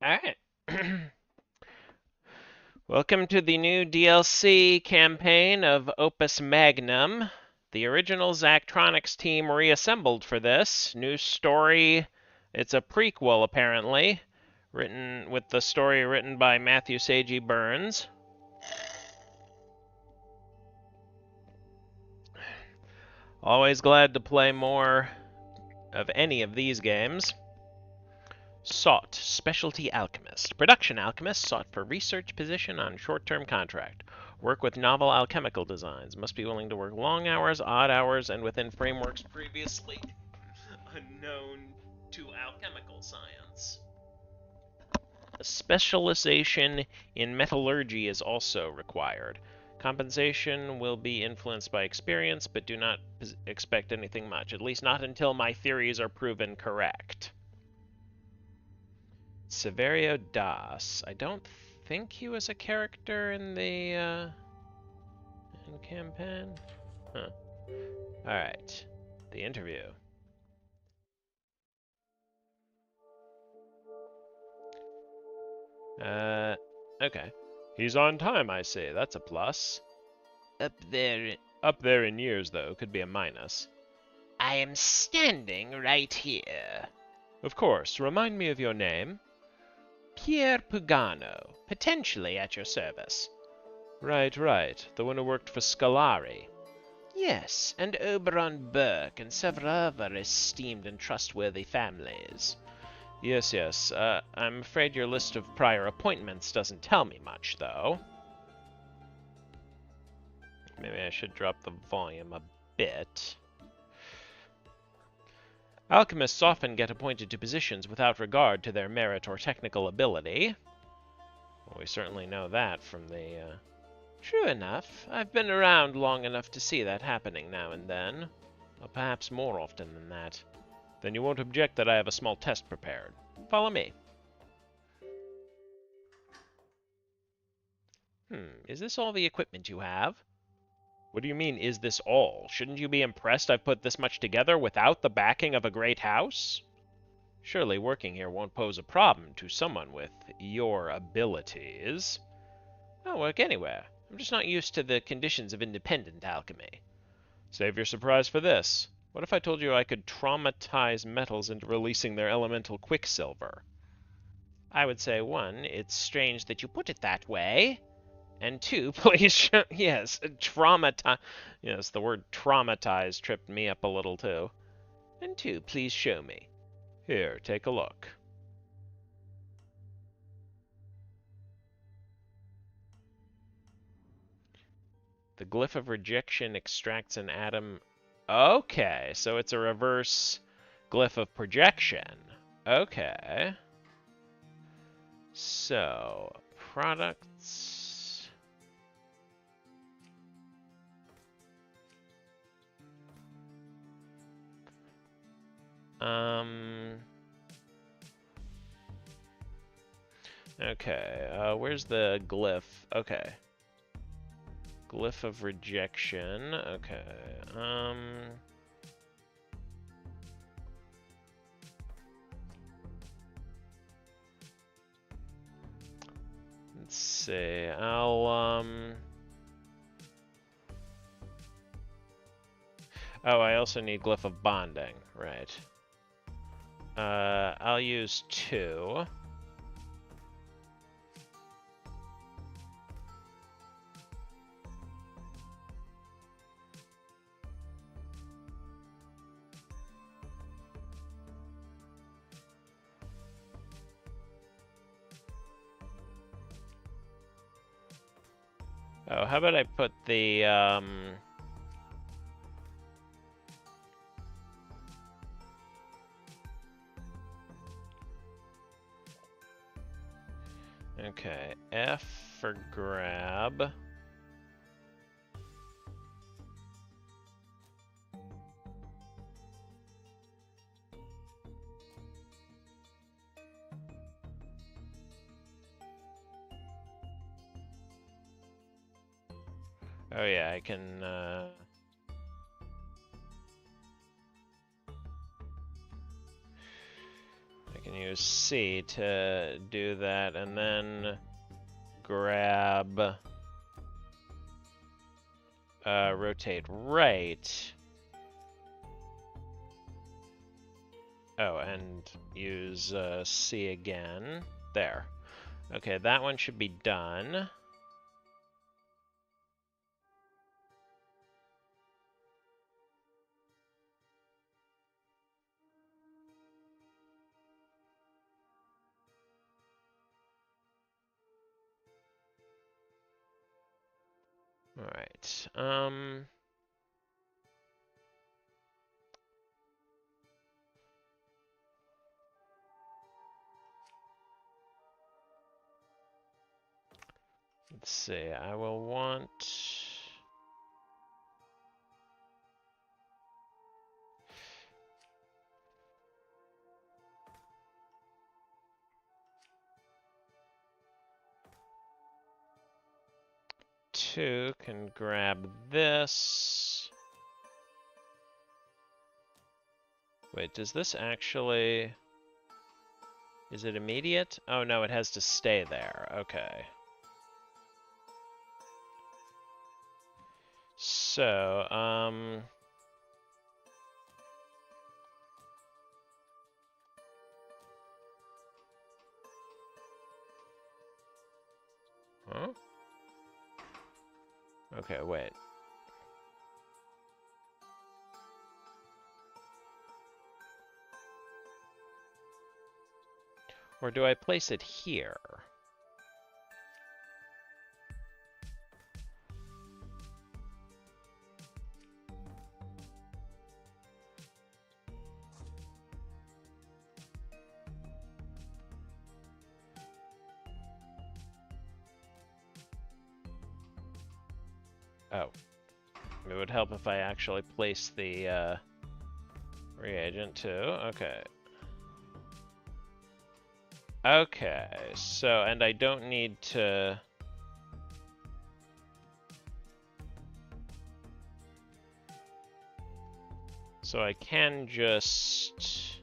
Alright. Welcome to the new DLC campaign of Opus Magnum. The original Zachtronics team reassembled for this. New story. It's a prequel, apparently. Written with the story written by Matthew Seiji Burns. Always glad to play more of any of these games. Sought, Specialty Alchemist. Production Alchemist sought for research position on short-term contract. Work with novel alchemical designs. Must be willing to work long hours, odd hours, and within frameworks previously unknown to alchemical science. A specialization in metallurgy is also required. Compensation will be influenced by experience, but do not expect anything much, at least not until my theories are proven correct. Severio Das. I don't think he was a character in the in campaign. Huh. All right. The interview. Okay. He's on time, I see. That's a plus. Up there in years, though, could be a minus. I am standing right here. Of course. Remind me of your name. Pier Pugano, potentially at your service. Right. The one who worked for Scolari. Yes, and Oberon Burke and several other esteemed and trustworthy families. Yes. I'm afraid your list of prior appointments doesn't tell me much, though. Maybe I should drop the volume a bit. Alchemists often get appointed to positions without regard to their merit or technical ability. Well, we certainly know that from the... True enough. I've been around long enough to see that happening now and then. Or perhaps more often than that. Then you won't object that I have a small test prepared. Follow me. Is this all the equipment you have? What do you mean, is this all? Shouldn't you be impressed I've put this much together without the backing of a great house? Surely working here won't pose a problem to someone with your abilities. I'll work anywhere. I'm just not used to the conditions of independent alchemy. Save your surprise for this. What if I told you I could traumatize metals into releasing their elemental quicksilver? I would say, 1, it's strange that you put it that way. And 2, please show... Yes, traumatize... Yes, the word traumatize tripped me up a little, too. And 2, please show me. Here, take a look. The glyph of rejection extracts an atom... Okay, so it's a reverse glyph of projection. Okay. So, products... Okay, where's the glyph? Okay. Glyph of rejection. Okay. Let's see. Oh, I also need glyph of bonding. Right. I'll use 2. Oh, how about I put the, Okay, F for grab. Oh yeah, I can can use C to do that, and then grab rotate right. Oh, and use C again. There. Okay, that one should be done. All right. Let's see. I will want. Two can grab this. Wait, does this actually... Is it immediate? Oh no, it has to stay there. Okay. So, huh? Okay, wait. Or do I place it here? Oh. It would help if I actually place the reagent too. Okay. Okay, so, and I don't need to... So I can just...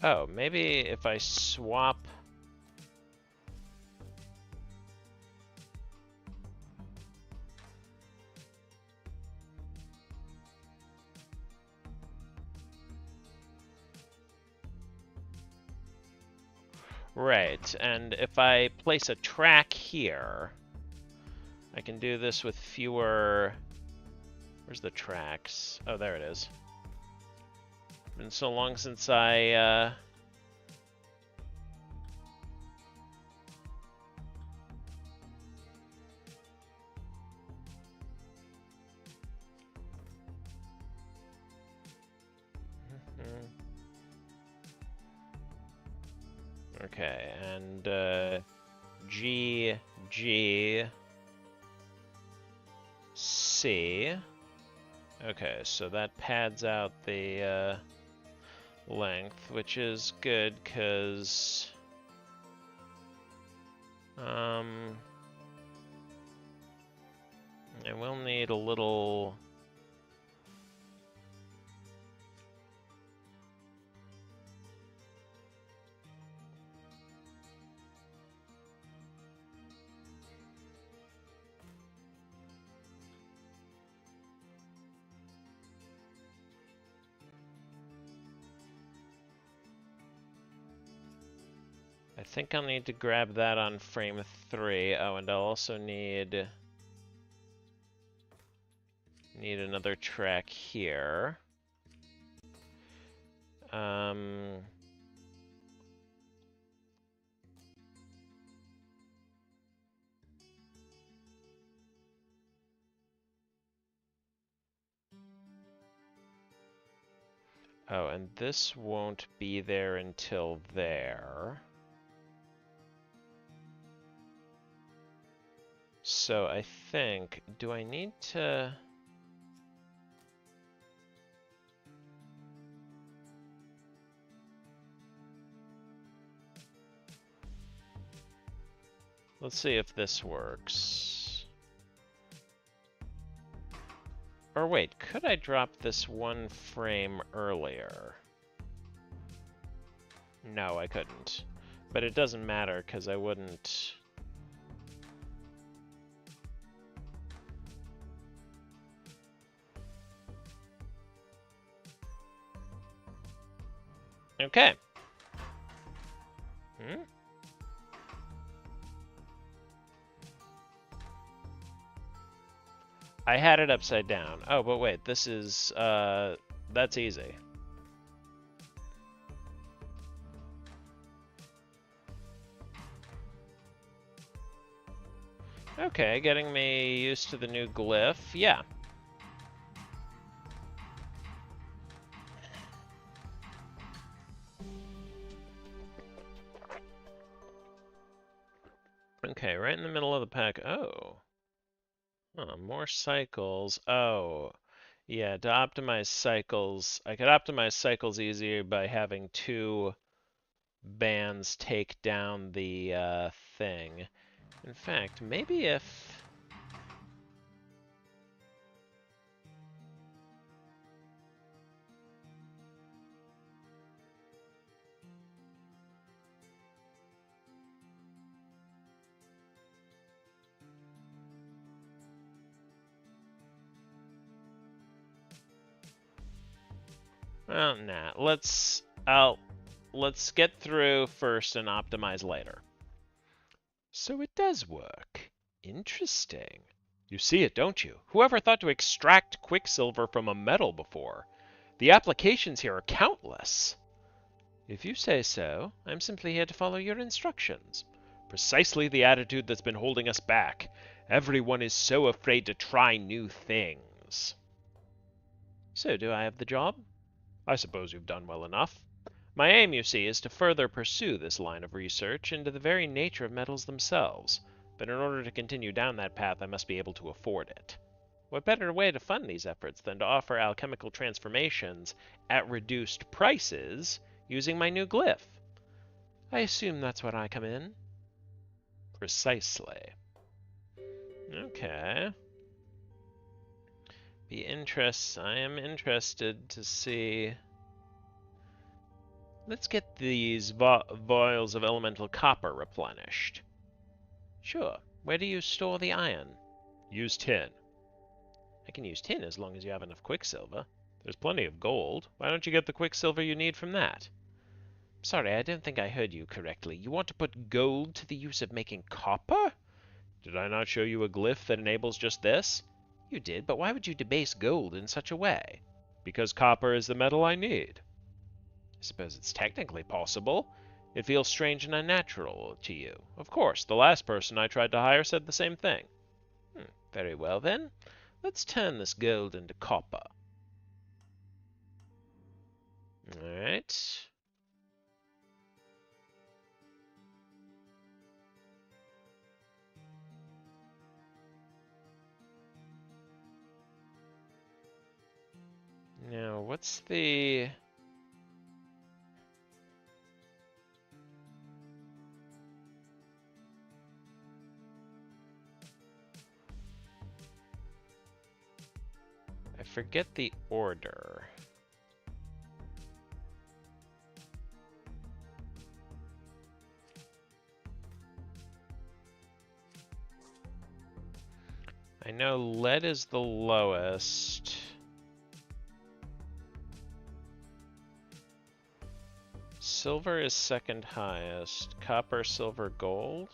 Oh, maybe if I swap... Right, and if I place a track here, I can do this with fewer... Where's the tracks? Oh, there it is. Been so long since I, Okay, and G, G, C. Okay, so that pads out the length, which is good because I will need a little. I think I'll need to grab that on frame 3. Oh, and I'll also need another track here. Oh, and this won't be there until there. So I think, do I need to... Let's see if this works. Or wait, could I drop this one frame earlier? No, I couldn't. But it doesn't matter, because I wouldn't... Okay. Hmm? I had it upside down. Oh, but wait, this is, that's easy. Okay, getting me used to the new glyph. Yeah. Okay, right in the middle of the pack. Oh. More cycles. Oh. Yeah, to optimize cycles, I could optimize cycles easier by having two bands take down the thing. In fact, maybe if... Well, nah. Let's get through first and optimize later. So it does work. Interesting. You see it, don't you? Whoever thought to extract quicksilver from a metal before? The applications here are countless. If you say so, I'm simply here to follow your instructions. Precisely the attitude that's been holding us back. Everyone is so afraid to try new things. So, do I have the job? I suppose you've done well enough. My aim, you see, is to further pursue this line of research into the very nature of metals themselves. But in order to continue down that path, I must be able to afford it. What better way to fund these efforts than to offer alchemical transformations at reduced prices using my new glyph? I assume that's where I come in. Precisely. Okay. I am interested to see... Let's get these vials of elemental copper replenished. Sure. Where do you store the iron? Use tin. I can use tin as long as you have enough quicksilver. There's plenty of gold. Why don't you get the quicksilver you need from that? Sorry, I don't think I heard you correctly. You want to put gold to the use of making copper? Did I not show you a glyph that enables just this? You did, but why would you debase gold in such a way? Because copper is the metal I need. I suppose it's technically possible. It feels strange and unnatural to you. Of course, the last person I tried to hire said the same thing. Very well then. Let's turn this gold into copper. Alright. Now, what's the... I forget the order. I know lead is the lowest. Silver is second highest. Copper, silver, gold.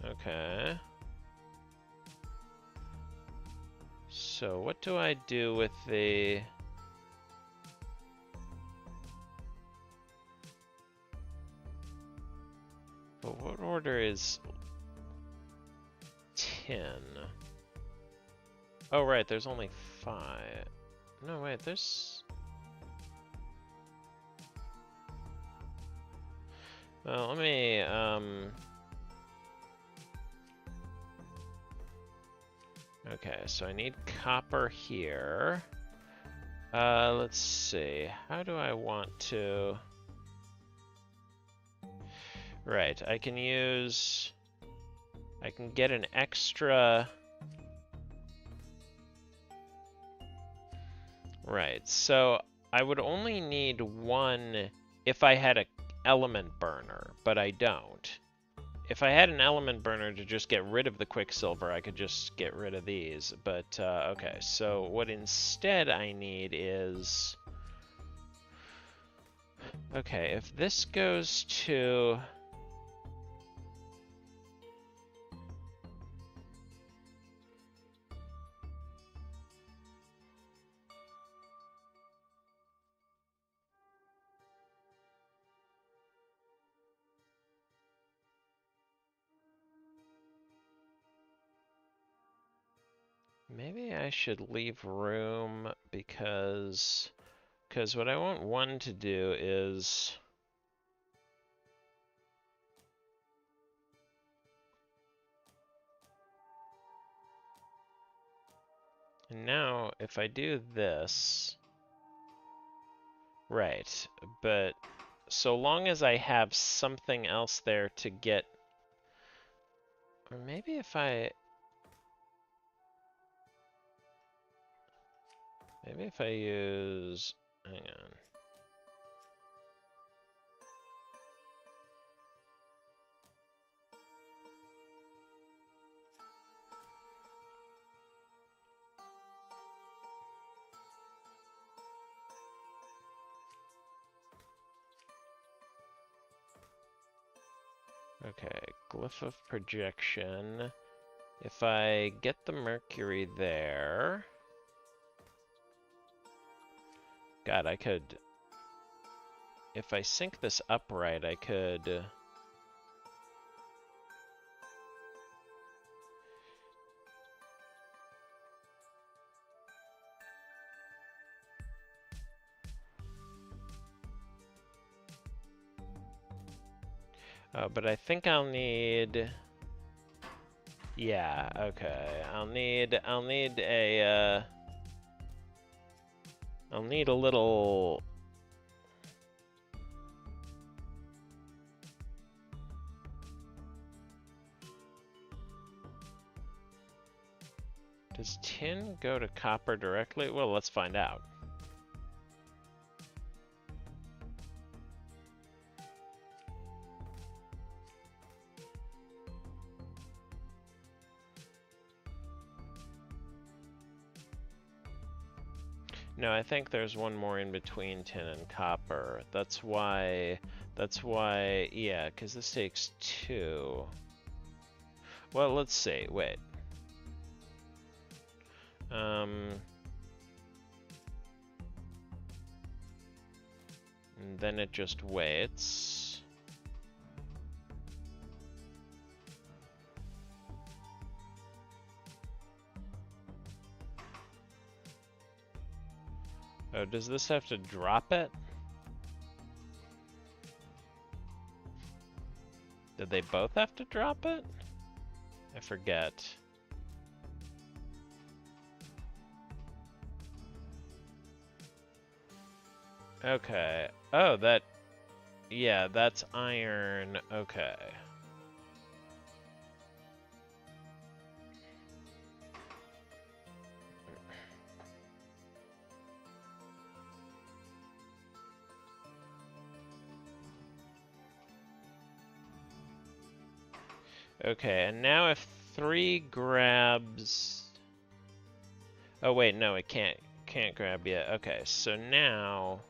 Okay. So what do I do with the... But what order is tin? Oh, right, there's only 5. No, wait, there's... Well, let me, Okay, so I need copper here. Let's see. How do I want to... Right, I can use... I can get an extra... Right, so I would only need one if I had a element burner, but I don't. If I had an element burner to just get rid of the quicksilver, I could just get rid of these. But, okay, so what instead I need is... Okay, if this goes to... Maybe I should leave room because what I want one to do is... And now, if I do this... Right, but so long as I have something else there to get... Or maybe if I... Maybe if I use... Hang on. Okay, glyph of projection. If I get the mercury there... God, I could... If I sync this upright, I could... but I think I'll need... Yeah, okay. I'll need a, I'll need a little... Does tin go to copper directly? Well, let's find out. No, I think there's one more in between tin and copper. That's why, yeah, because this takes 2. Well, let's see, wait. And then it just waits. Oh, does this have to drop it? Did they both have to drop it? I forget. Okay. Oh, that... Yeah, that's iron. Okay. Okay, and now if 3 grabs... Oh wait, no, it can't grab yet. Okay, so now...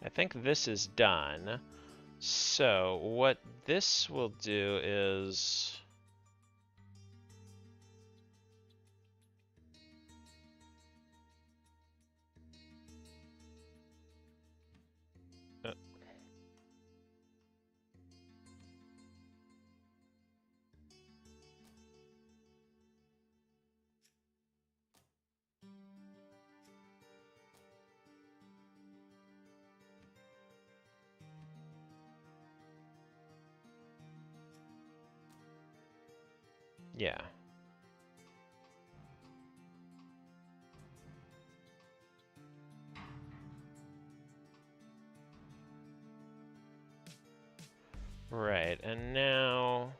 I think this is done. So what this will do is... Yeah. Right, and now...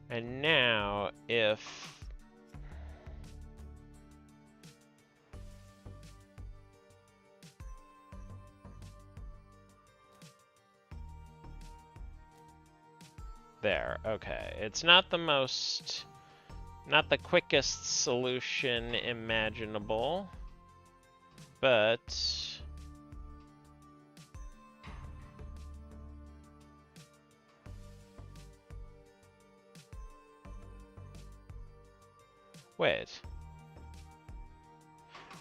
And now, if... There, okay. It's not the most... Not the quickest solution imaginable, but... Wait.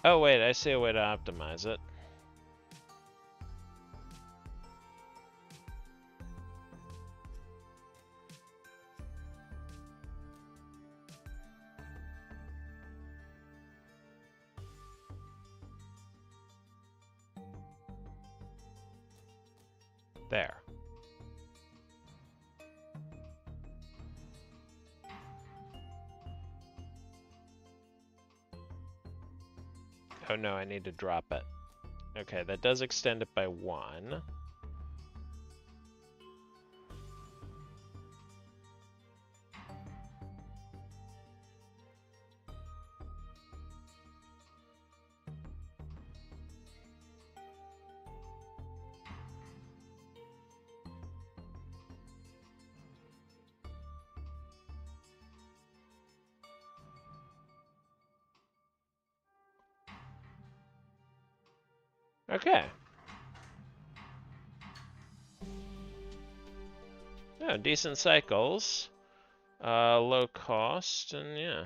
Oh, wait, I see a way to optimize it. There. Oh no, I need to drop it. Okay, that does extend it by 1. Okay. Oh, decent cycles. Low cost, and yeah.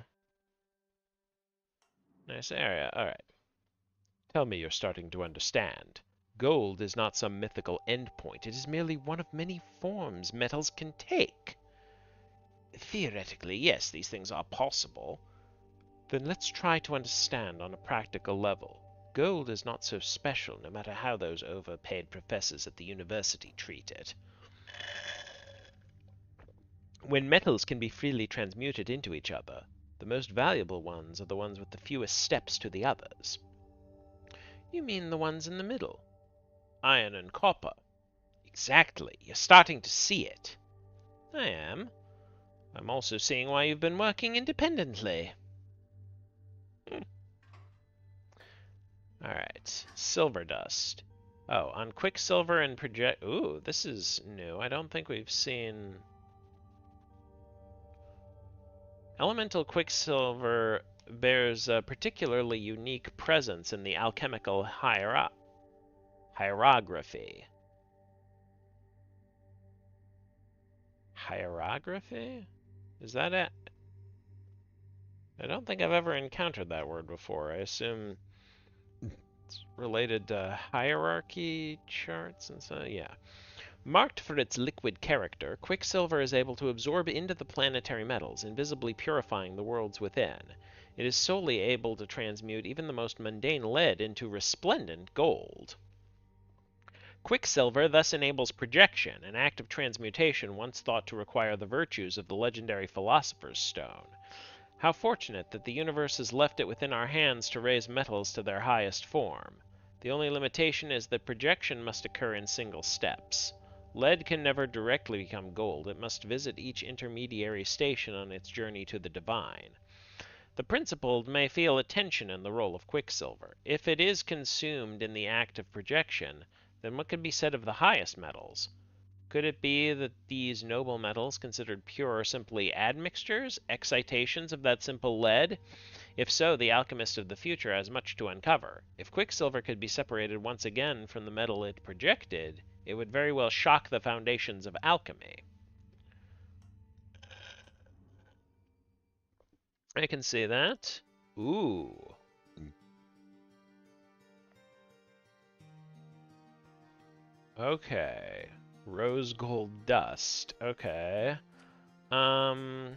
Nice area. Alright. Tell me you're starting to understand. Gold is not some mythical endpoint. It is merely one of many forms metals can take. Theoretically, yes, these things are possible. Then let's try to understand on a practical level. Gold is not so special, no matter how those overpaid professors at the university treat it. When metals can be freely transmuted into each other, the most valuable ones are the ones with the fewest steps to the others. You mean the ones in the middle? Iron and copper. Exactly. You're starting to see it. I am. I'm also seeing why you've been working independently. Alright. Silver dust. Oh, on Quicksilver and project... Ooh, this is new. I don't think we've seen... Elemental Quicksilver bears a particularly unique presence in the alchemical hierography. Hierography? Is that it? I don't think I've ever encountered that word before. I assume it's related to hierarchy charts and so, yeah. Marked for its liquid character, Quicksilver is able to absorb into the planetary metals, invisibly purifying the worlds within. It is solely able to transmute even the most mundane lead into resplendent gold. Quicksilver thus enables projection, an act of transmutation once thought to require the virtues of the legendary Philosopher's Stone. How fortunate that the universe has left it within our hands to raise metals to their highest form. The only limitation is that projection must occur in single steps. Lead can never directly become gold. It must visit each intermediary station on its journey to the divine. The principled may feel a tension in the role of Quicksilver. If it is consumed in the act of projection, then what could be said of the highest metals? Could it be that these noble metals, considered pure, are simply admixtures, excitations of that simple lead? If so, the alchemist of the future has much to uncover. If Quicksilver could be separated once again from the metal it projected, it would very well shock the foundations of alchemy. I can see that. Ooh. Okay. Rose gold dust. Okay. Um...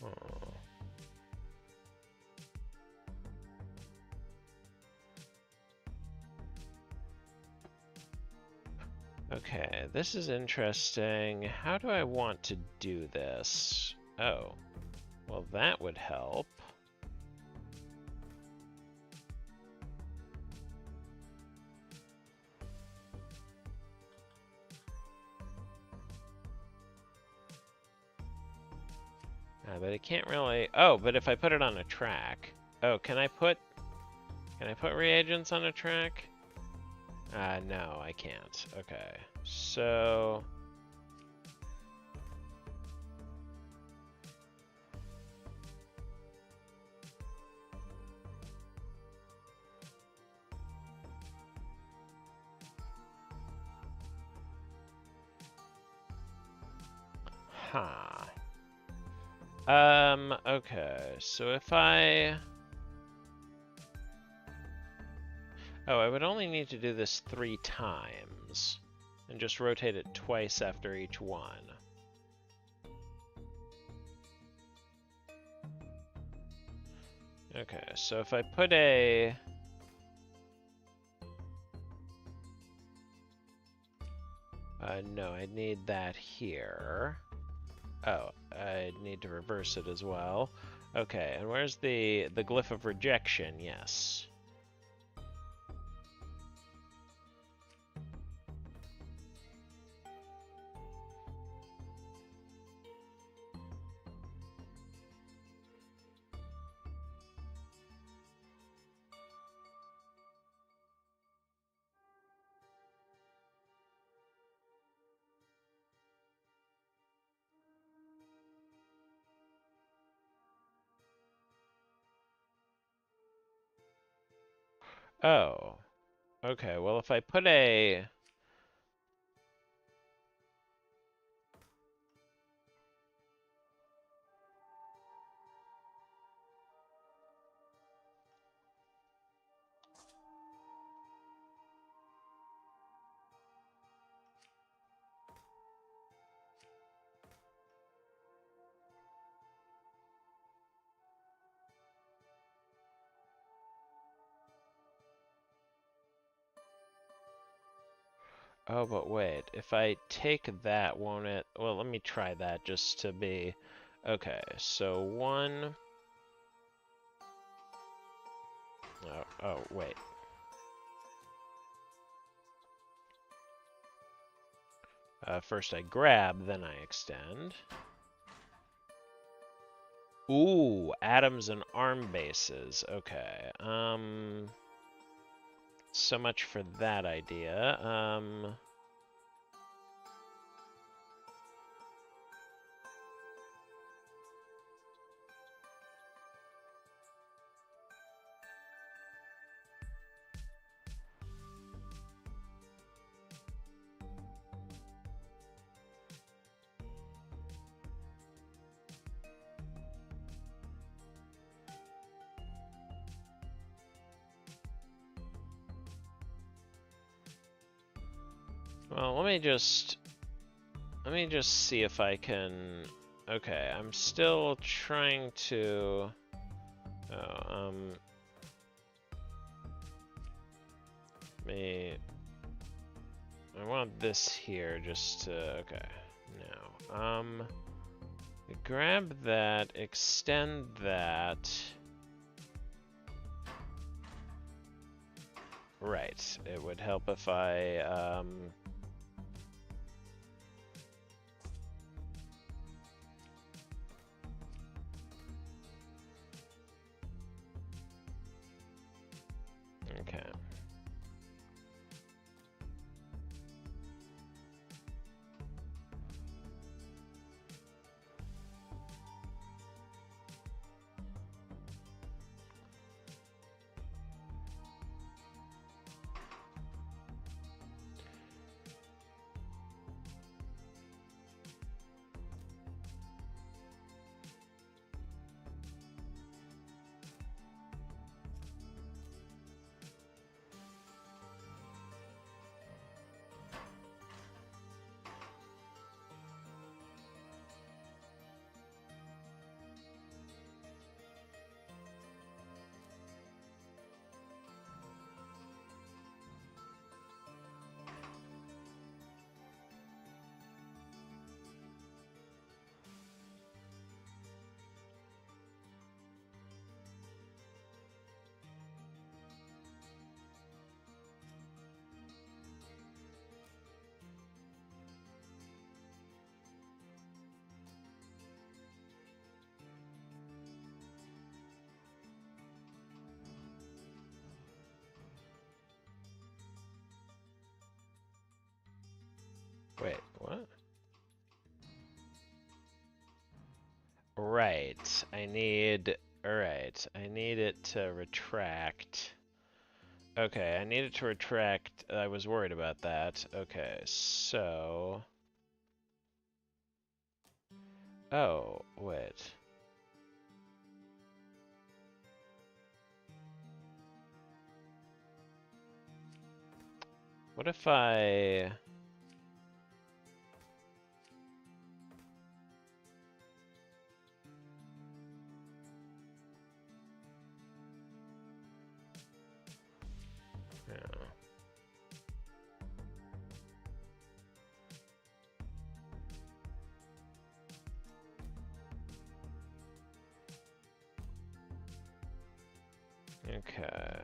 Oh. Okay, this is interesting. How do I want to do this? Oh, well, that would help. But it can't really... Oh, but if I put it on a track... Oh, can I put reagents on a track? No, I can't. Okay, so... Huh. Okay, so if I... Oh, I would only need to do this 3 times, and just rotate it twice after each one. Okay, so if I put a... no, I need that here. Oh, I need to reverse it as well. Okay, and where's the glyph of rejection? Yes. Oh. Okay, well if I put a... Oh, but wait, if I take that, won't it... Well, let me try that just to be... Okay, so 1... Oh, wait. First I grab, then I extend. Ooh, atoms and arm bases. Okay, so much for that idea. Well, let me just see if I can... Okay, I'm still trying to... Oh, I want this here just to... Okay, now, grab that, extend that. Right, it would help if I, Okay. right. I need... Alright, I need it to retract. Okay, I need it to retract. I was worried about that. Okay, so... Oh, wait. What if I... Yeah. Okay.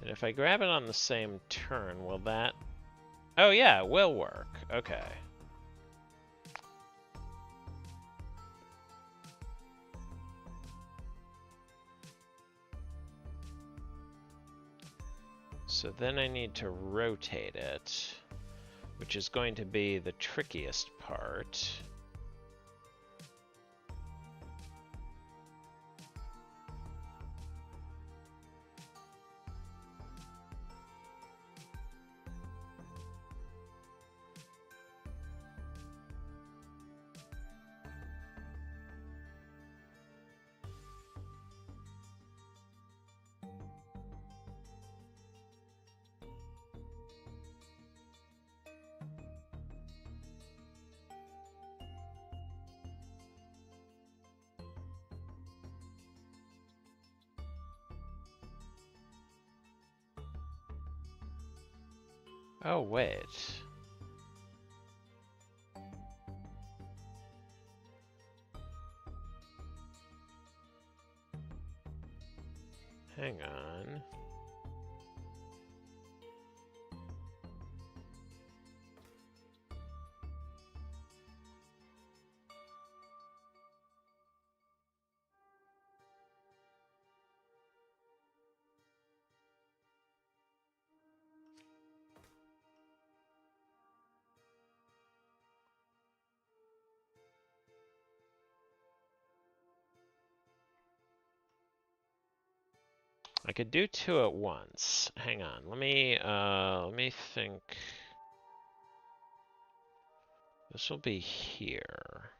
And if I grab it on the same turn, will that... Oh yeah, it will work. Okay. So then I need to rotate it, which is going to be the trickiest part. Oh, wait. Hang on. I could do two at once. Hang on. Let me think. This will be here.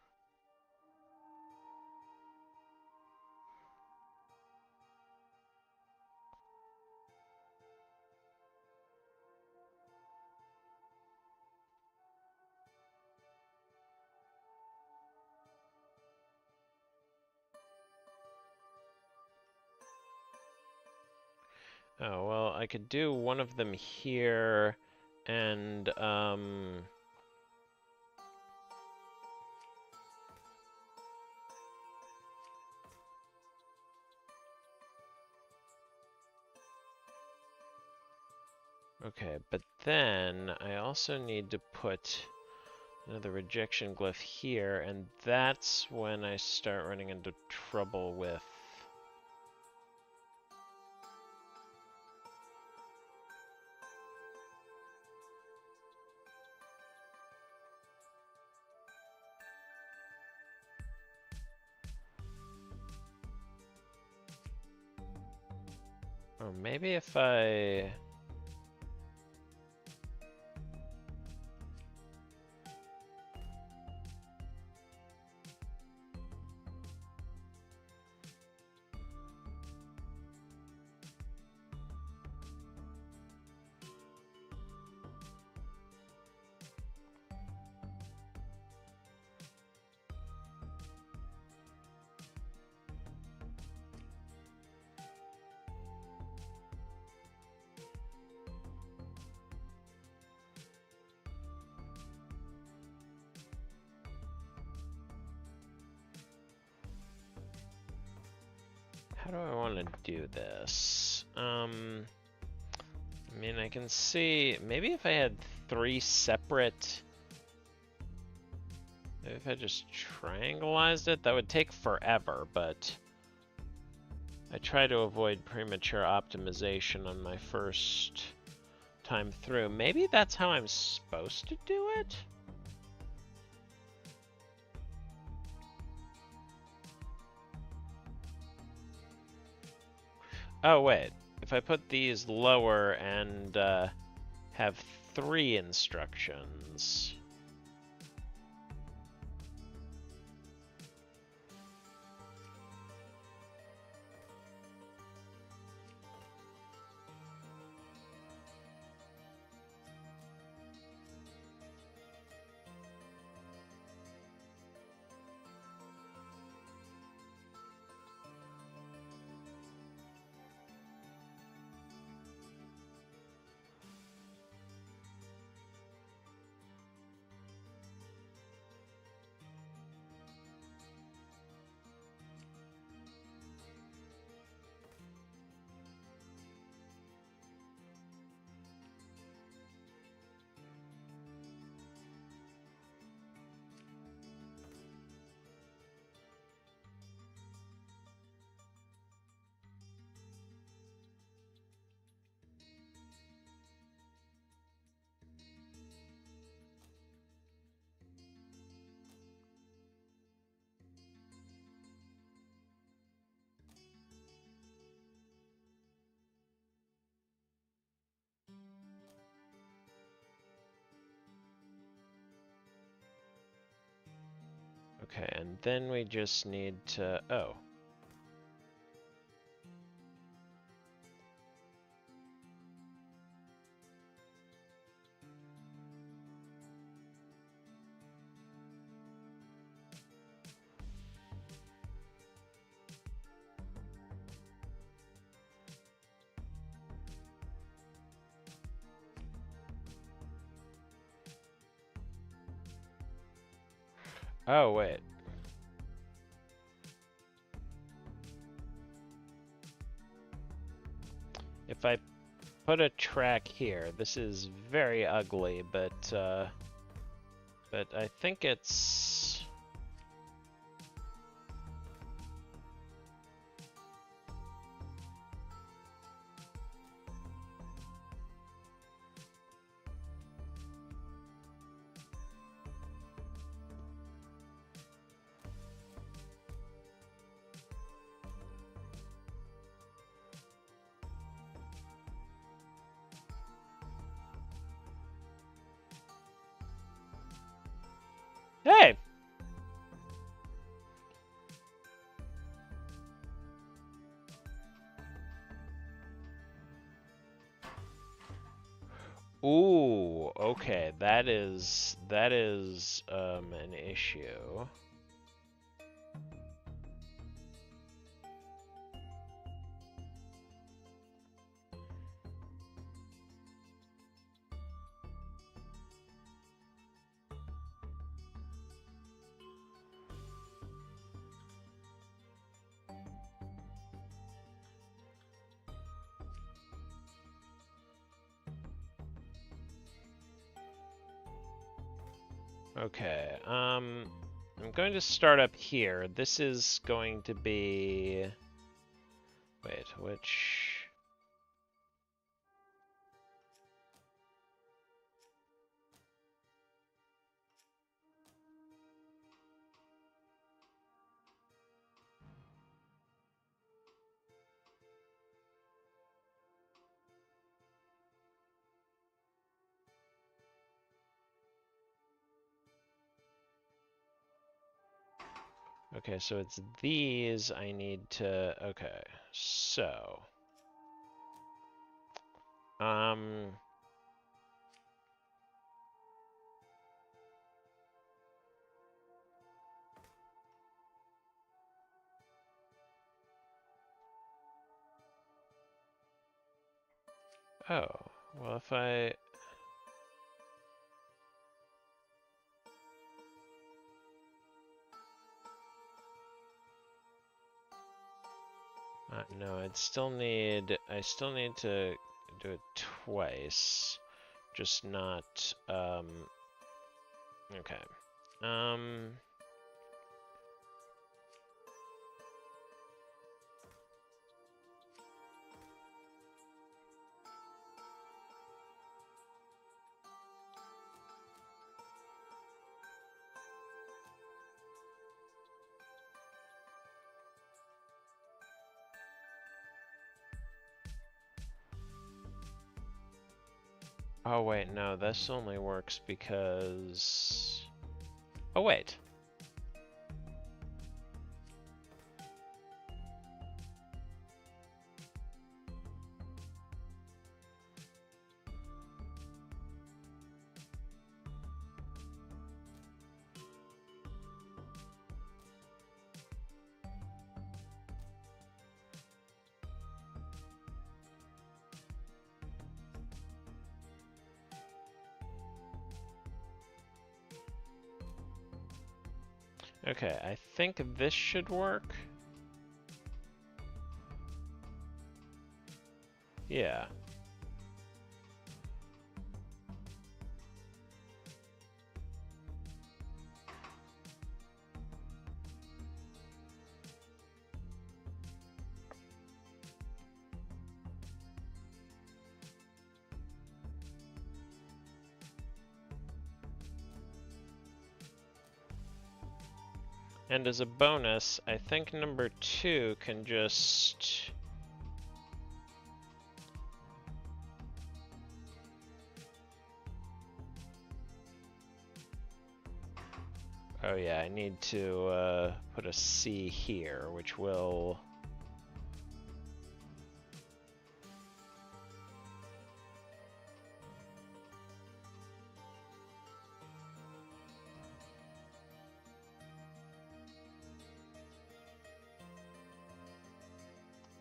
Oh, well, I could do one of them here, and, okay, but then I also need to put another rejection glyph here, and that's when I start running into trouble with... Or maybe if I... How do I want to do this? I mean, I can see... Maybe if I had 3 separate... Maybe if I just triangulized it, that would take forever, but... I try to avoid premature optimization on my first time through. Maybe that's how I'm supposed to do it? Oh, wait. If I put these lower and have 3 instructions... Okay, and then we just need to... Oh. Oh, wait. If I put a track here, this is very ugly, but I think it's... Hey! Ooh, okay, that is an issue. Okay, I'm going to start up here. This is going to be... Wait, which... Okay, so it's these I need to... Okay, so... Oh, well if I... no, I still need to do it twice, just not, okay. Oh, wait, no, this only works because... Oh, wait. Okay, I think this should work. Yeah. And as a bonus, I think number 2 can just... Oh yeah, I need to put a C here, which will...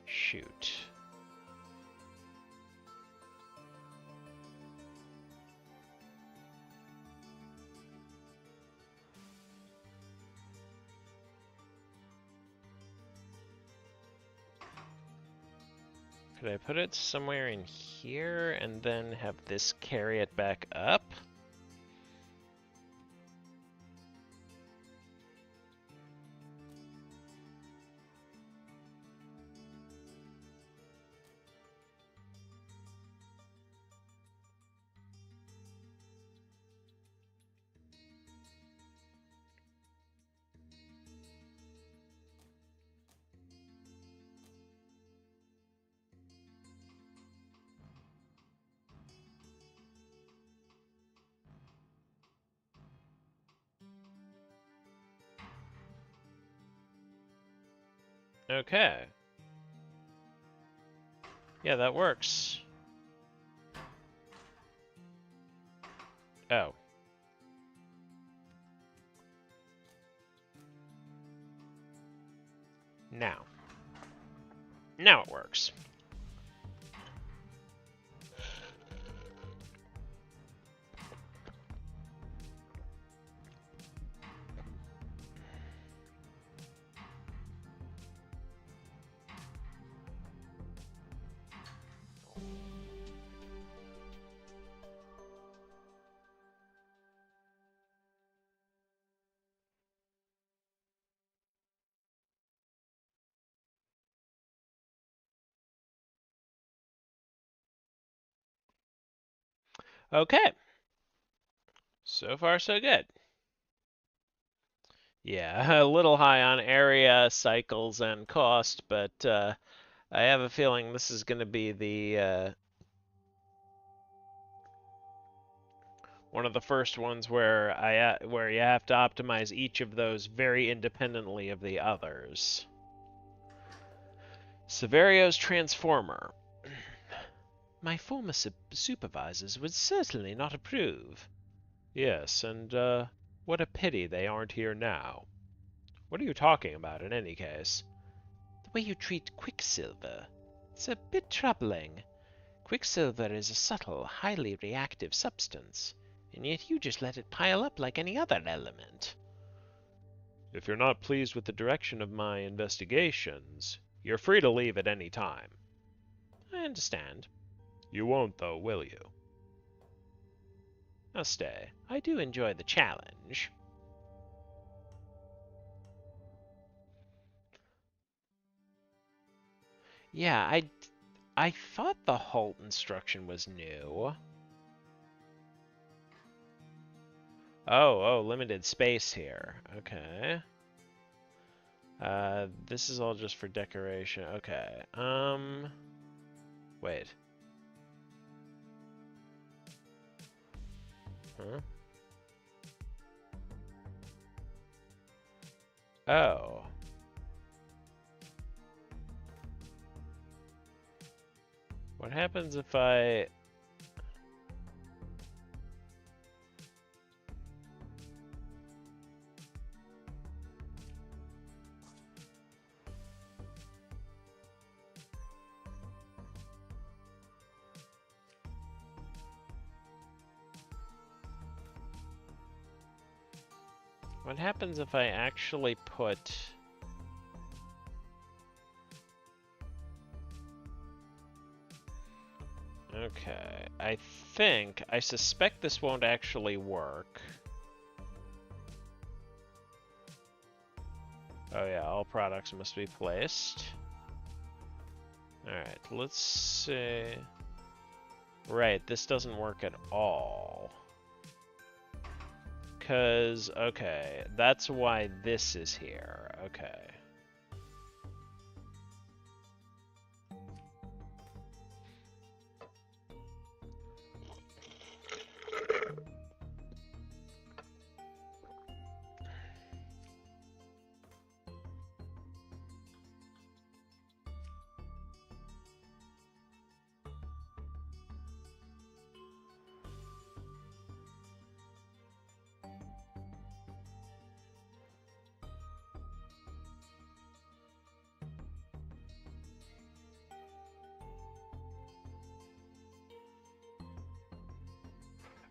Shoot. Could I put it somewhere in here and then have this carry it back up? Okay. Yeah, that works. Oh. Now. Now it works. Okay. So far, so good. Yeah, a little high on area, cycles, and cost, but I have a feeling this is going to be the one of the first ones where where you have to optimize each of those very independently of the others. Severio's Transformer. My former supervisors would certainly not approve. Yes, and what a pity they aren't here now. What are you talking about in any case? The way you treat Quicksilver. It's a bit troubling. Quicksilver is a subtle, highly reactive substance, and yet you just let it pile up like any other element. If you're not pleased with the direction of my investigations, you're free to leave at any time. I understand. You won't, though, will you? I'll stay. I do enjoy the challenge. Yeah, I thought the halt instruction was new. Oh, limited space here. Okay. This is all just for decoration. Okay. Wait. Huh? Oh. What happens if I... What happens if I actually put... Okay, I suspect this won't actually work. Oh yeah, all products must be placed. Alright, let's see... Right, this doesn't work at all. Okay, that's why this is here. Okay.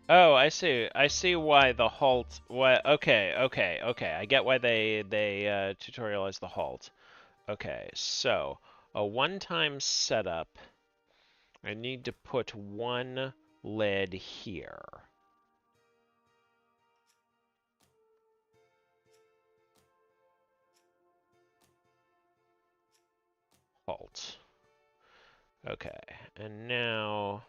Oh, I see. I see why the halt. Why? Okay, okay, okay. I get why they tutorialize the halt. Okay, so a one-time setup. I need to put one lid here. Halt. Okay, and now.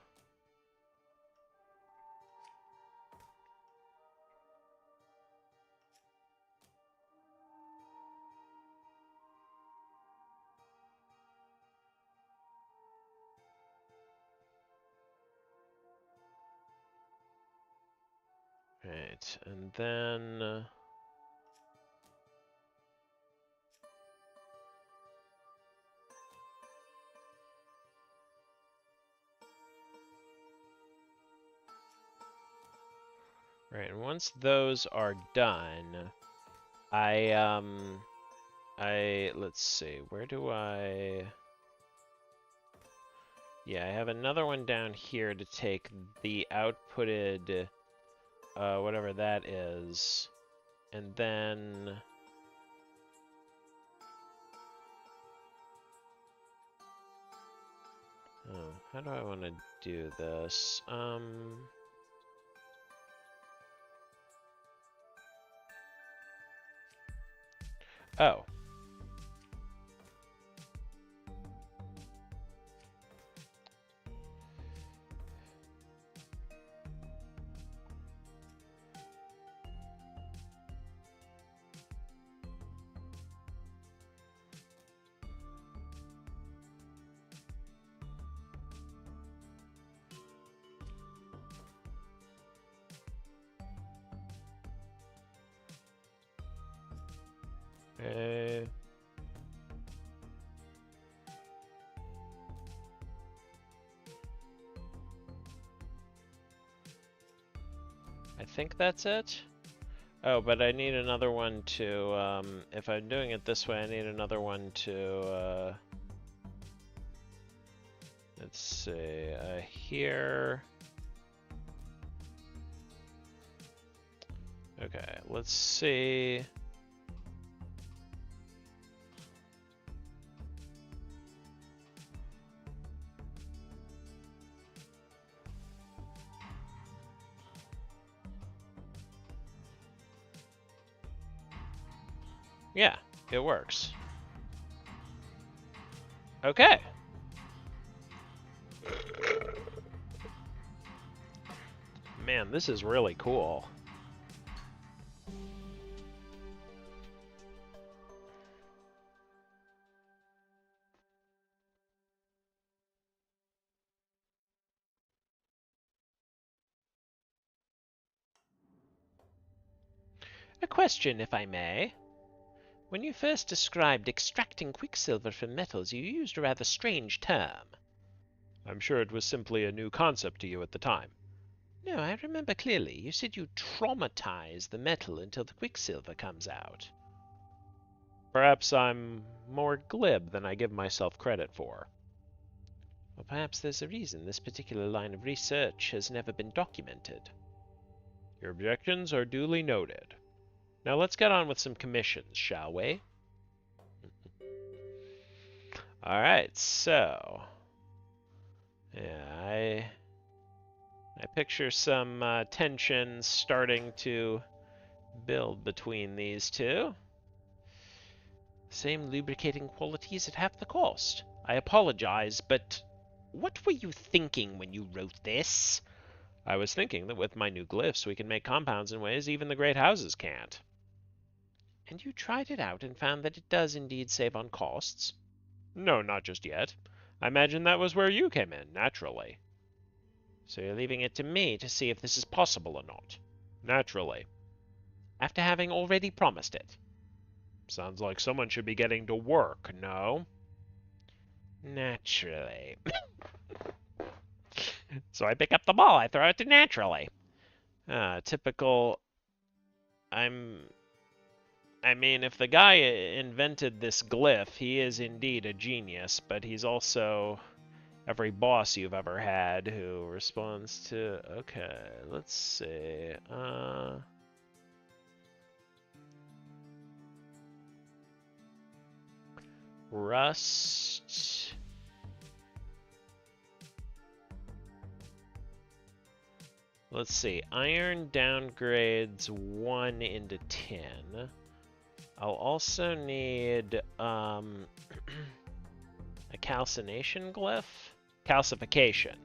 Right, and then... Right, and once those are done, let's see, where do I... Yeah, I have another one down here to take the outputted, whatever that is, and then... Oh, how do I want to do this? Oh. I think that's it. Oh, but I need another one to, if I'm doing it this way, I need another one to, let's see, here. Okay, let's see. Yeah, it works. Okay. Man, this is really cool. A question, if I may. When you first described extracting quicksilver from metals, you used a rather strange term. I'm sure it was simply a new concept to you at the time. No, I remember clearly. You said you traumatize the metal until the quicksilver comes out. Perhaps I'm more glib than I give myself credit for. Well, perhaps there's a reason this particular line of research has never been documented. Your objections are duly noted. Now let's get on with some commissions, shall we? Alright, so... yeah, I picture some tension starting to build between these two. Same lubricating qualities at half the cost. I apologize, but what were you thinking when you wrote this? I was thinking that with my new glyphs we can make compounds in ways even the great houses can't. And you tried it out and found that it does indeed save on costs? No, not just yet. I imagine that was where you came in, naturally. So you're leaving it to me to see if this is possible or not? Naturally. After having already promised it? Sounds like someone should be getting to work, no? Naturally. So I pick up the ball, I throw it to naturally. Typical... I mean, if the guy invented this glyph, he is indeed a genius, but he's also every boss you've ever had who responds to... Okay, let's see. Rust... Let's see. Iron downgrades 1 into 10. I'll also need a calcination glyph? Calcification.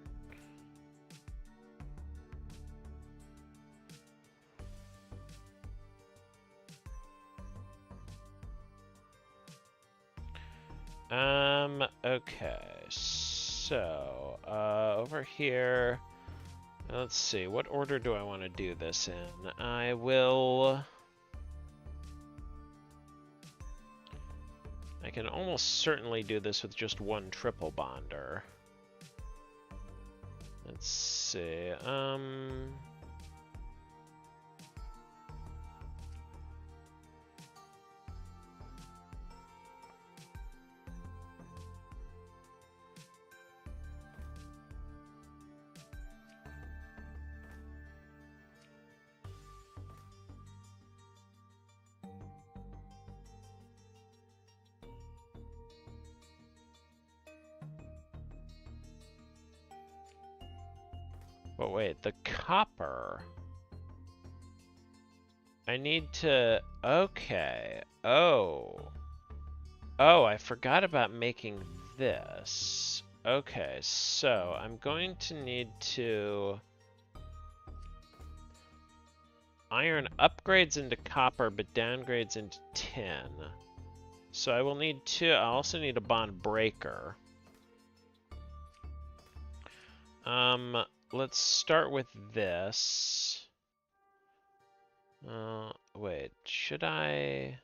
Okay. So, over here... Let's see, what order do I want to do this in? I can almost certainly do this with just one triple bonder. Let's see, but wait, the copper... I need to... Okay. Oh, I forgot about making this. Okay, so I'm going to need to... Iron upgrades into copper, but downgrades into tin. So I will need to... I also need a bond breaker. Let's start with this. Wait, should I...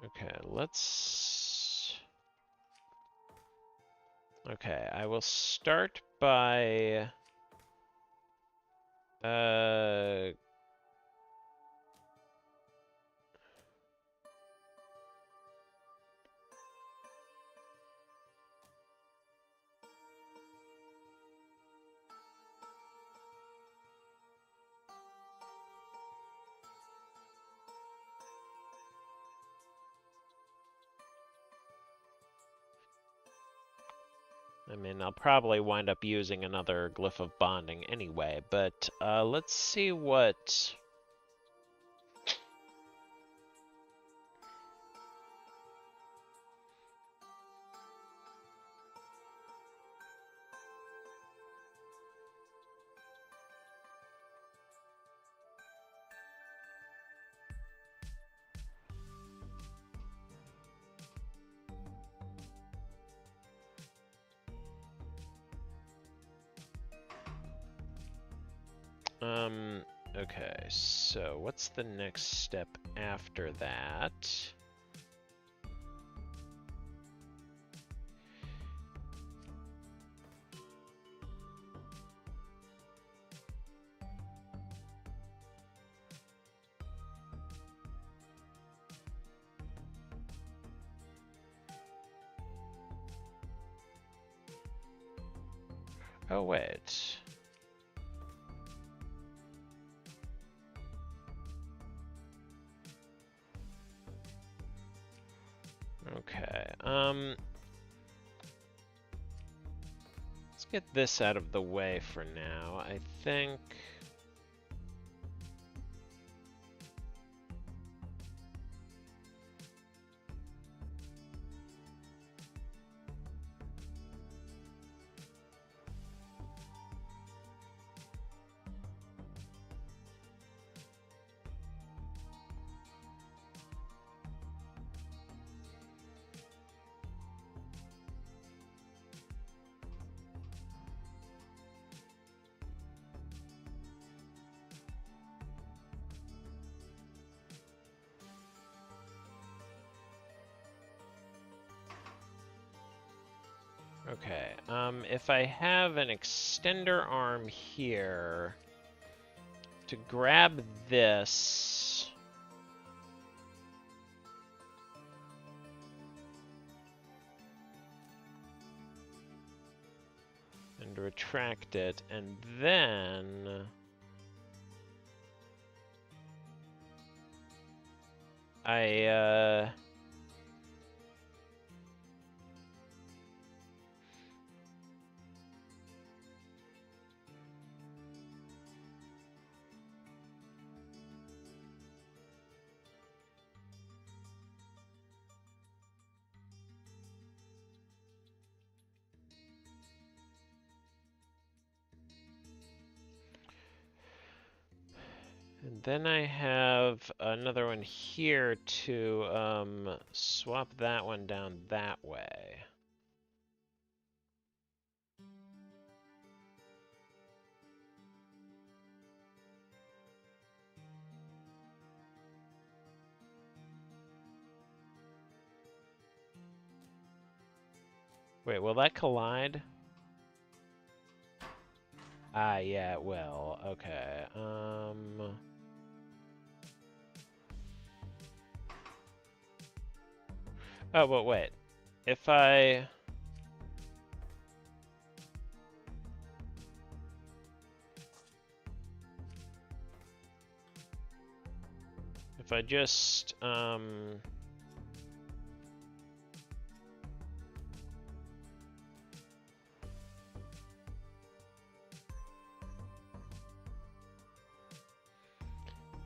Okay, let's... Okay, I will start by... I mean, I'll probably wind up using another glyph of bonding anyway, but let's see what... Okay, so what's the next step after that? Oh, wait. Okay, let's get this out of the way for now. I think... Okay, if I have an extender arm here to grab this, and retract it, and then I and then I have another one here to swap that one down that way. Wait, will that collide? Ah, yeah, it will. Okay. Oh, but wait. If I... If I just,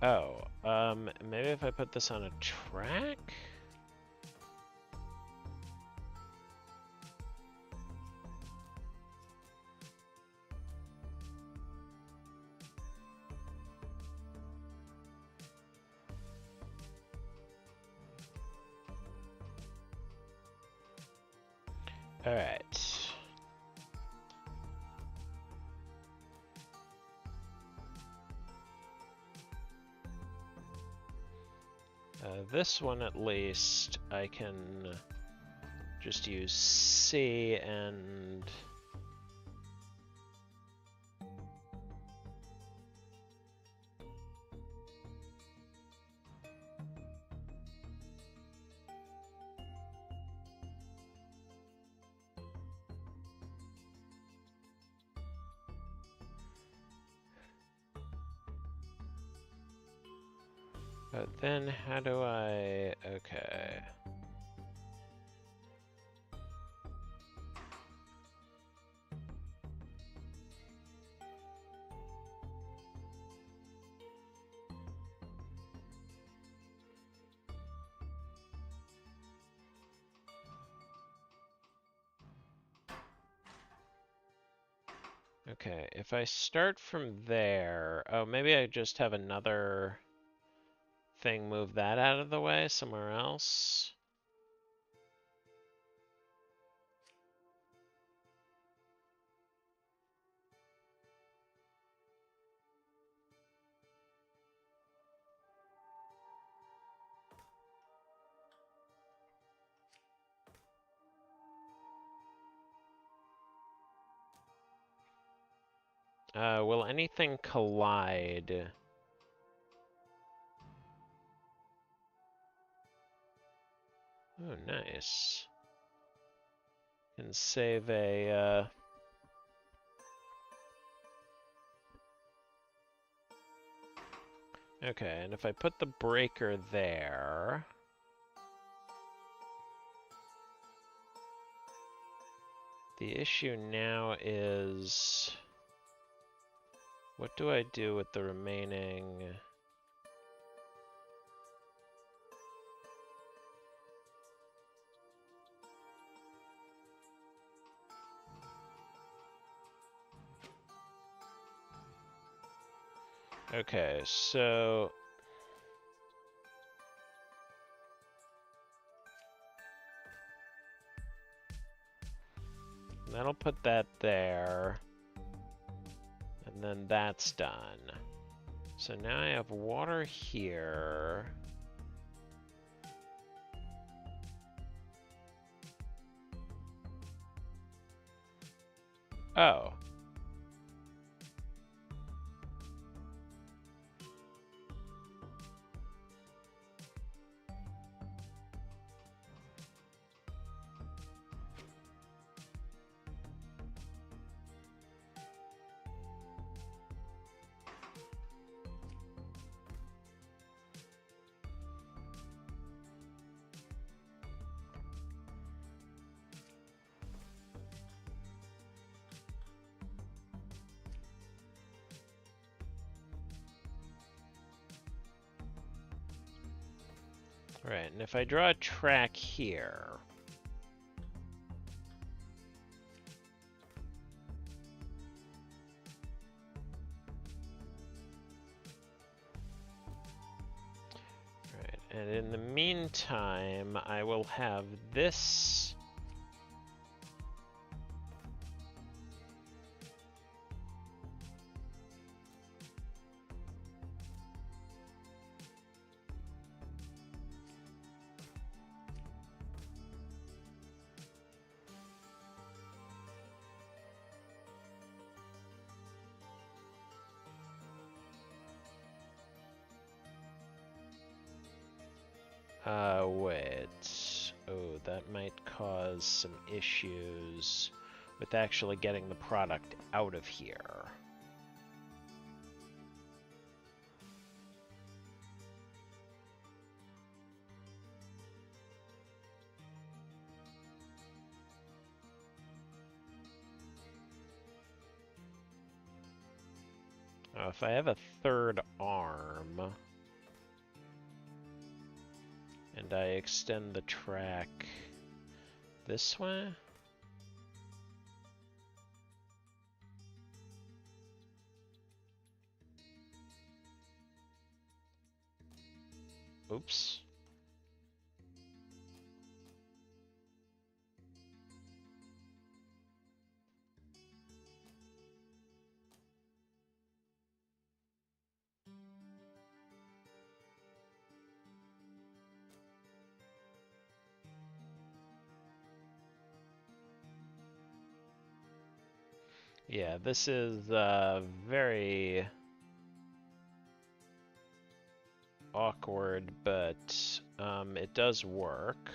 oh, maybe if I put this on a track? All right. This one at least, I can just use C and... But then how do I... Okay. Okay, if I start from there... Oh, maybe I just have another thing move that out of the way somewhere else. Will anything collide? Oh, nice. Can save a, Okay, and if I put the breaker there... The issue now is... What do I do with the remaining... Okay, so... That'll put that there. And then that's done. So now I have water here. Oh. Right, and if I draw a track here... Right, and in the meantime, I will have this... wait. Oh, that might cause some issues with actually getting the product out of here. If I have a third arm... And I extend the track this way? Oops. Yeah, this is very awkward, but it does work.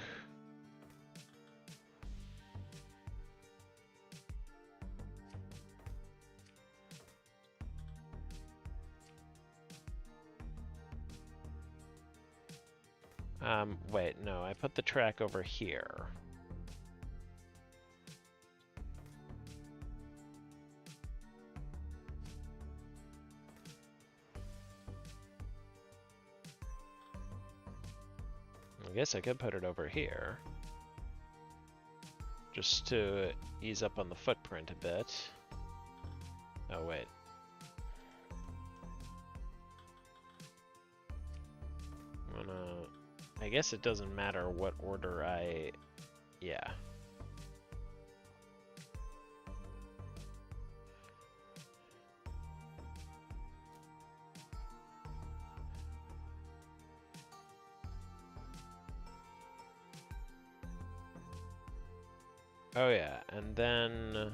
Wait, no, I put the track over here. I guess I could put it over here. Just to ease up on the footprint a bit. Oh, wait. I guess it doesn't matter what order I... Yeah. Oh yeah, and then...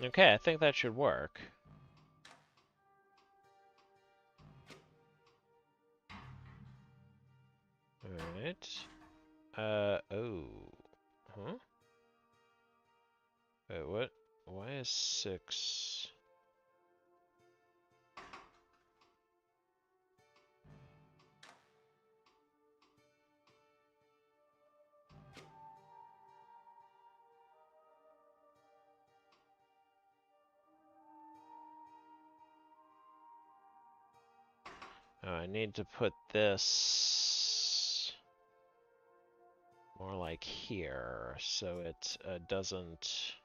Okay, I think that should work. Alright. Oh. Huh? Wait, what? Why is 6? Oh, I need to put this more like here, so it doesn't...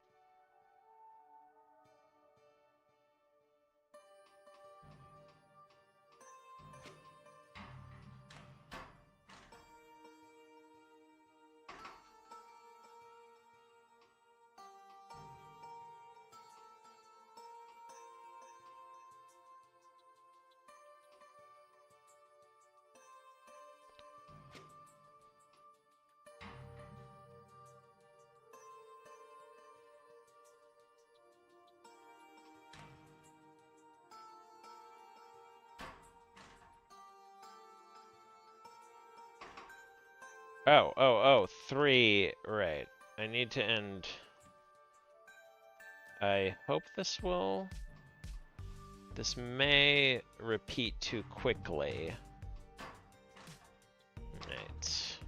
Oh, 3, right. I need to end... I hope this will... This may repeat too quickly. Right.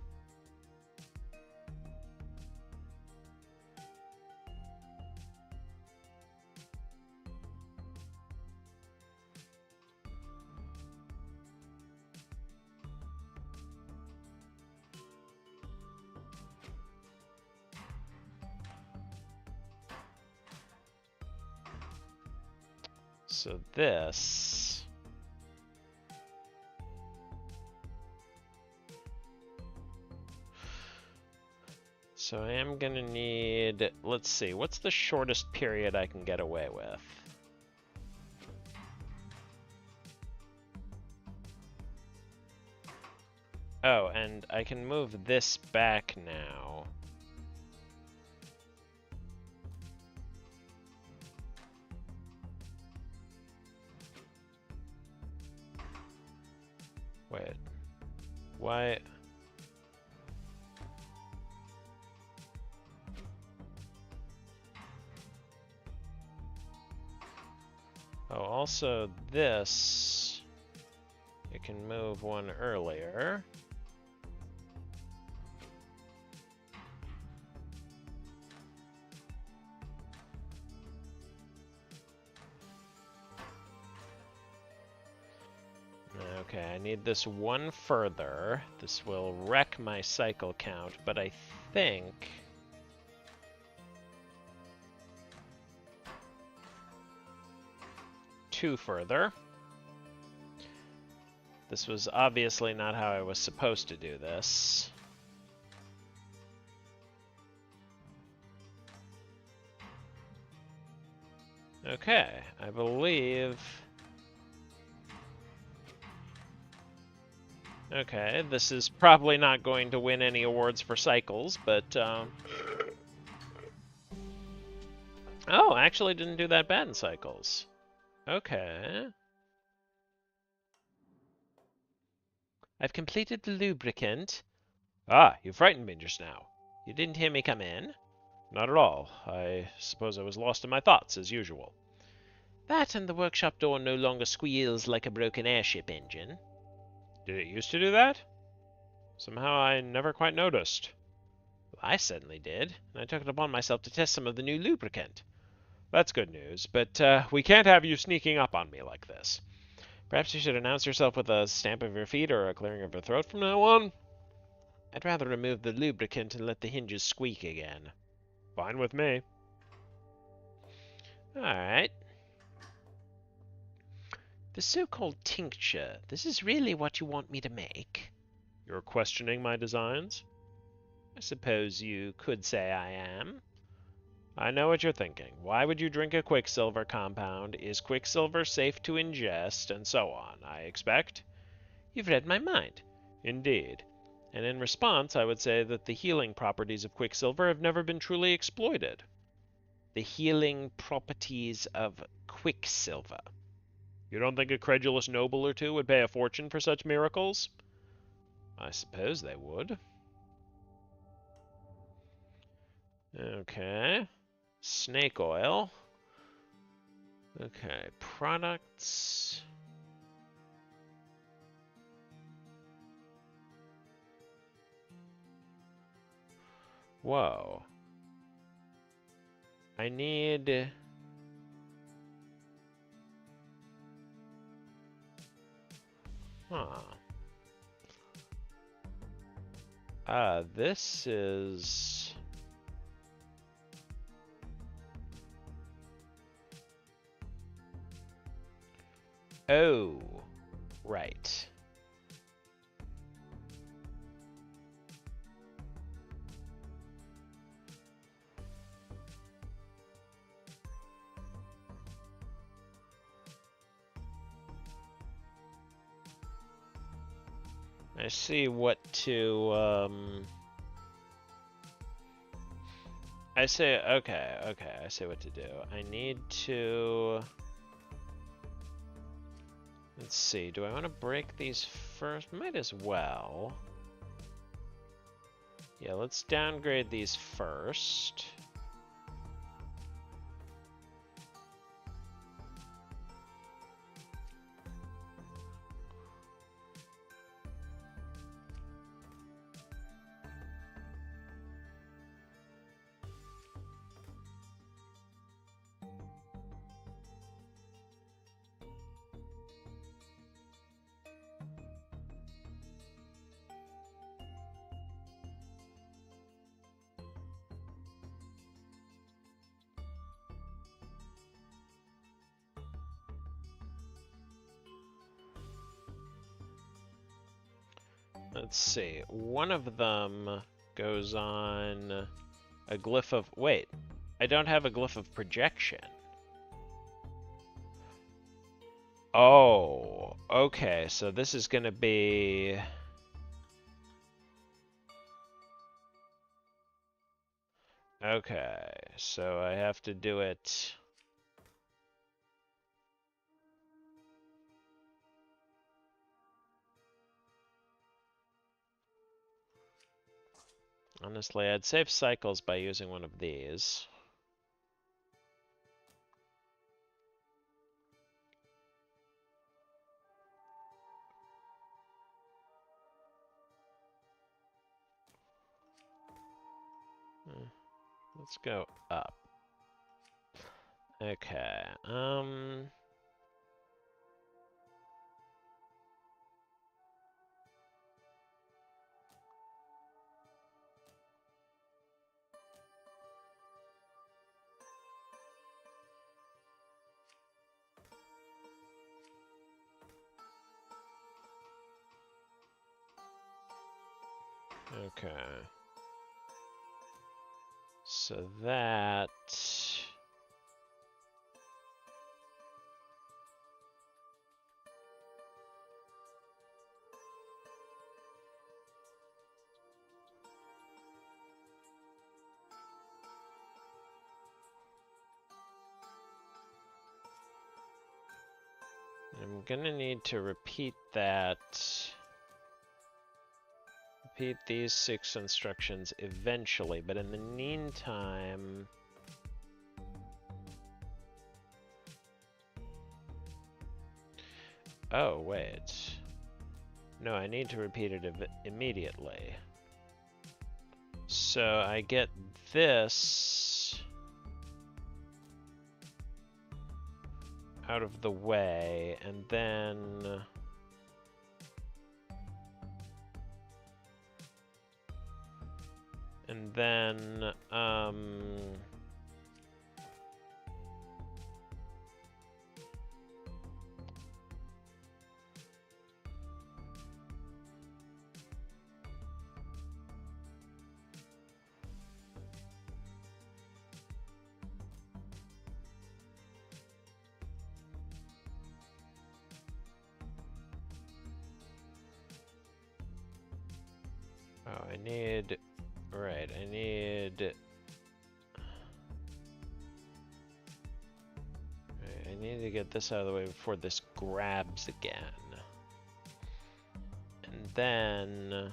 So this... So I am gonna need... Let's see, what's the shortest period I can get away with? Oh, and I can move this back now. Wait. Why? Oh, also this... You can move one earlier. Okay, I need this one further. This will wreck my cycle count, but I think... 2 further. This was obviously not how I was supposed to do this. Okay, I believe... Okay, this is probably not going to win any awards for cycles, but... Oh, actually didn't do that bad in cycles. Okay. I've completed the lubricant. Ah, you frightened me just now. You didn't hear me come in? Not at all. I suppose I was lost in my thoughts, as usual. That and the workshop door no longer squeals like a broken airship engine. Did it used to do that? Somehow I never quite noticed. Well, I certainly did, and I took it upon myself to test some of the new lubricant. That's good news, but we can't have you sneaking up on me like this. Perhaps you should announce yourself with a stamp of your feet or a clearing of your throat from now on. I'd rather remove the lubricant and let the hinges squeak again. Fine with me. Alright. The so-called tincture, this is really what you want me to make? You're questioning my designs? I suppose you could say I am. I know what you're thinking. Why would you drink a Quicksilver compound? Is Quicksilver safe to ingest? And so on, I expect. You've read my mind. Indeed. And in response, I would say that the healing properties of Quicksilver have never been truly exploited. the healing properties of quicksilver. You don't think a credulous noble or two would pay a fortune for such miracles? I suppose they would. Okay. Snake oil. Okay, products. Whoa. I need... Huh. This is... Oh, right. I see what to, I say, okay, I see what to do. I need to... Let's see, do I want to break these first? Might as well. Yeah, let's downgrade these first. Let's see, one of them goes on a glyph of... Wait, I don't have a glyph of projection. Oh, okay, so this is gonna be... Okay, so I have to do it... Honestly, I'd save cycles by using one of these. Let's go up. Okay, okay. So that... I'm gonna need to repeat that. Repeat these 6 instructions eventually, but in the meantime... Oh, wait. No, I need to repeat it immediately. So I get this out of the way, and then... And then, oh, I need... Right, I need... need to get this out of the way before this grabs again. And then...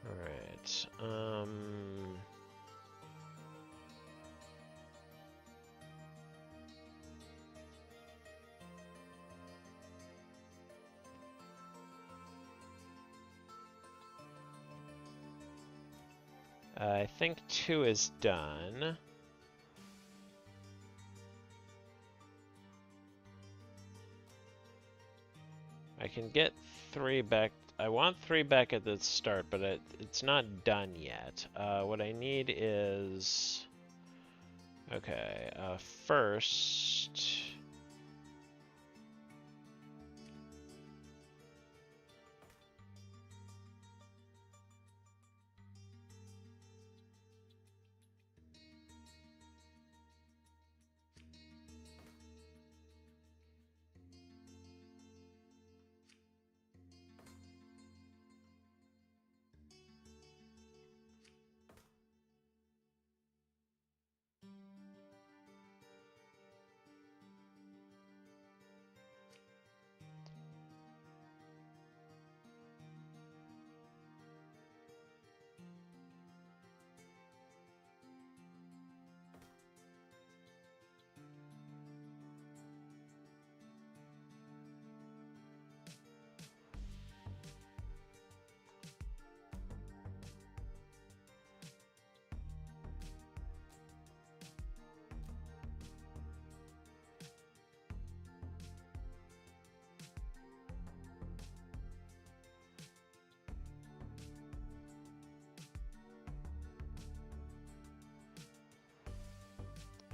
Alright, I think 2 is done. I can get 3 back. I want 3 back at the start, but it's not done yet. What I need is... Okay, first...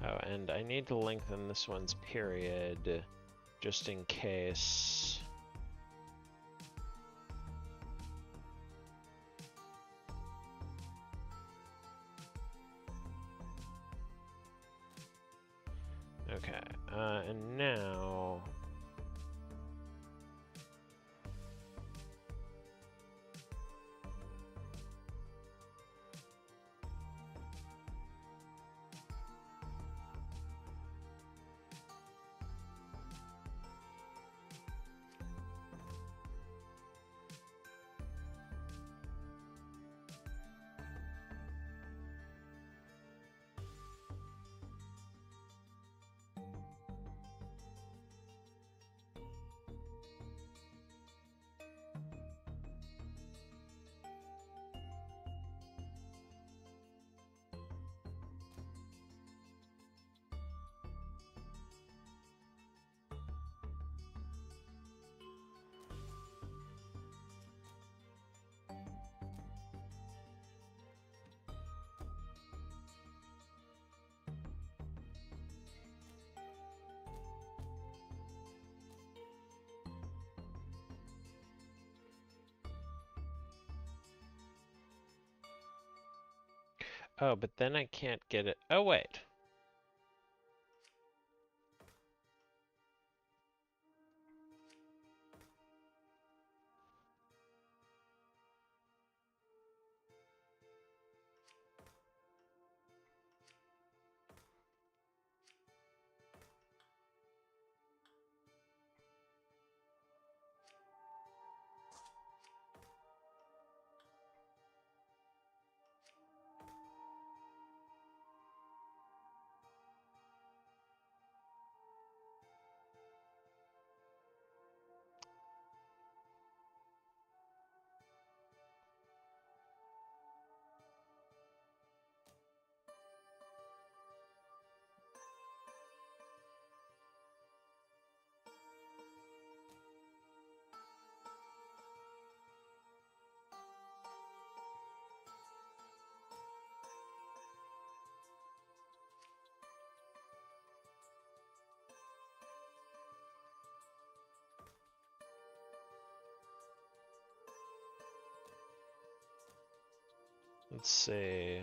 Oh, and I need to lengthen this one's period, just in case. Okay, and now... Oh, but then I can't get it. Oh, wait. Let's see.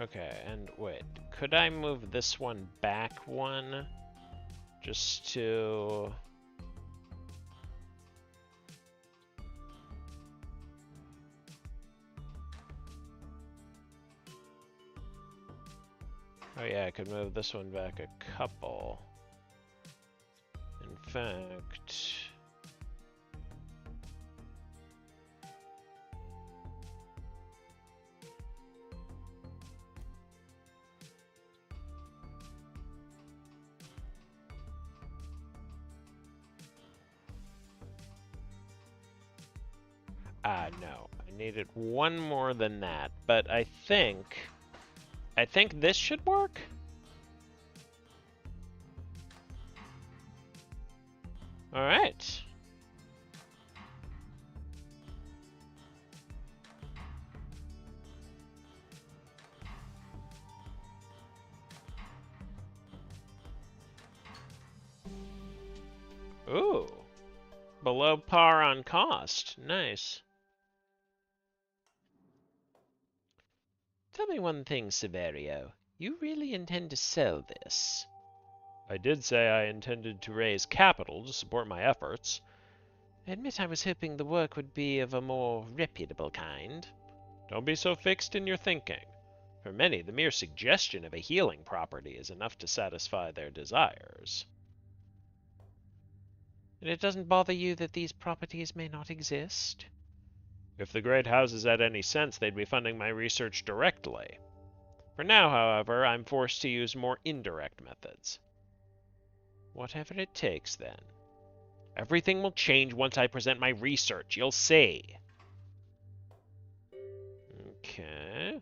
Okay, and wait. Could I move this one back one? Just to... Oh yeah, I could move this one back a couple. In fact... no. I needed one more than that, but I think this should work? Alright. Ooh. Below par on cost. Nice. Tell me one thing, Severio. You really intend to sell this? I did say I intended to raise capital to support my efforts. I admit I was hoping the work would be of a more reputable kind. Don't be so fixed in your thinking. For many, the mere suggestion of a healing property is enough to satisfy their desires. And it doesn't bother you that these properties may not exist? If the great houses had any sense, they'd be funding my research directly. For now, however, I'm forced to use more indirect methods. Whatever it takes, then. Everything will change once I present my research, you'll see. Okay.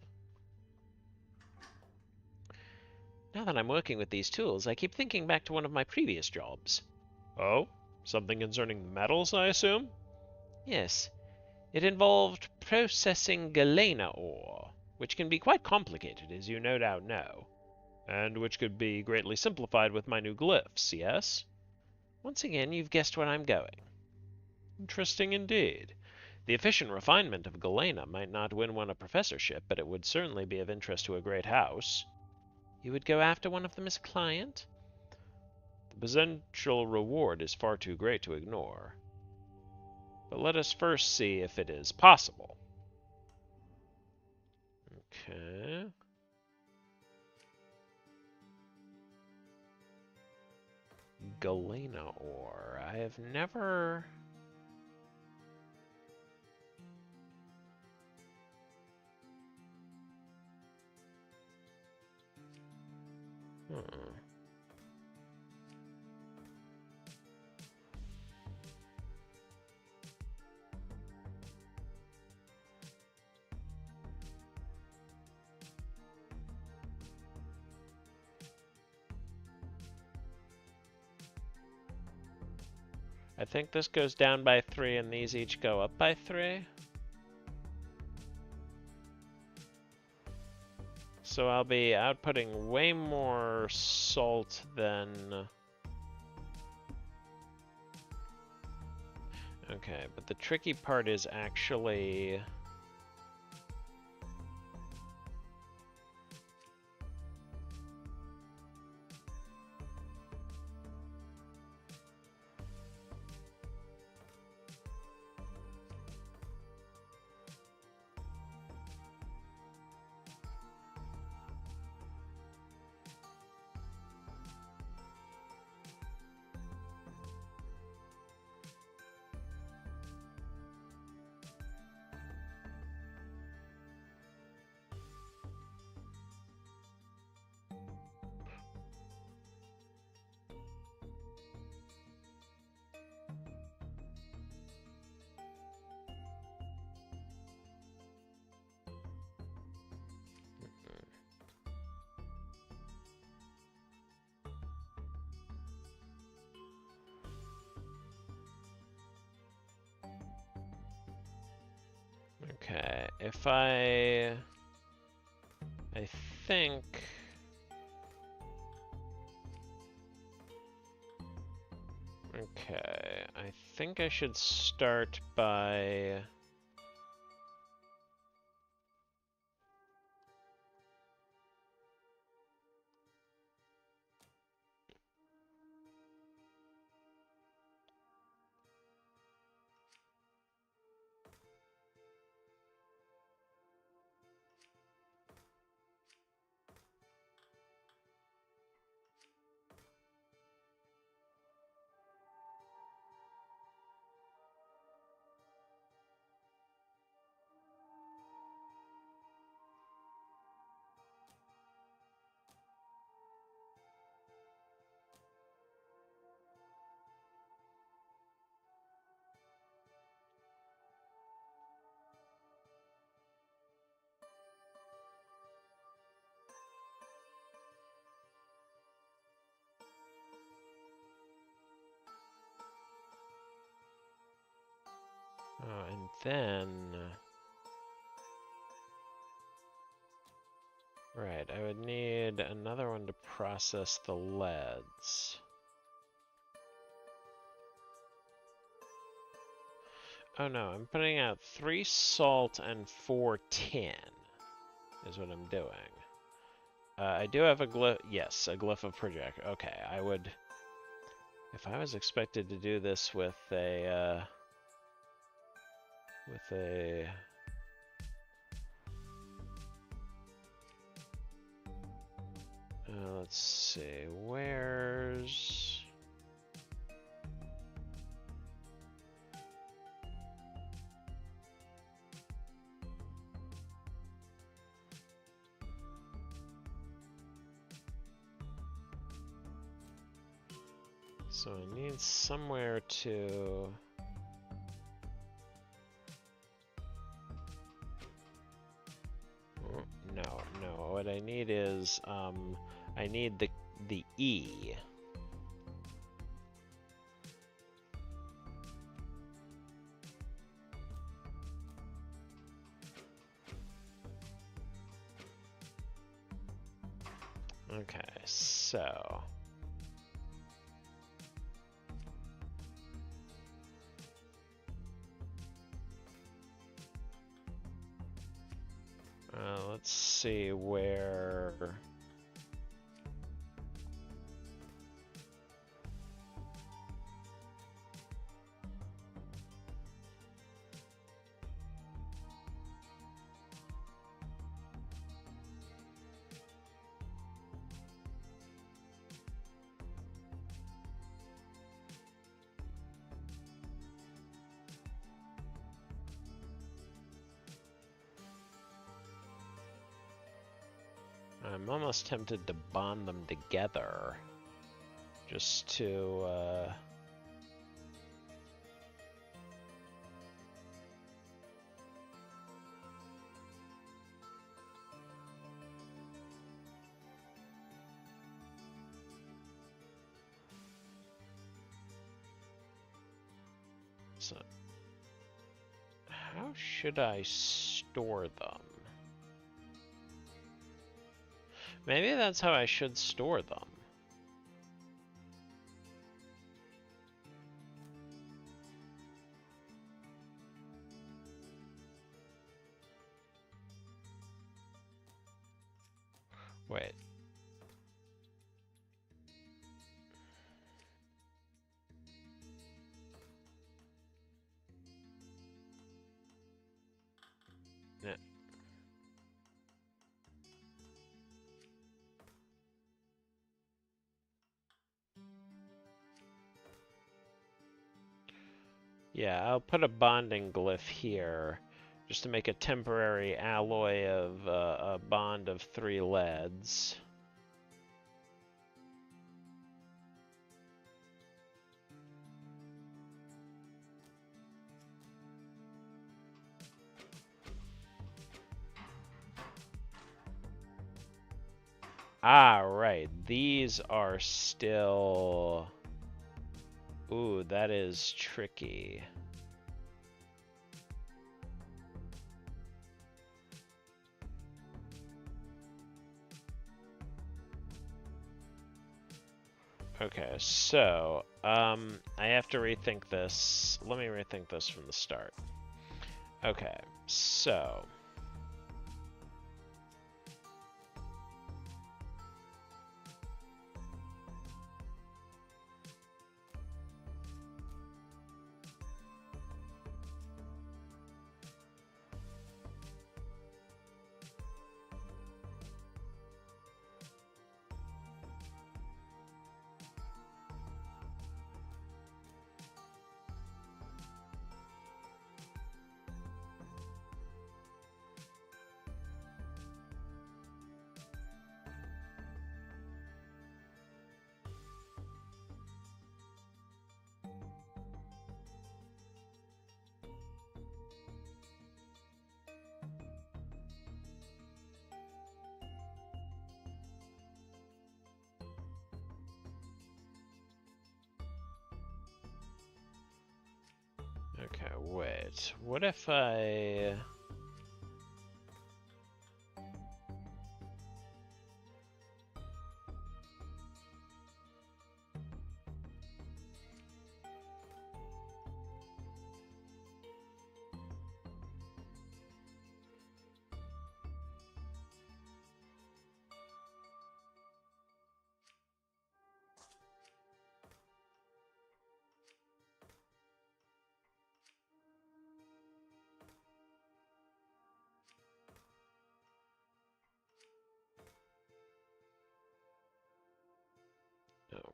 Now that I'm working with these tools, I keep thinking back to one of my previous jobs. Oh? Something concerning metals, I assume? Yes. It involved processing galena ore, which can be quite complicated, as you no doubt know. And which could be greatly simplified with my new glyphs, yes? Once again, you've guessed where I'm going. Interesting indeed. The efficient refinement of galena might not win one a professorship, but it would certainly be of interest to a great house. You would go after one of them as a client? The potential reward is far too great to ignore. But let us first see if it is possible. Okay. Galena ore. I have never... I think this goes down by 3 and these each go up by 3. So I'll be outputting way more salt than... Okay, but the tricky part is actually... Okay, if I think... Okay, I think I should start by... then... Right, I would need another one to process the leads. Oh no, I'm putting out 3 salt and 4 tin, is what I'm doing. I do have a glyph, yes, a glyph of project. Okay, I would, if I was expected to do this with a, let's see, where's... So I need somewhere to... No, what I need is, I need the E. Okay, so... let's see where... I'm almost tempted to bond them together, just to, So, how should I store them? Maybe that's how I should store them. Wait. Yeah. Yeah, I'll put a bonding glyph here, just to make a temporary alloy of a bond of 3 leads. Ah, right. These are still... Ooh, that is tricky. Okay, so, I have to rethink this. Let me rethink this from the start. Okay, so... Wait, what if I... Oh.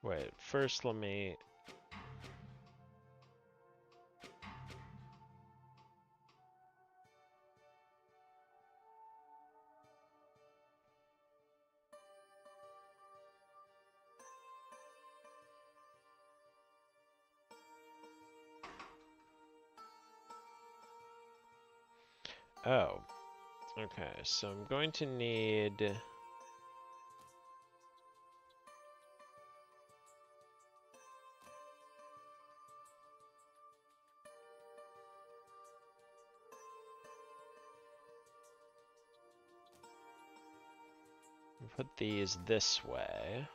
Wait, first let me... Oh. Okay, so I'm going to need... Put these this way.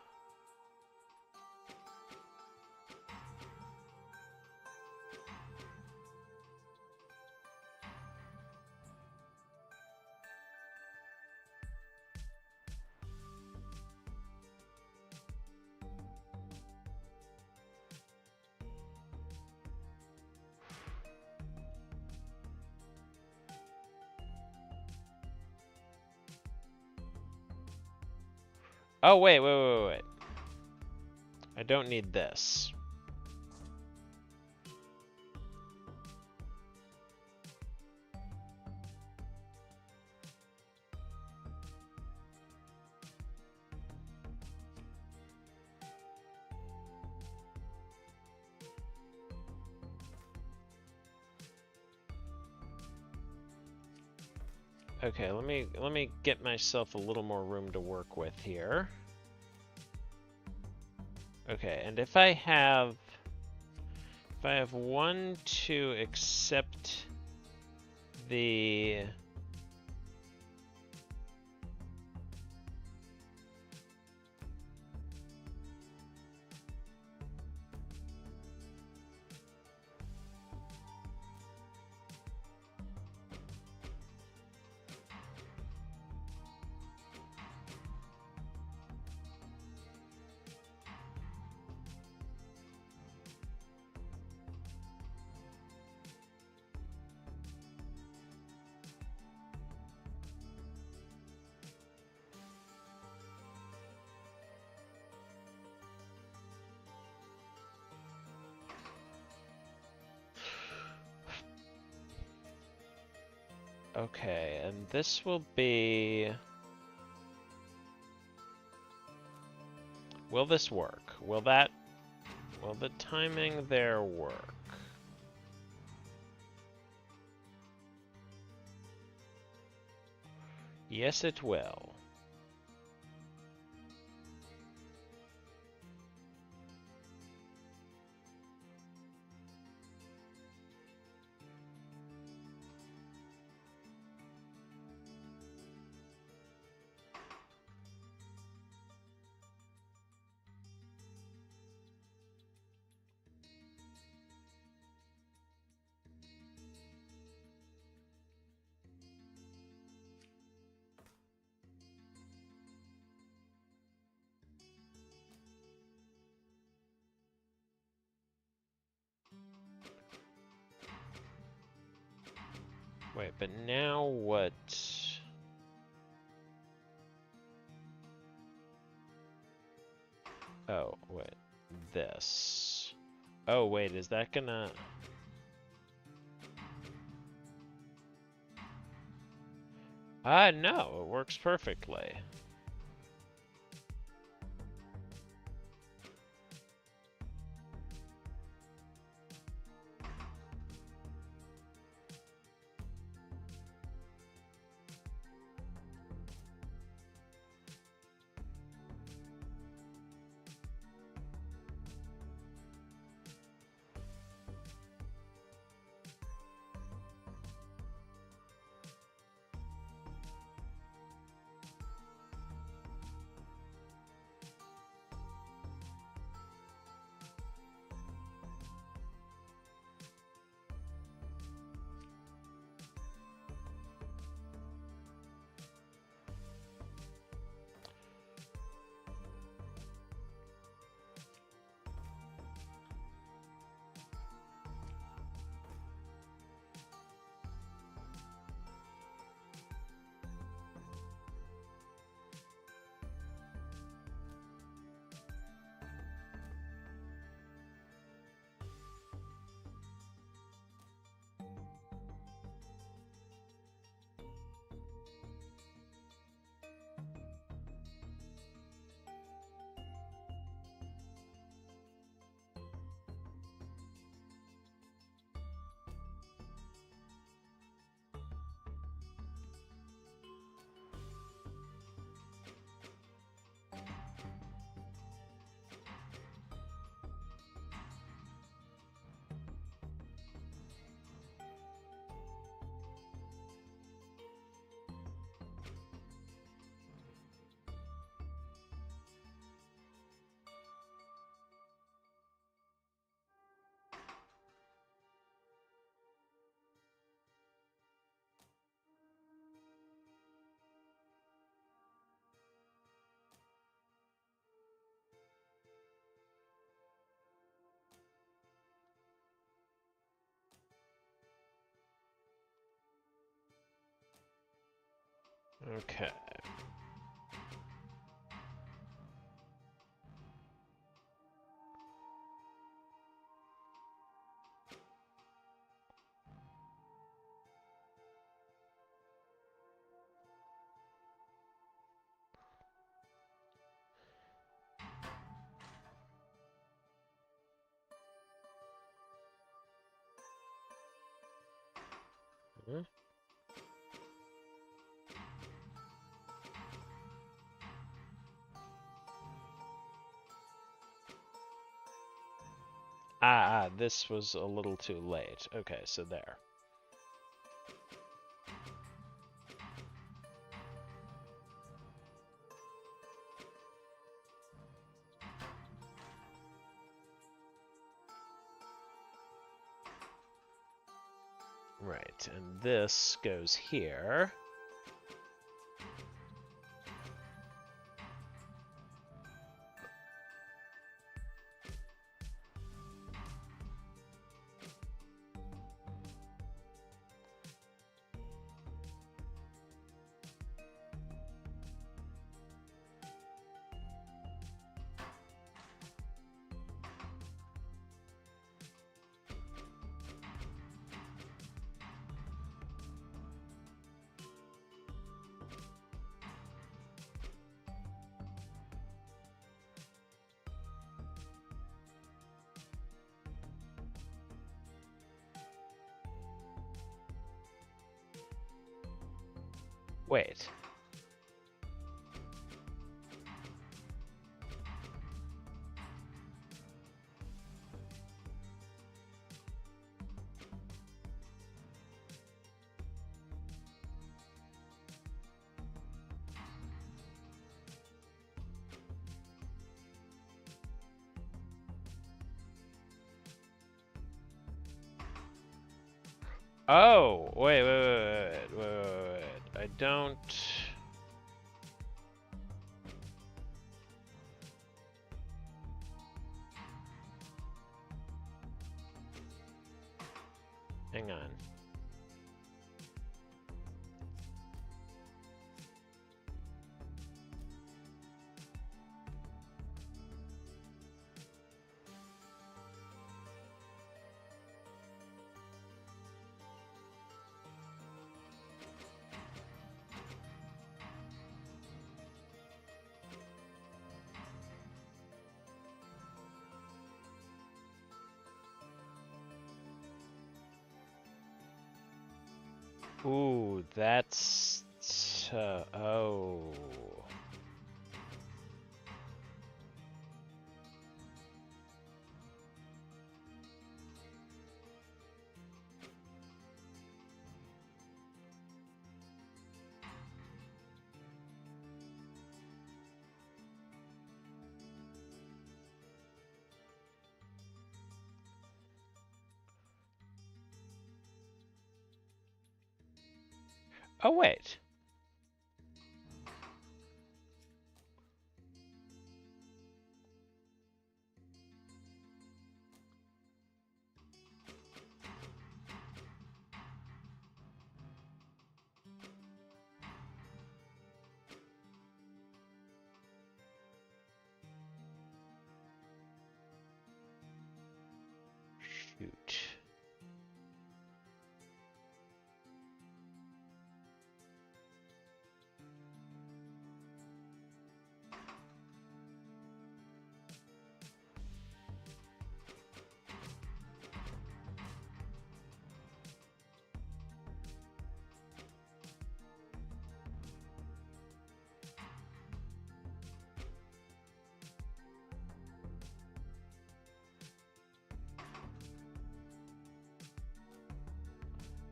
Oh, wait. I don't need this. Okay, let me get myself a little more room to work with here. Okay, and if I have one to accept the Okay, and this will be... Will this work? Will the timing there work? Yes, it will. Wait, but now what? Oh, wait. This. Oh, wait, is that gonna... No, it works perfectly. Okay. Hmm? This was a little too late. Okay, so there. Right, and this goes here. Wait. Oh, wait. I don't... Hang on. Ooh, that's... oh... Oh, wait. Shoot.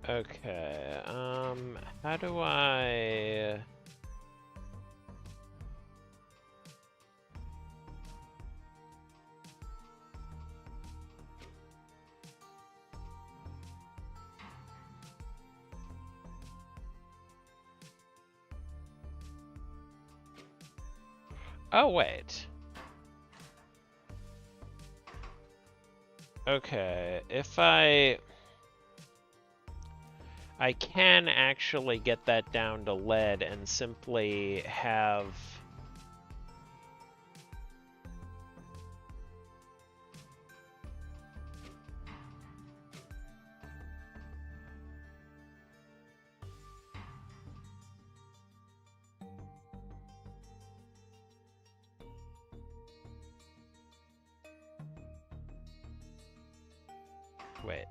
Okay, how do I... Oh, wait. Okay, if I... I can actually get that down to lead and simply have... Wait.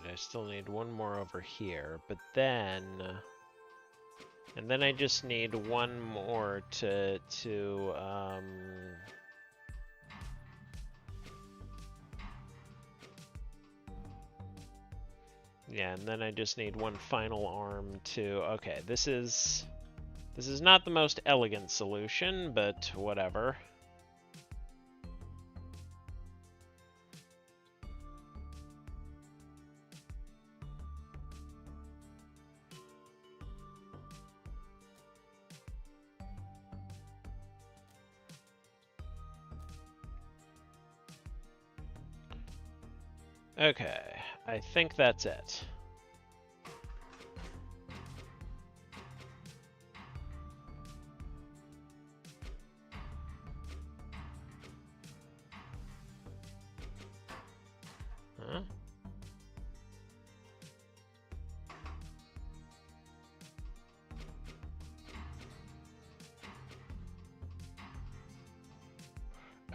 I still need one more over here, but then... And then I just need one more to yeah, and then I just need one final arm to... Okay, this is not the most elegant solution, but whatever. Okay, I think that's it. Huh?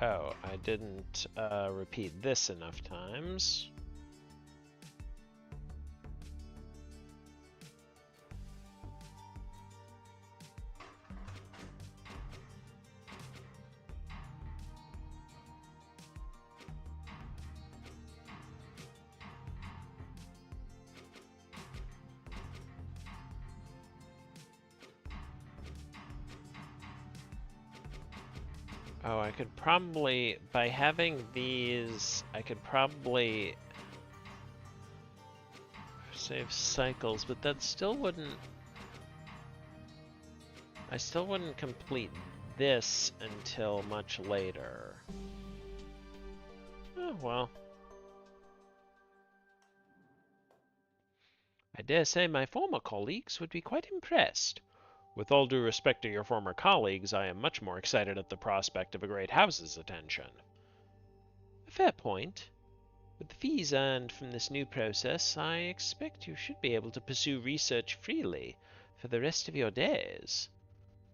Oh, I didn't repeat this enough times. Oh, I could probably, by having these, I could probably save cycles, but that still wouldn't... I still wouldn't complete this until much later. Oh, well. I dare say my former colleagues would be quite impressed. With all due respect to your former colleagues, I am much more excited at the prospect of a great house's attention. A fair point. With the fees earned from this new process, I expect you should be able to pursue research freely for the rest of your days.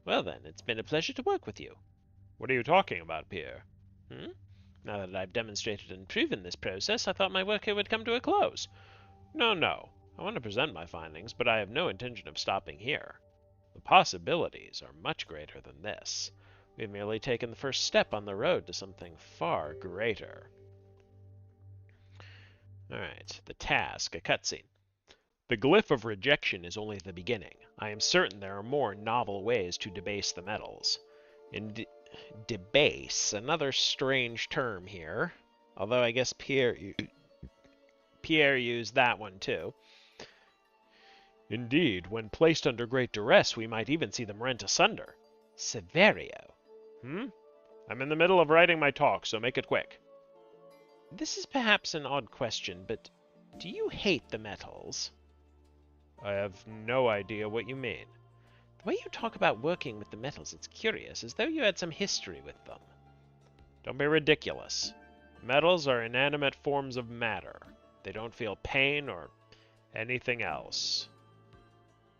Well then, it's been a pleasure to work with you. What are you talking about, Pierre? Now that I've demonstrated and proven this process, I thought my work here would come to a close. No. I want to present my findings, but I have no intention of stopping here. The possibilities are much greater than this. We've merely taken the first step on the road to something far greater. Alright, the task, a cutscene. The glyph of rejection is only the beginning. I am certain there are more novel ways to debase the metals. Debase, another strange term here. Although I guess Pierre used that one too. Indeed, when placed under great duress, we might even see them rent asunder. Severio. I'm in the middle of writing my talk, so make it quick. This is perhaps an odd question, but do you hate the metals? I have no idea what you mean. The way you talk about working with the metals, it's curious, as though you had some history with them. Don't be ridiculous. Metals are inanimate forms of matter. They don't feel pain or anything else.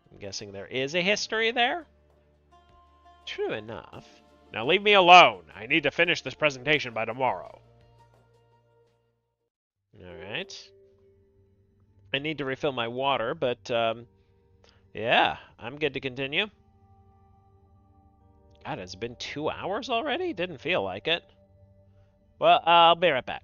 I'm guessing there is a history there? True enough. Now leave me alone. I need to finish this presentation by tomorrow. Alright. I need to refill my water, but, yeah, I'm good to continue. God, it's been 2 hours already? Didn't feel like it. Well, I'll be right back.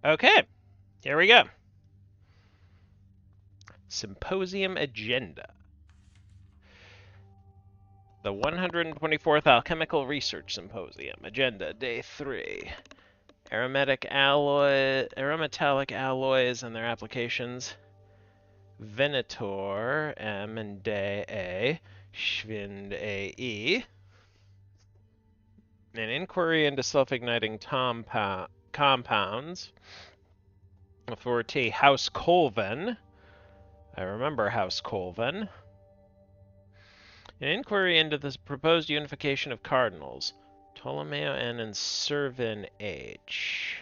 Okay, here we go. Symposium agenda. The 124th Alchemical Research Symposium. Agenda, Day 3. Aromatic alloys and their applications. Venator, M and Day A. Schwind A.E. An inquiry into self-igniting compounds. For T. House Colvin. I remember House Colvin. An inquiry into the proposed unification of cardinals. Ptolomeo N and Servin H.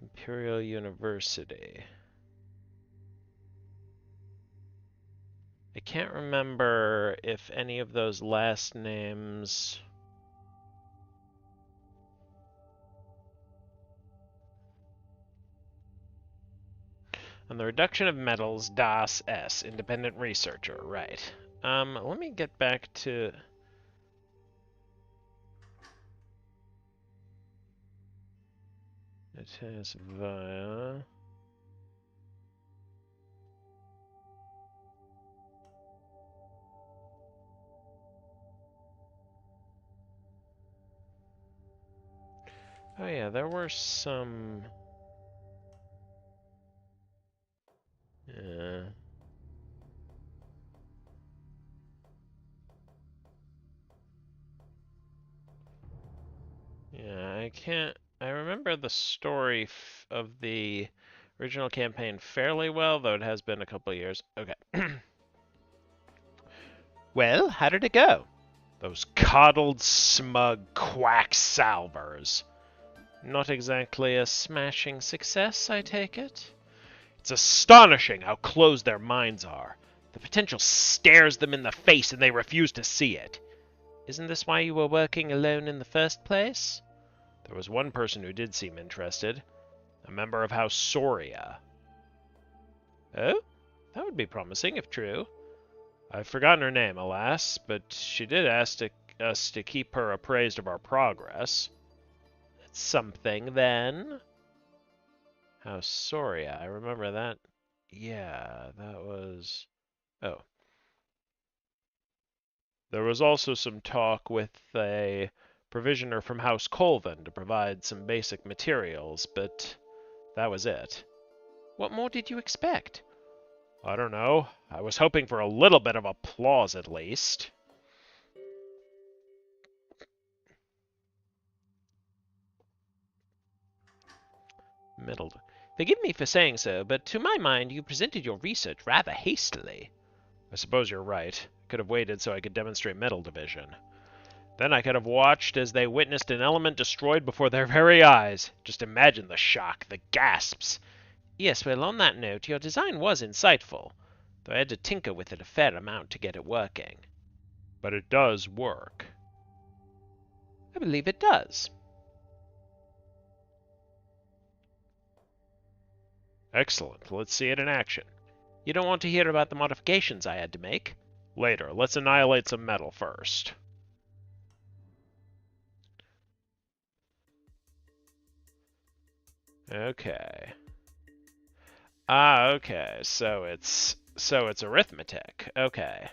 Imperial University. I can't remember if any of those last names... On the reduction of metals, Das S. Independent researcher, right. Let me get back to... It is via... Oh yeah, there were some... Yeah. Yeah, I can't... I remember the story of the original campaign fairly well, though it has been a couple of years. Okay. Well, how did it go? Those coddled, smug quack-salvers. Not exactly a smashing success, I take it? It's astonishing how closed their minds are. The potential stares them in the face and they refuse to see it. Isn't this why you were working alone in the first place? There was one person who did seem interested. A member of House Soria. Oh? That would be promising, if true. I've forgotten her name, alas, but she did ask us to keep her appraised of our progress. That's something, then. House Soria, I remember that. Yeah, that was... Oh. There was also some talk with a provisioner from House Colvin to provide some basic materials, but that was it. What more did you expect? I don't know. I was hoping for a little bit of applause, at least. Middled. Forgive me for saying so, but to my mind you presented your research rather hastily. I suppose you're right. I could have waited so I could demonstrate metal division. Then I could have watched as they witnessed an element destroyed before their very eyes. Just imagine the shock, the gasps. Yes, well, on that note, your design was insightful, though I had to tinker with it a fair amount to get it working. But it does work. I believe it does. Excellent. Let's see it in action. You don't want to hear about the modifications I had to make? Later. Let's annihilate some metal first. Okay. Ah, okay. So it's arithmetic. Okay.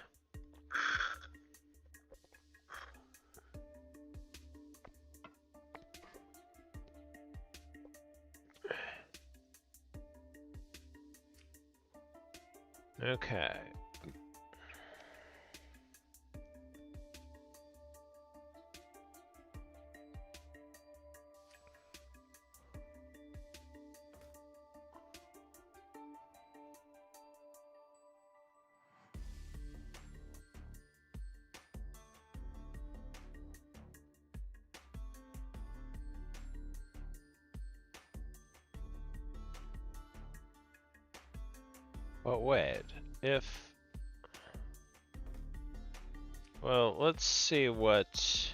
Okay. But wait, if... Well, let's see what...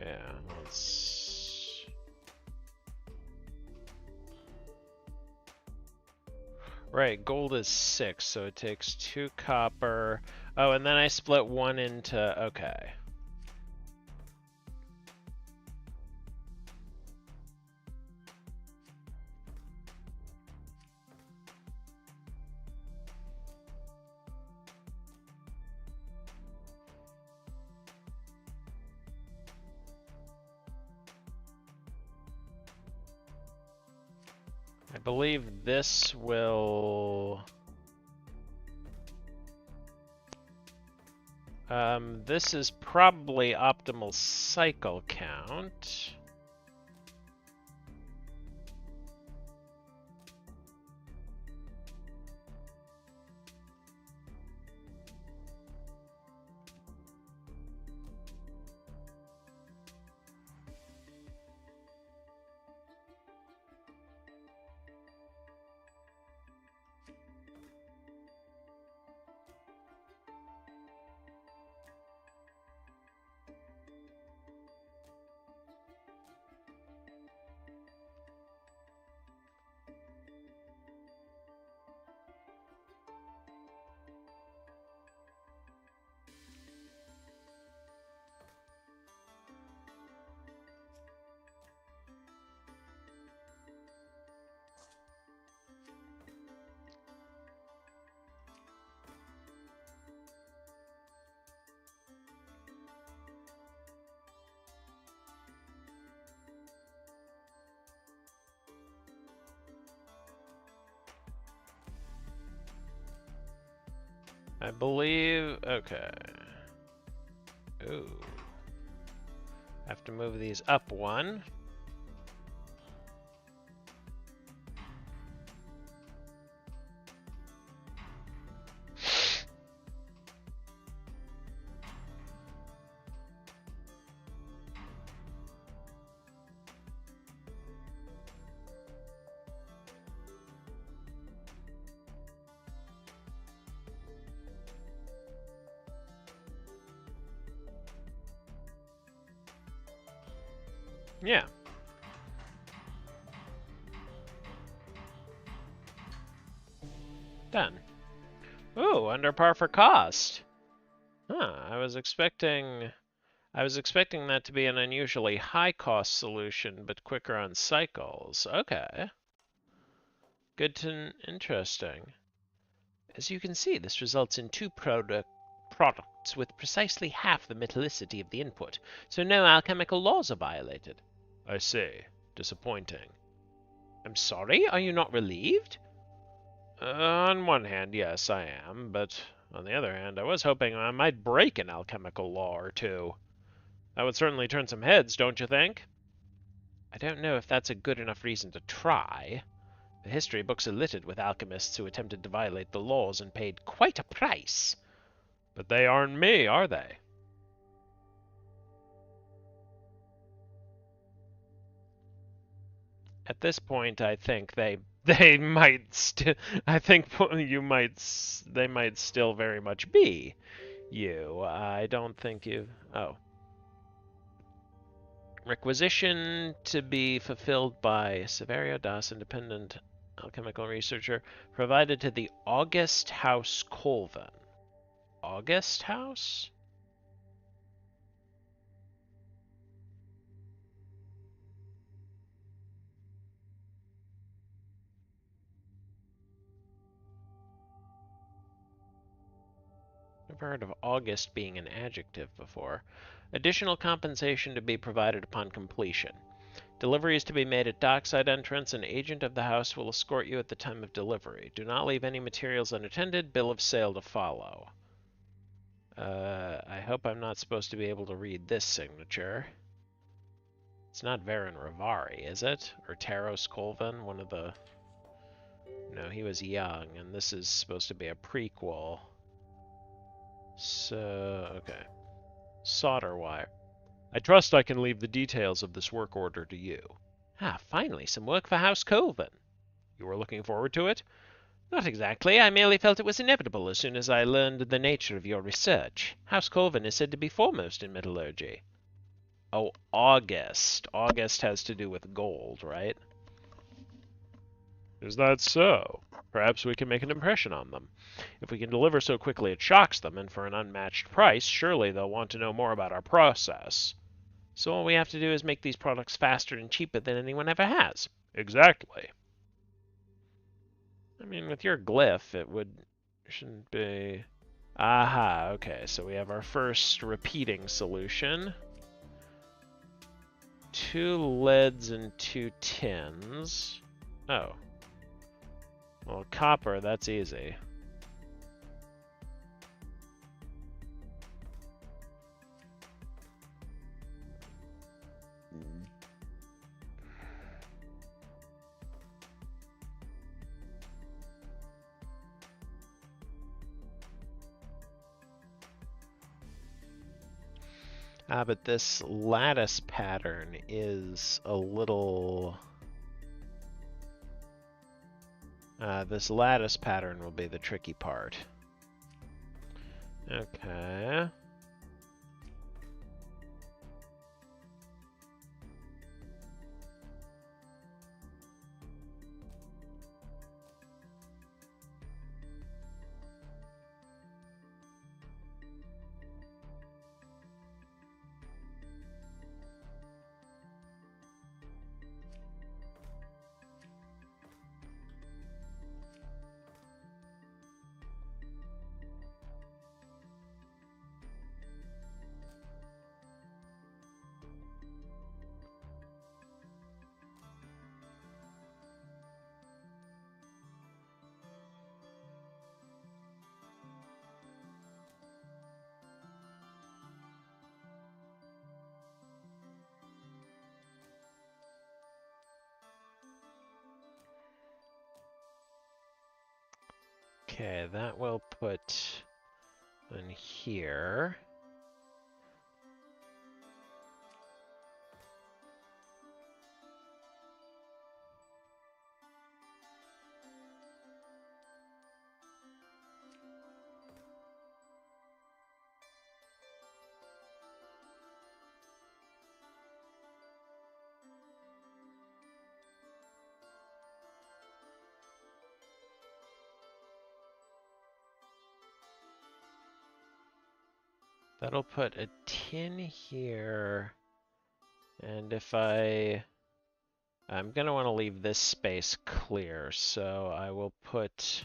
Yeah, let's... Right, gold is 6, so it takes 2 copper. Oh, and then I split 1 into... Okay. I believe this will... this is probably optimal cycle count. I believe... Okay. Ooh. Have to move these up 1. Yeah. Done. Ooh, under par for cost. Huh, I was expecting that to be an unusually high cost solution, but quicker on cycles. Okay. Good to interesting. As you can see, this results in 2 products with precisely half the metallicity of the input, so no alchemical laws are violated. I see. Disappointing. I'm sorry, are you not relieved? On one hand, yes, I am, but on the other hand, I was hoping I might break an alchemical law or two. That would certainly turn some heads, don't you think? I don't know if that's a good enough reason to try. The history books are littered with alchemists who attempted to violate the laws and paid quite a price. But they aren't me, are they? At this point, I think they might still. I think they might still very much be you. I don't think you. Oh. Requisition to be fulfilled by Severio Das, independent alchemical researcher, provided to the August House Colvin. August House? Never heard of August being an adjective before. Additional compensation to be provided upon completion. Delivery is to be made at dockside entrance. An agent of the house will escort you at the time of delivery. Do not leave any materials unattended. Bill of sale to follow. I hope I'm not supposed to be able to read this signature. It's not Varen Ravari, is it? Or Taros Colvin, one of the... No, he was young, and this is supposed to be a prequel. So, okay. Solder wire. I trust I can leave the details of this work order to you. Ah, finally, some work for House Colvin. You were looking forward to it? Not exactly. I merely felt it was inevitable as soon as I learned the nature of your research. House Colvin is said to be foremost in metallurgy. Oh, August. August has to do with gold, right? Is that so? Perhaps we can make an impression on them. If we can deliver so quickly it shocks them, and for an unmatched price, surely they'll want to know more about our process. So all we have to do is make these products faster and cheaper than anyone ever has. Exactly. I mean, with your glyph, shouldn't be... Aha, okay, so we have our first repeating solution. 2 leads and 2 tins. Oh. Well, copper, that's easy. But this lattice pattern is a little... this lattice pattern will be the tricky part. Okay. Okay, that will put in here. That'll put a tin here. And if I'm going to want to leave this space clear, so I will put...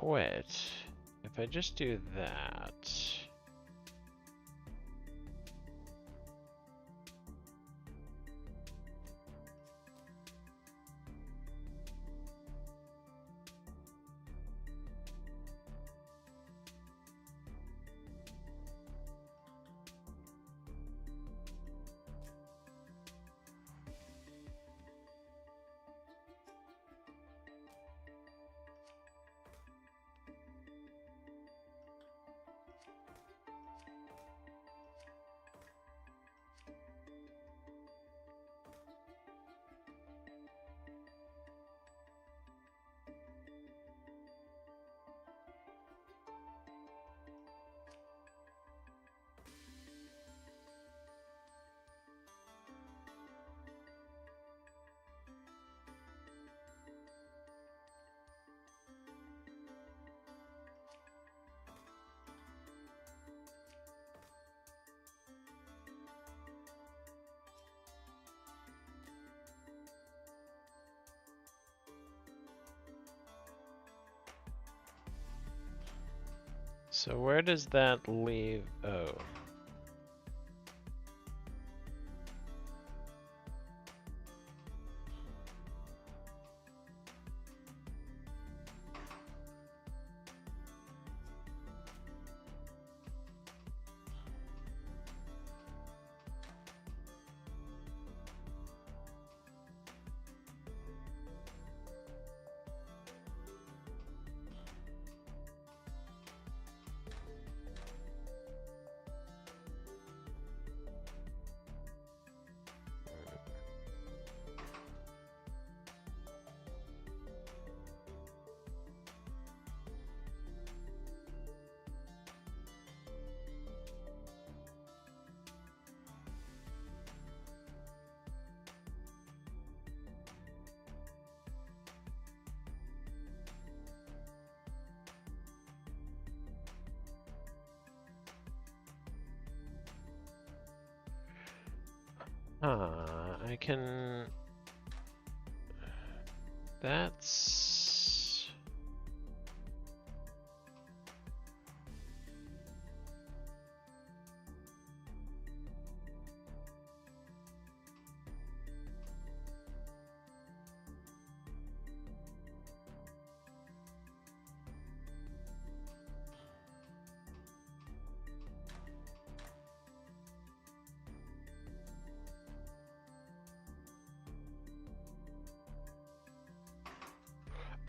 Wait, if I just do that... So where does that leave? Oh. I can... That's...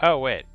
Oh, wait.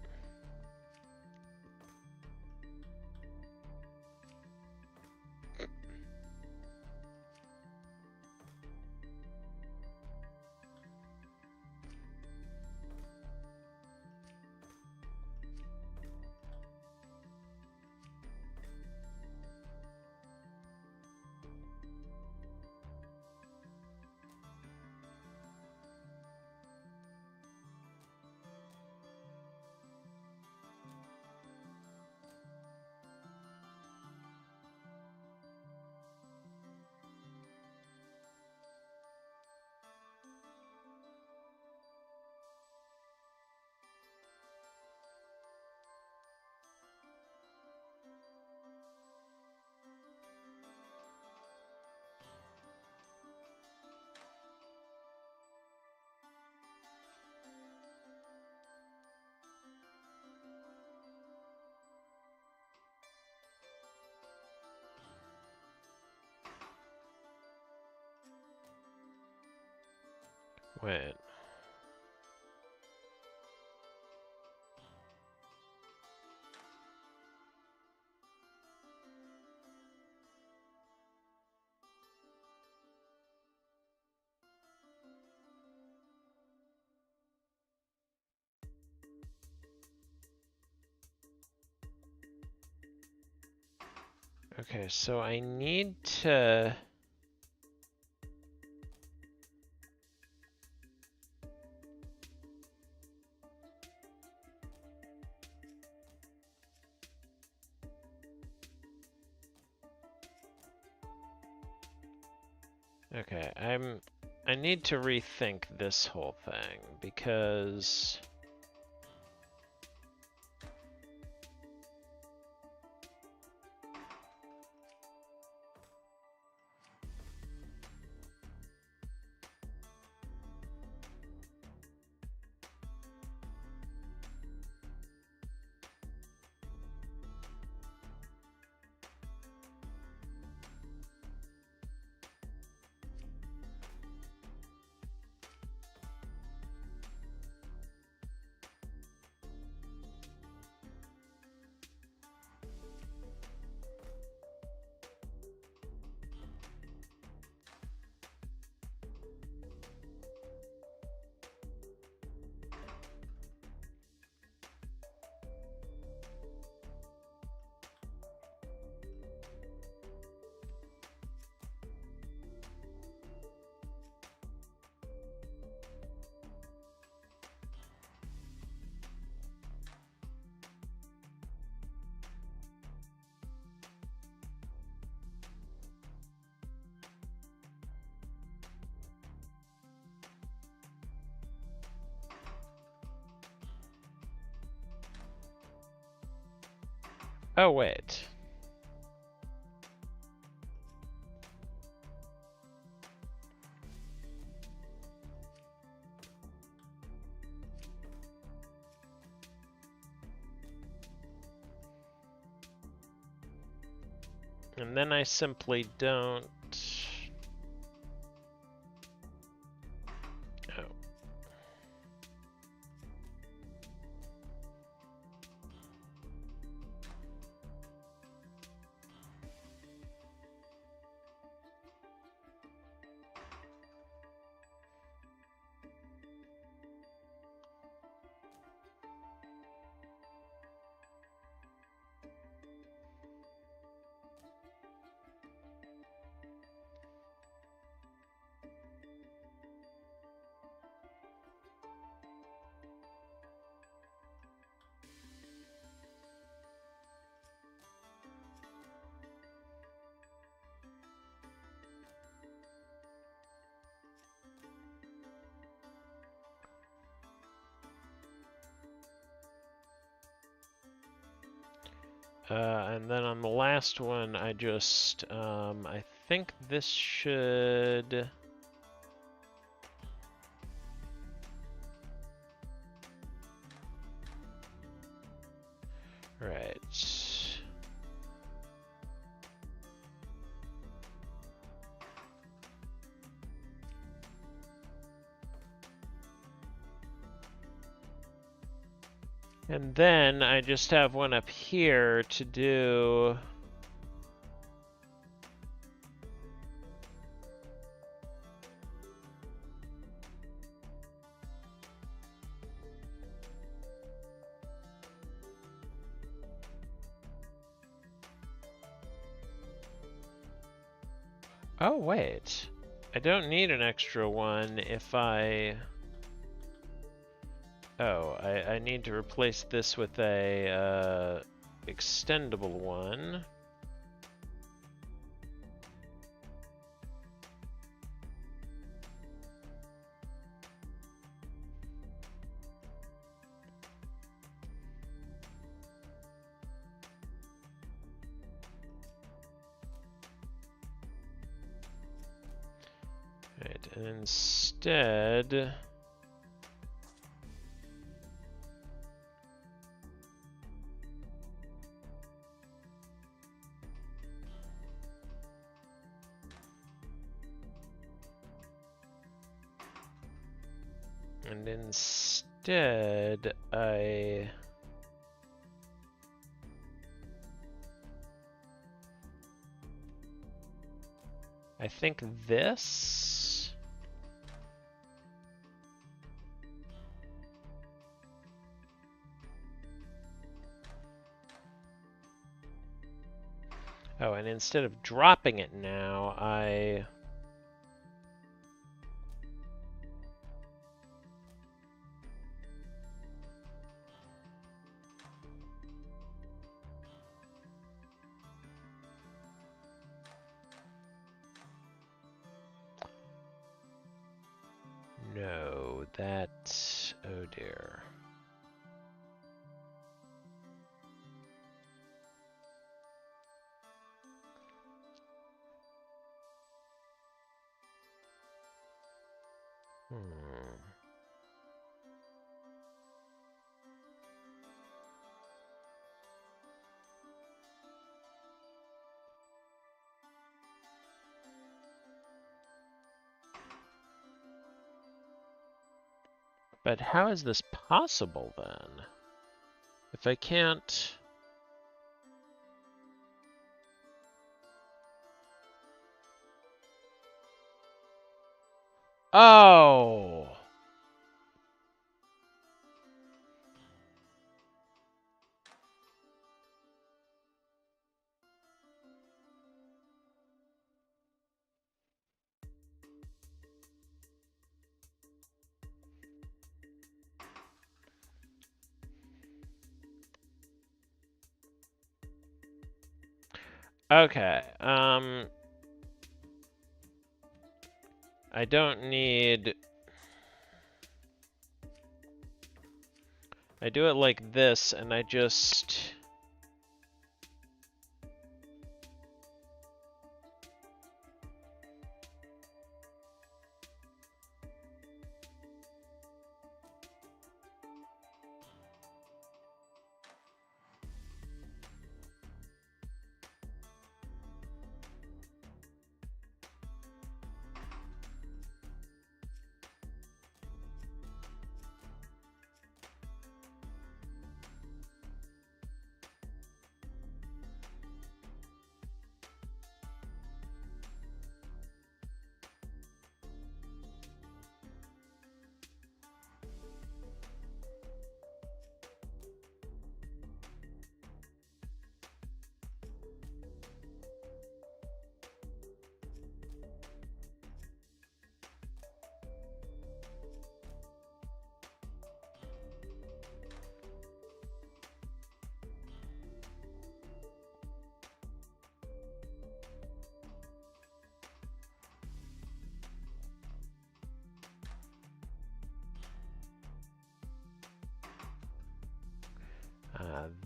Wait. Okay, so I need to... Okay, I need to rethink this whole thing because oh wait. And then I simply don't... Oh. And then on the last one, I just, I think this should... Right. And then I just have one up here to do... Oh, wait. I don't need an extra one if I... Oh, I need to replace this with a extendable one. Right, and instead... And instead, I think this... Oh, and instead of dropping it now, I... No, that... Oh dear. But how is this possible, then? If I can't... Oh! Okay, I don't need... I do it like this, and I just...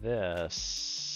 this...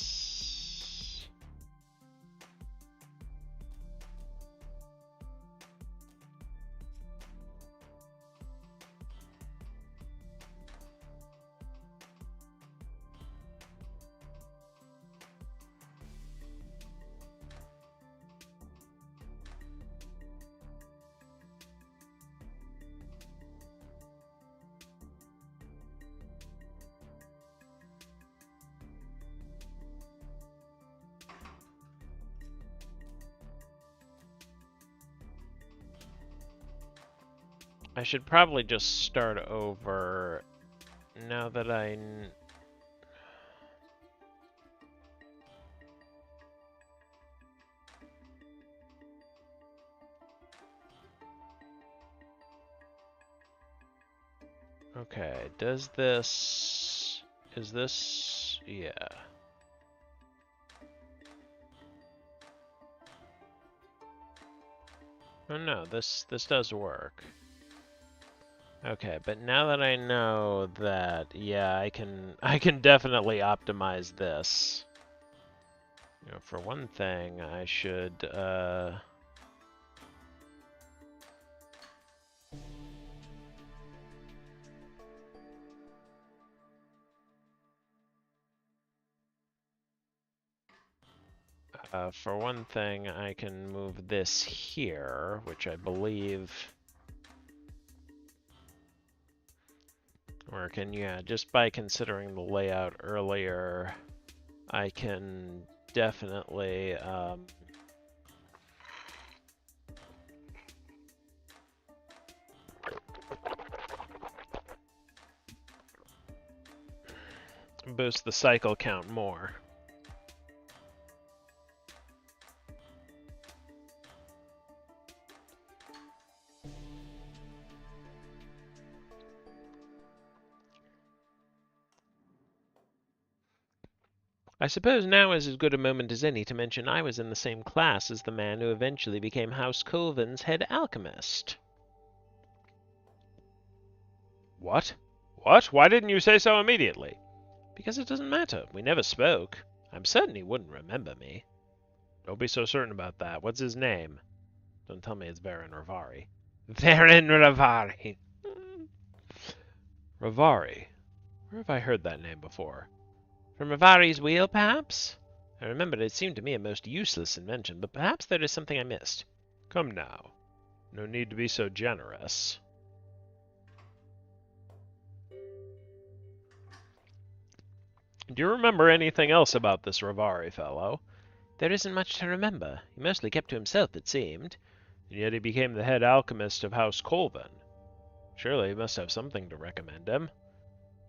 I should probably just start over now that I... Okay, does this... Is this... Yeah. Oh no, this does work. Okay, but now that I know that, yeah, I can definitely optimize this. You know, for one thing, I should for one thing, I can move this here, which I believe... Or can, yeah, just by considering the layout earlier, I can definitely boost the cycle count more. I suppose now is as good a moment as any to mention I was in the same class as the man who eventually became House Colvin's head alchemist. What? What? Why didn't you say so immediately? Because it doesn't matter. We never spoke. I'm certain he wouldn't remember me. Don't be so certain about that. What's his name? Don't tell me it's Baron Ravari. Baron Ravari! Ravari. Where have I heard that name before? From Ravari's wheel, perhaps? I remember it seemed to me a most useless invention, but perhaps there is something I missed. Come now. No need to be so generous. Do you remember anything else about this Ravari fellow? There isn't much to remember. He mostly kept to himself, it seemed. And yet he became the head alchemist of House Colvin. Surely he must have something to recommend him.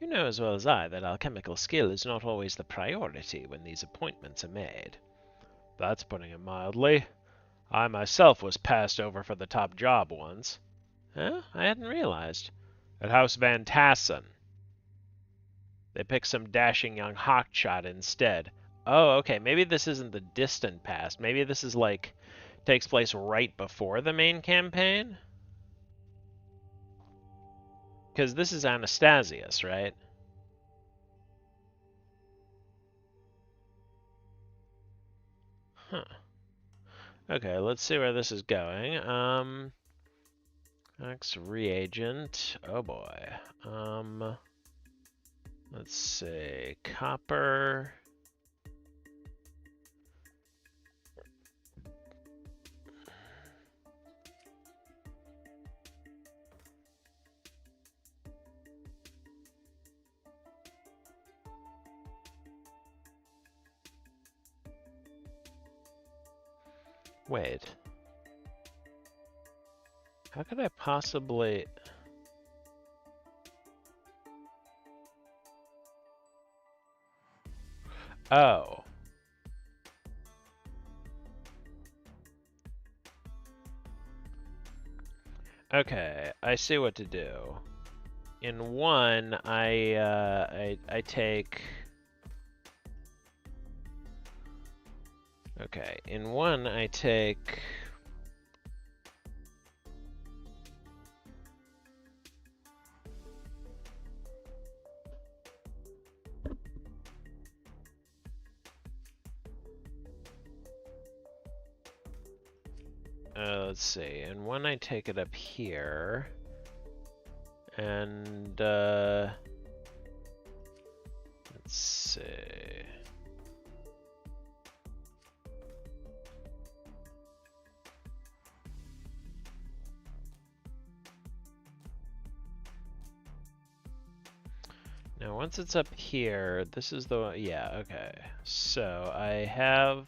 You know as well as I that alchemical skill is not always the priority when these appointments are made. That's putting it mildly. I myself was passed over for the top job once. Huh? I hadn't realized. At House Van Tassen. They picked some dashing young hotshot instead. Oh, okay, maybe this isn't the distant past. Maybe this is like, takes place right before the main campaign? Because this is Anastasius, right? Huh. Okay, let's see where this is going. X reagent. Oh boy. Let's see. Copper. Wait. How could I possibly... Oh. Okay, I see what to do. In one, I take... Okay, in one I take... let's see. And when I take it up here, and let's see. Now, once it's up here, this is the, yeah, okay. So I have,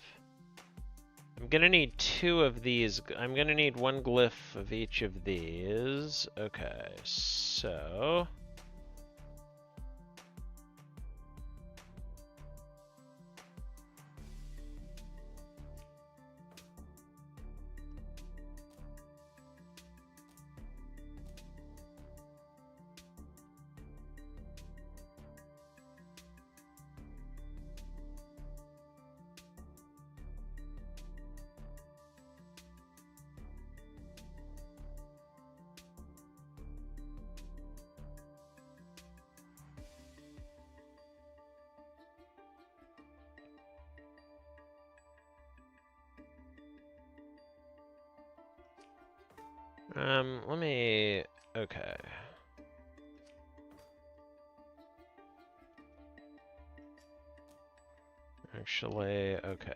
I'm gonna need 2 of these. I'm gonna need 1 glyph of each of these. Okay, so. Let me, okay. Actually, okay.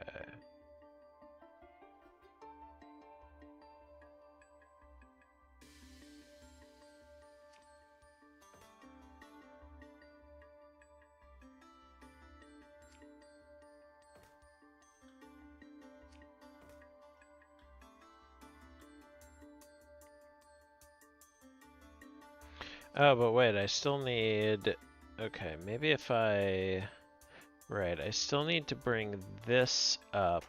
Oh, but wait, I still need, okay, maybe if I, right, I still need to bring this up.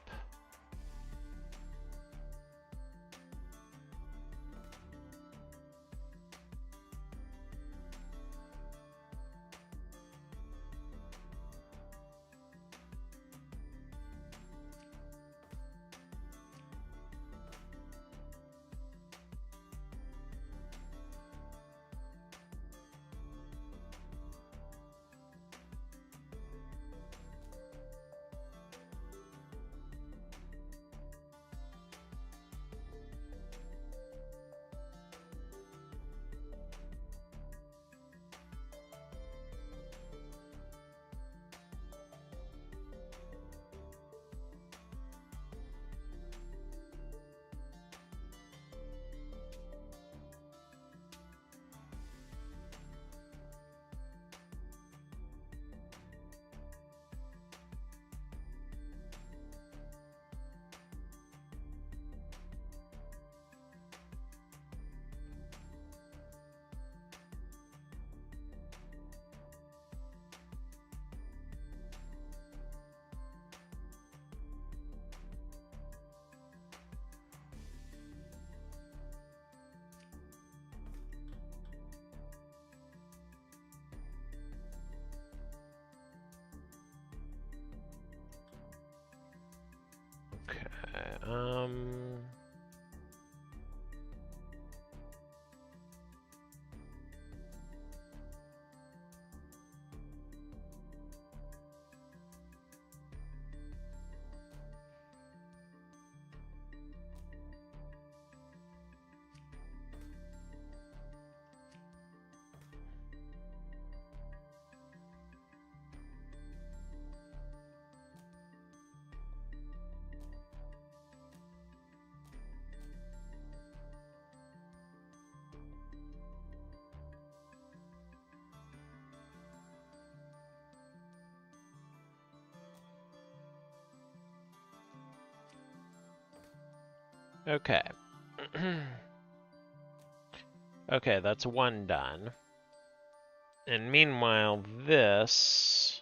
Okay, okay. Okay, that's 1 done. And meanwhile, this...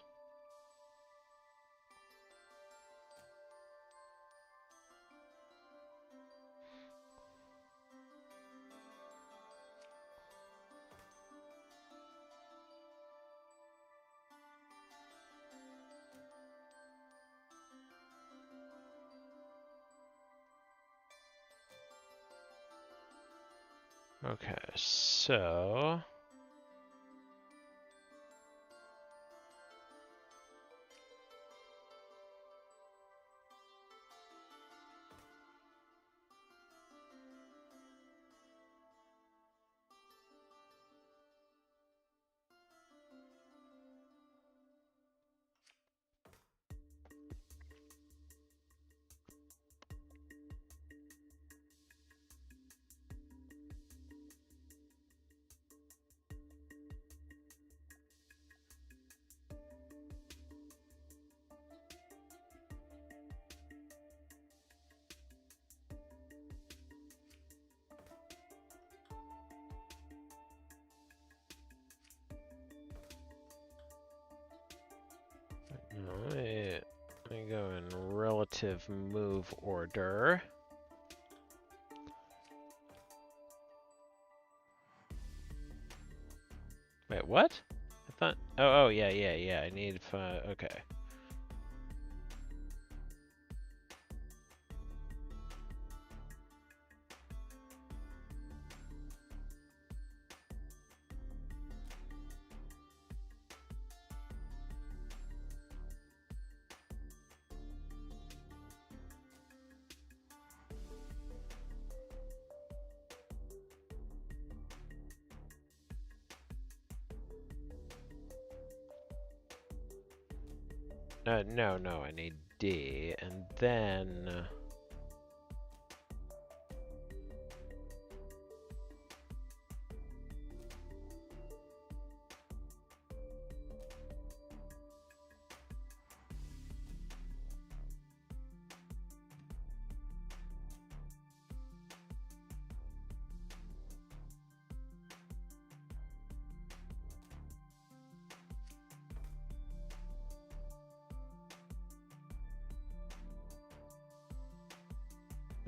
Okay, so... active move order. Wait, what? I thought... Oh, yeah. I need... okay. No, I need D, and then...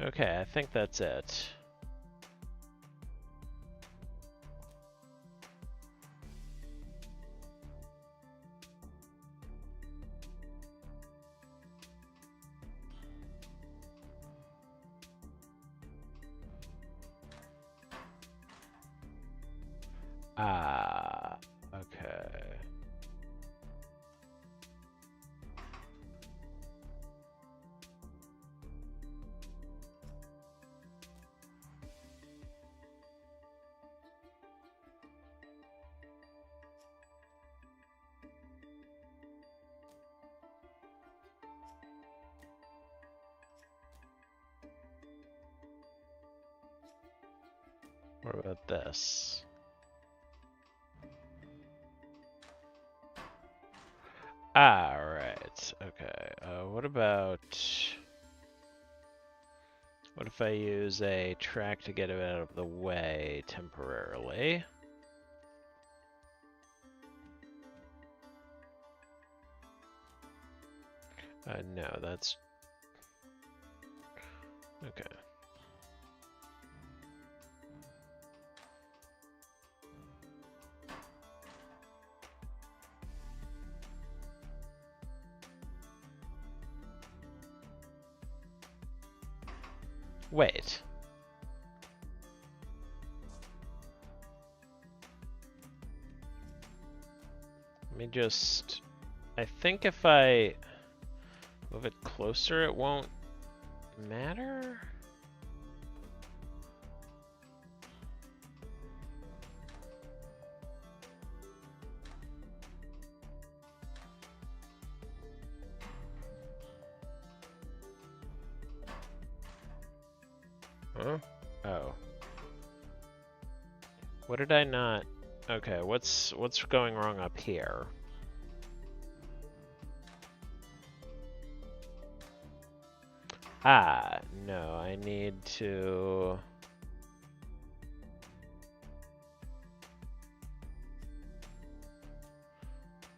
Okay, I think that's it. Ah, okay. What about this? Ah, right. Okay. What about... What if I use a track to get it out of the way temporarily? No, that's... Okay. Wait. Let me just... I think if I move it closer, it won't matter? Huh? Oh. What did I not... Okay, what's going wrong up here? Ah, no, I need to...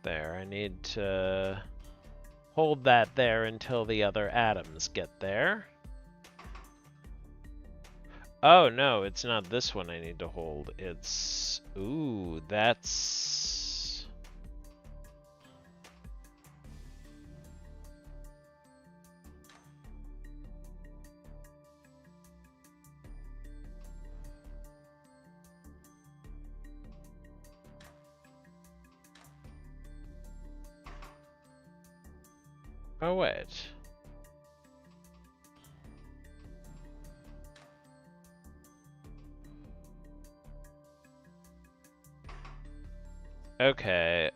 There, I need to hold that there until the other atoms get there. Oh, no, it's not this one I need to hold. It's... Ooh, that's... Oh, wait. Okay,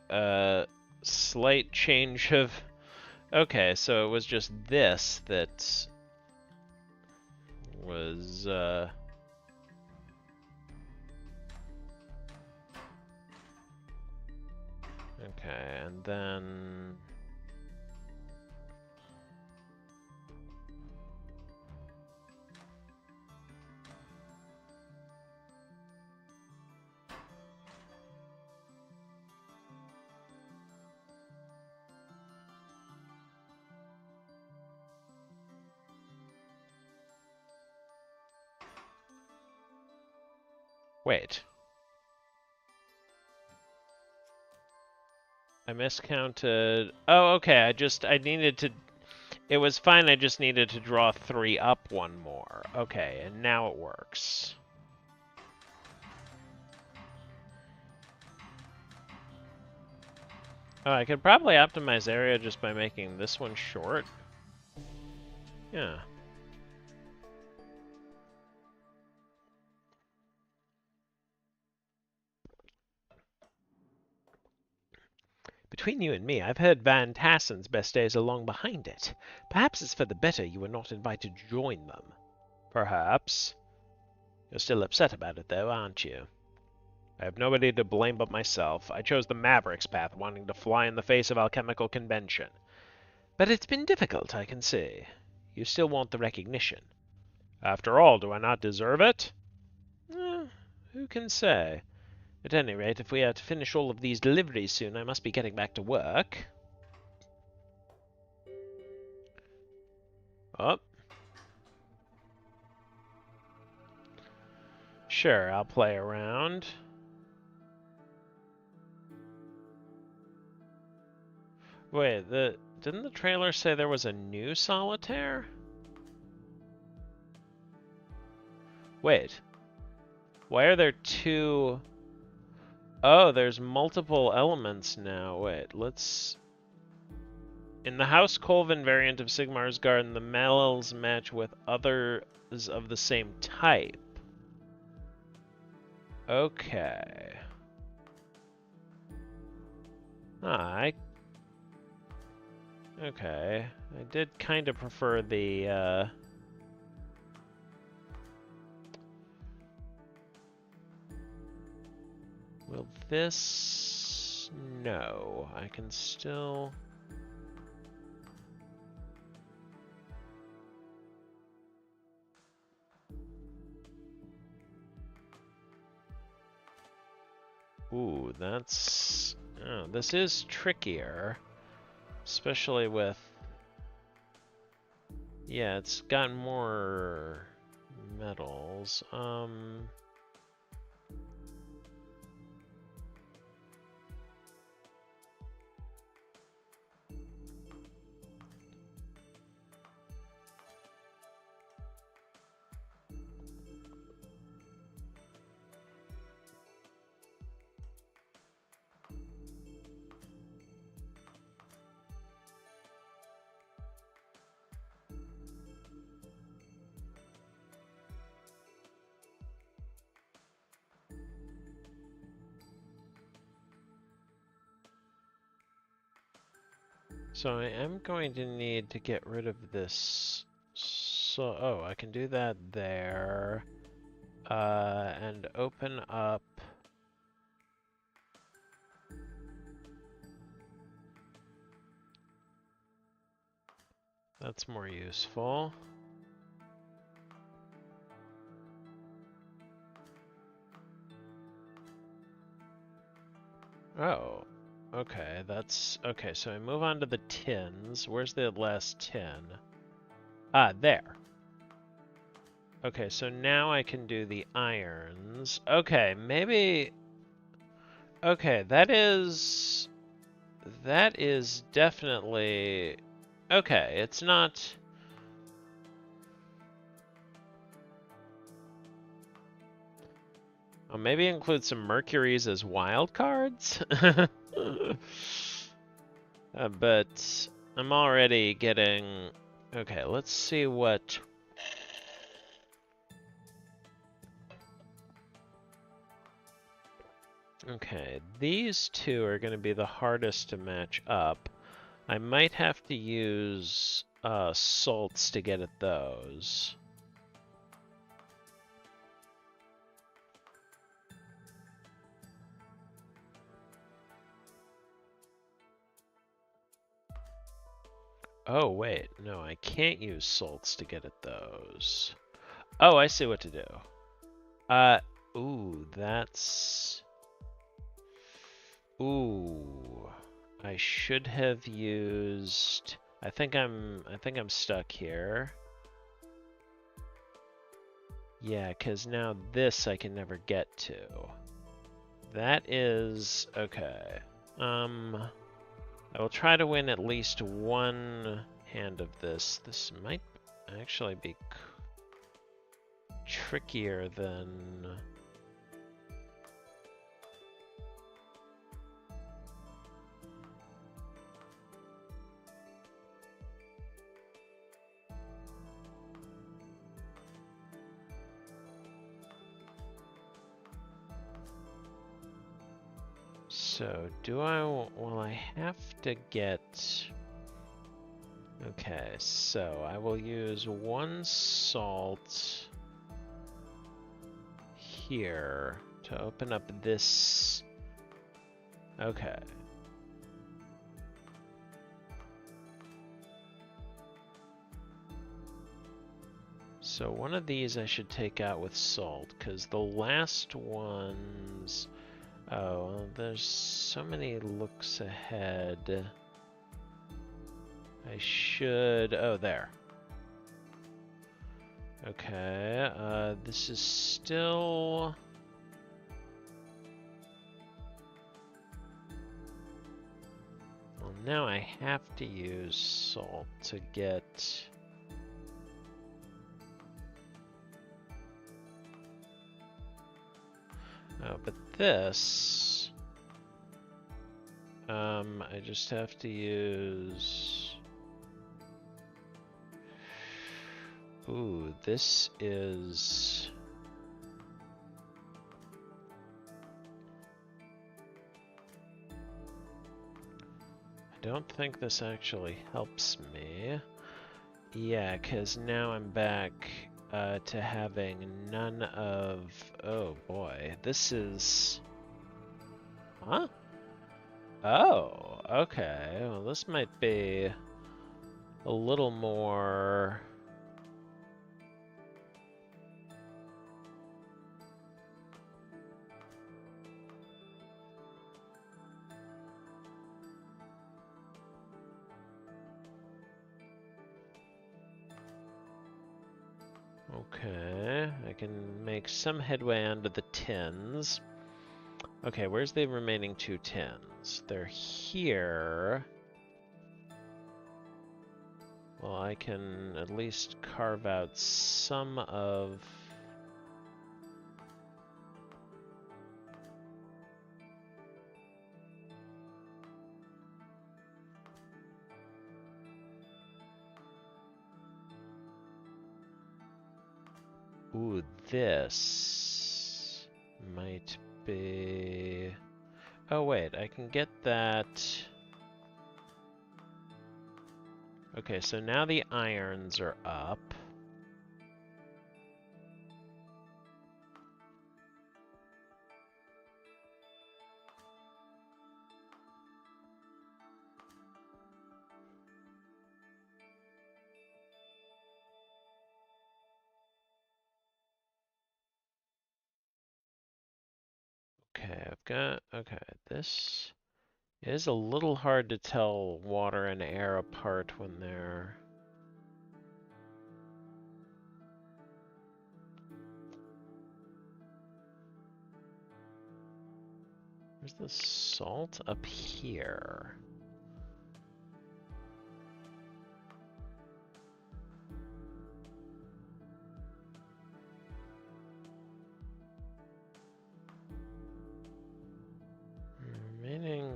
slight change of... Okay, so it was just this that was, Okay, and then... Wait. I miscounted. Oh, okay. I needed to. It was fine. I just needed to draw 3 up one more. Okay, and now it works. Oh, I could probably optimize area just by making this one short. Yeah. Between you and me, I've heard Van Tassen's best days are long behind it. Perhaps it's for the better you were not invited to join them. Perhaps. You're still upset about it, though, aren't you? I have nobody to blame but myself. I chose the Maverick's path, wanting to fly in the face of alchemical convention. But it's been difficult, I can see. You still want the recognition. After all, do I not deserve it? Who can say? At any rate, if we are to finish all of these deliveries soon, I must be getting back to work. Oh. Sure, I'll play around. Wait, didn't the trailer say there was a new solitaire? Wait. Why are there 2... Oh, there's multiple elements now. Wait, let's... In the House Colvin variant of Sigmar's Garden, the males match with others of the same type. Okay. Okay. I did kind of prefer the, Will this... No. I can still... Ooh, that's... Oh, this is trickier. Especially with... Yeah, it's got more metals. So I am going to need to get rid of this. So, oh, I can do that there. And open up. That's more useful. Oh, okay, that's... Okay, so I move on to the tins. Where's the last tin? Ah, there. Okay, so now I can do the irons. Okay, maybe... Okay, that is definitely... Okay, it's not... Oh, maybe include some Mercuries as wild cards? But I'm already getting... Okay, let's see what... Okay, these two are going to be the hardest to match up. I might have to use salts to get at those. Oh, wait. No, I can't use salts to get at those. Oh, I see what to do. Ooh, that's... Ooh. I should have used... I think I'm stuck here. Yeah, because now this I can never get to. That is... okay. I will try to win at least one hand of this. This might actually be trickier than... So, do I... well, I have to get... okay, so I will use one salt here to open up this... okay. So one of these I should take out with salt, because the last ones... oh, well, there's so many looks ahead. I should... oh, there. Okay, this is still... well, now I have to use salt to get... oh, but this... I just have to use... ooh, this is... I don't think this actually helps me. Yeah, because now I'm back to having none of... oh boy, this is... huh? Oh, okay. Well, this might be a little more... okay, I can make some headway onto the tins. Okay, where's the remaining two tins? They're here. Well, I can at least carve out some of... ooh, this might be... oh wait, I can get that... okay, so now the irons are up. Okay, I've got... okay, this is a little hard to tell water and air apart when they're... where's the salt? Up here. Remaining...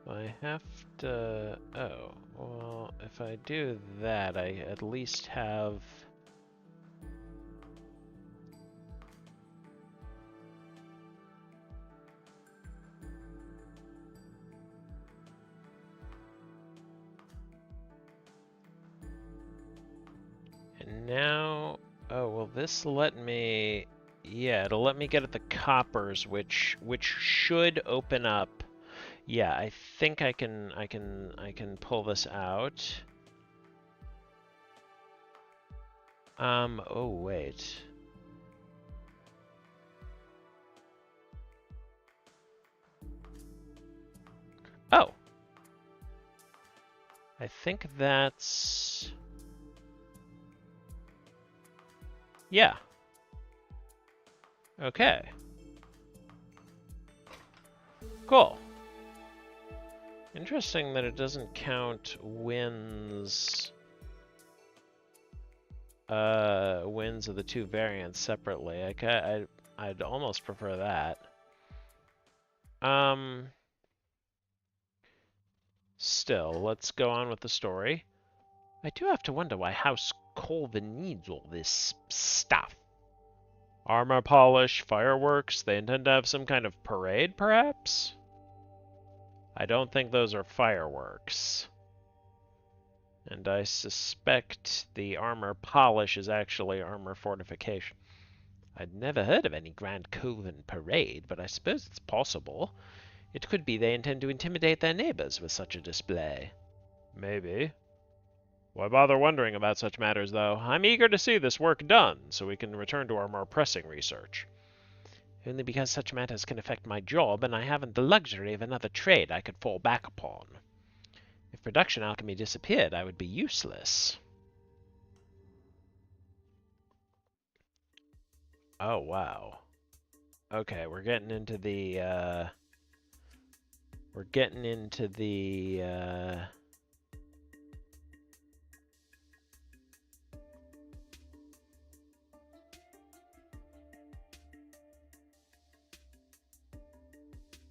I have to... oh, well, if I do that, I at least have... and now... oh, well, this let me... yeah, it'll let me get at the coppers, which should open up. Yeah, I think I can pull this out. Oh wait. Oh. I think that's... Yeah. Okay. Cool. Interesting that it doesn't count wins wins of the two variants separately. I'd almost prefer that. Still, let's go on with the story. I do have to wonder why House Colvin needs all this stuff. Armor polish, fireworks, they intend to have some kind of parade, perhaps? I don't think those are fireworks. And I suspect the armor polish is actually armor fortification. I'd never heard of any Grand Colvin parade, but I suppose it's possible. It could be they intend to intimidate their neighbors with such a display. Maybe. Why bother wondering about such matters, though? I'm eager to see this work done, so we can return to our more pressing research. Only because such matters can affect my job, and I haven't the luxury of another trade I could fall back upon. If production alchemy disappeared, I would be useless. Oh, wow. Okay, we're getting into the,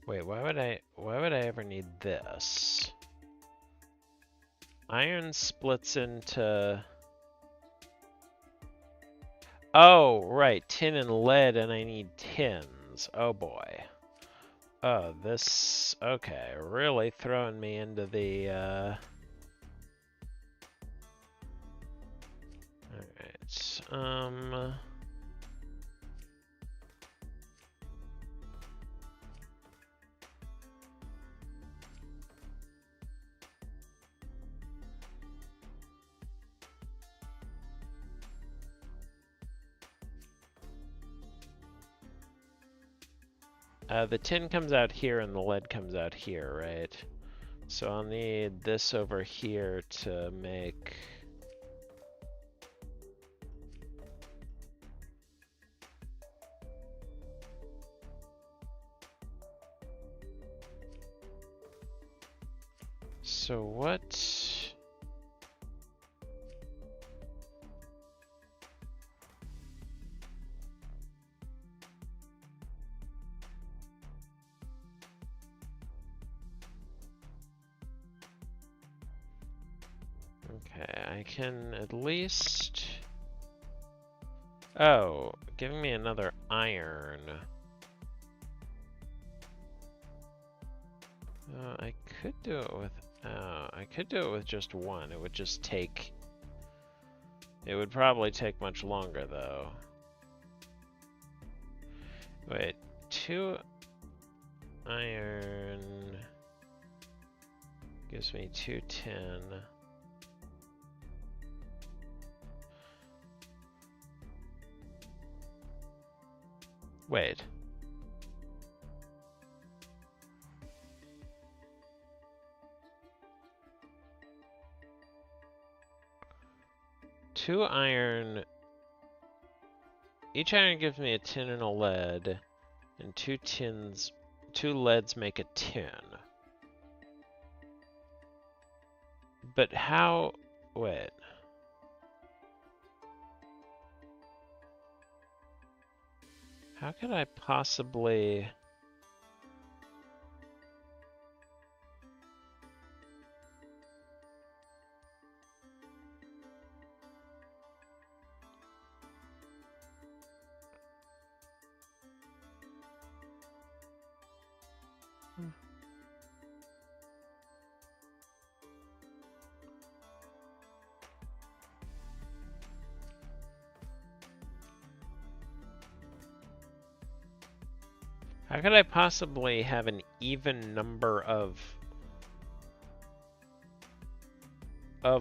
Wait, why would I ever need this? Iron splits into... Oh, right, tin and lead, and I need tins. Oh boy. Oh, this... Okay, really throwing me into the, Alright, the tin comes out here and the lead comes out here, right? So I'll need this over here to make... So what... Okay, I can at least... Oh, giving me another iron. I could do it with... I could do it with just one. It would just take... It would probably take much longer, though. Wait, 2 iron... Gives me 2 tin. Wait. Two iron... Each iron gives me a tin and a lead, and 2 tins... 2 leads make a tin. But how... Wait. How could I possibly... How could I possibly have an even number of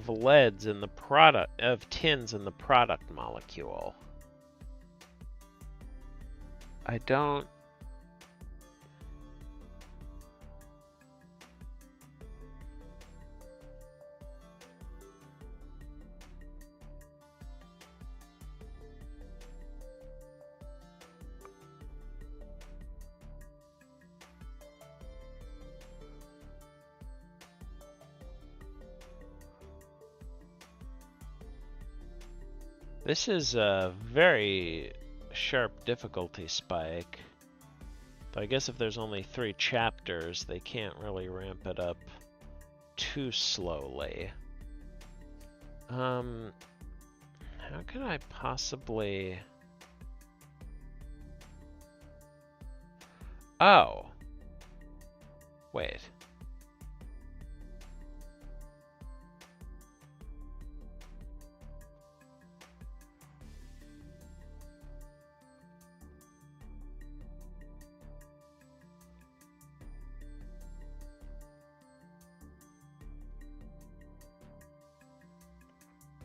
leads in the product, of tins in the product molecule? I don't... This is a very sharp difficulty spike. But I guess if there's only 3 chapters, they can't really ramp it up too slowly. How could I possibly... Oh. Wait.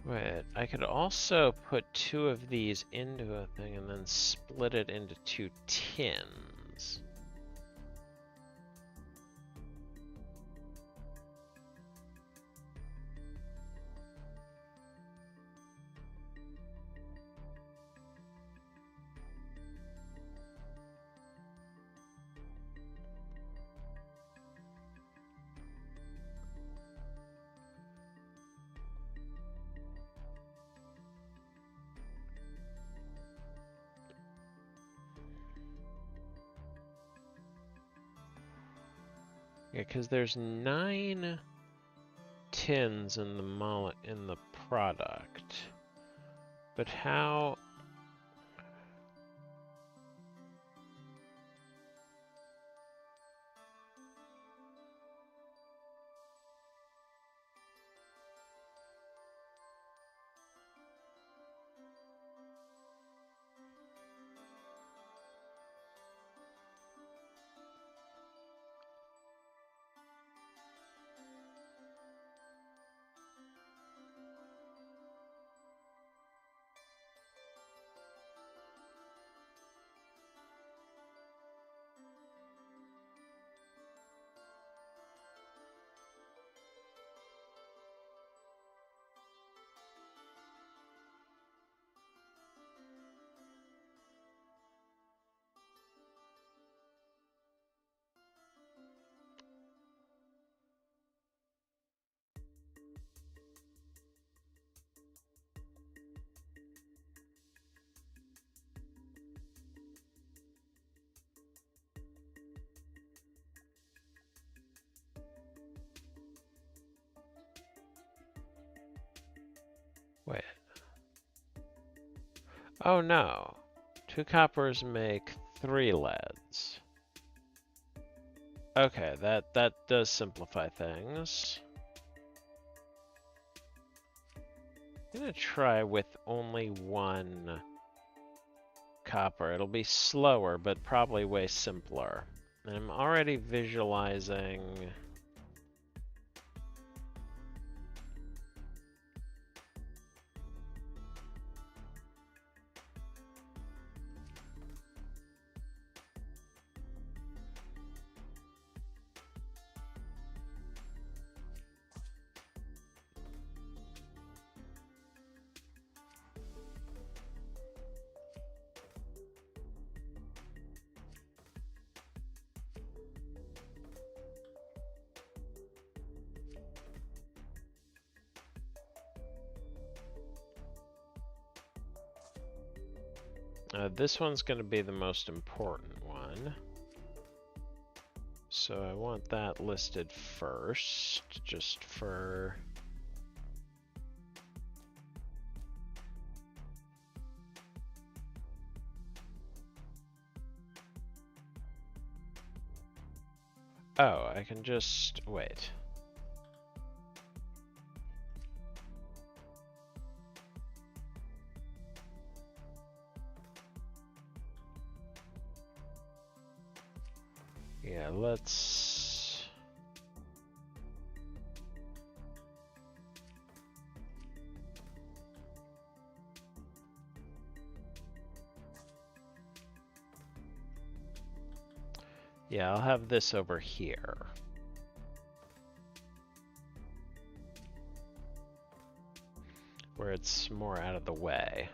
Wait, I could also put 2 of these into a thing and then split it into 2 tins. Yeah, because there's 9 tins in the product. But how... Wait. Oh no. 2 coppers make 3 leads. Okay, that does simplify things. I'm gonna try with only 1 copper. It'll be slower, but probably way simpler. And I'm already visualizing... this one's going to be the most important one. So I want that listed first, just for... Oh, I can just... wait. Yeah, let's... Yeah, I'll have this over here. Where it's more out of the way.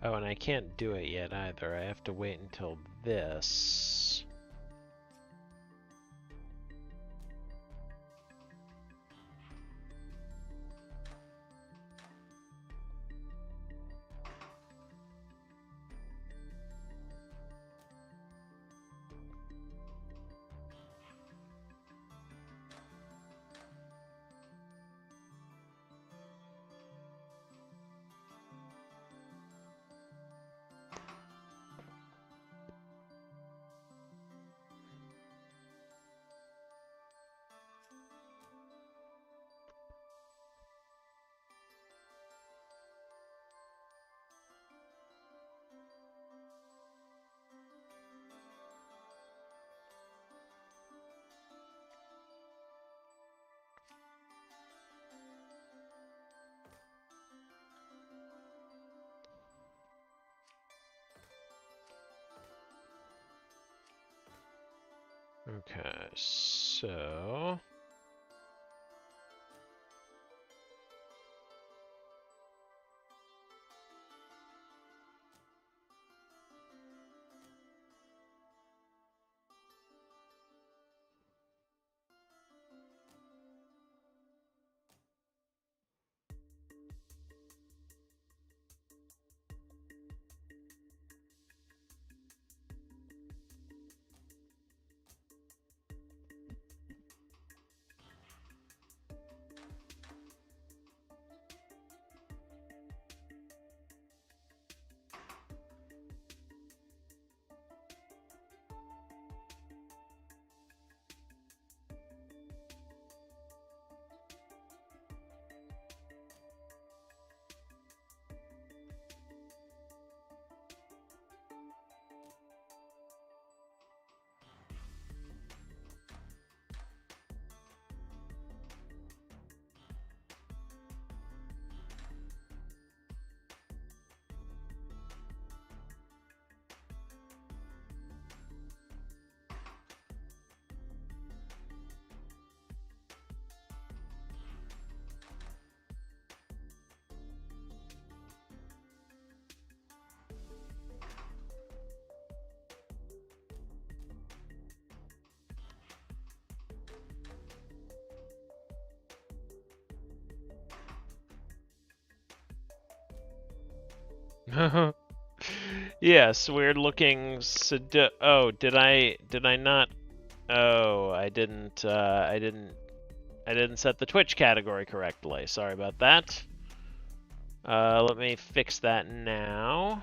Oh, and I can't do it yet either. I have to wait until this. Okay, so... Yes, weird looking oh, did I not? Oh, I didn't set the Twitch category correctly. Sorry about that. Let me fix that now.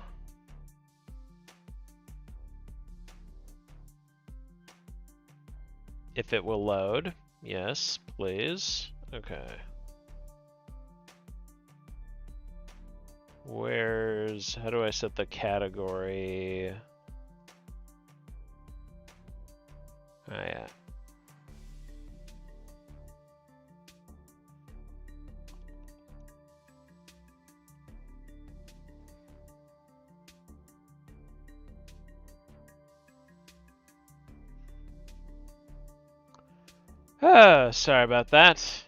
If it will load. Yes, please. Okay. How do I set the category? Oh, yeah. Oh, sorry about that.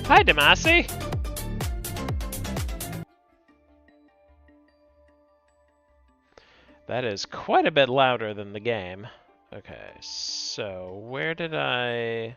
Hi, Damasi. That is quite a bit louder than the game. Okay, so where did I...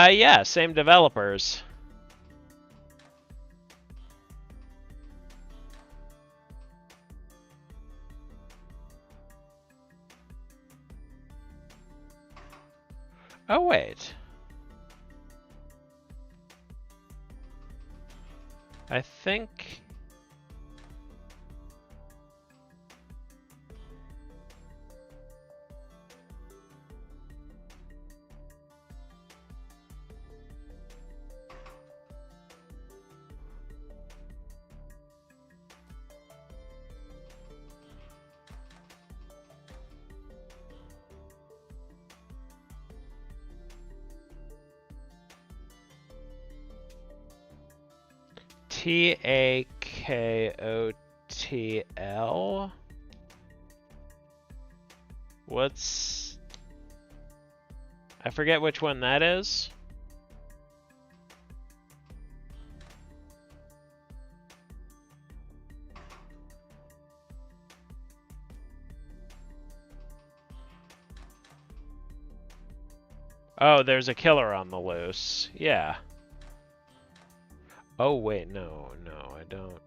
Yeah, same developers. Oh, wait. I think... Takotl? What's... I forget which one that is. Oh, there's a killer on the loose. Yeah. Oh, wait, no, I don't.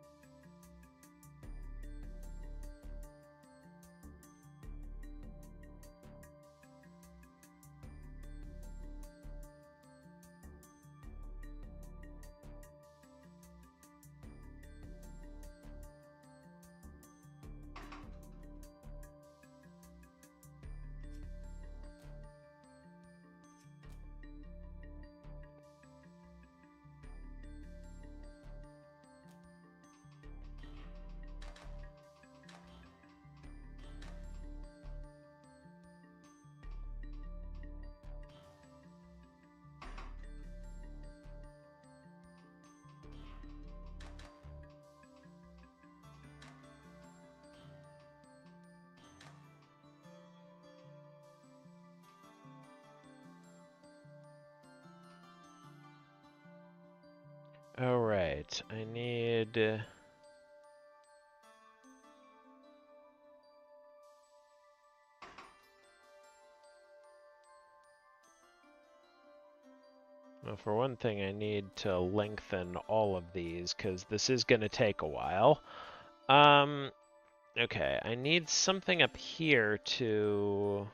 All right, I need... Well, for one thing, I need to lengthen all of these, because this is going to take a while. Okay, I need something up here to...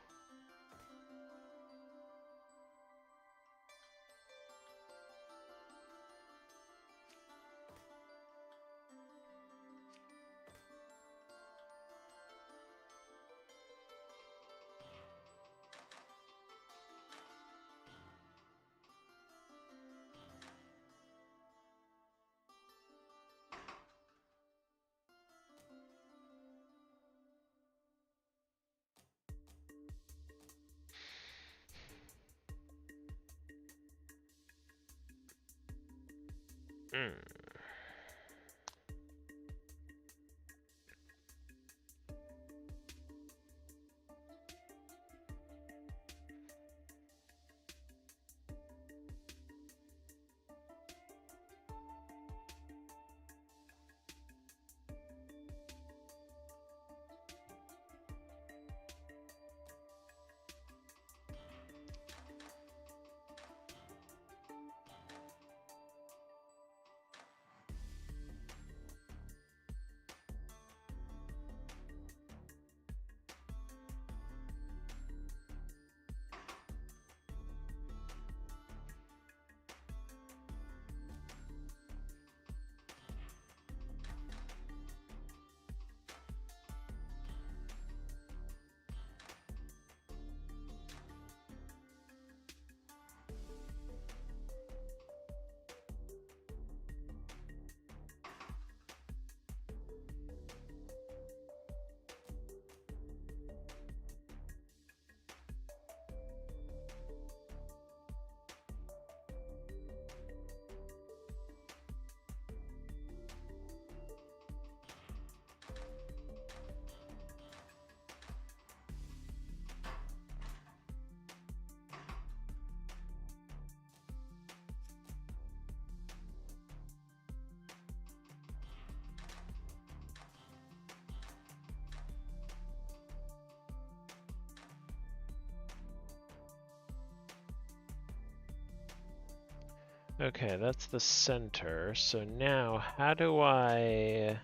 Okay, that's the center. So now, how do I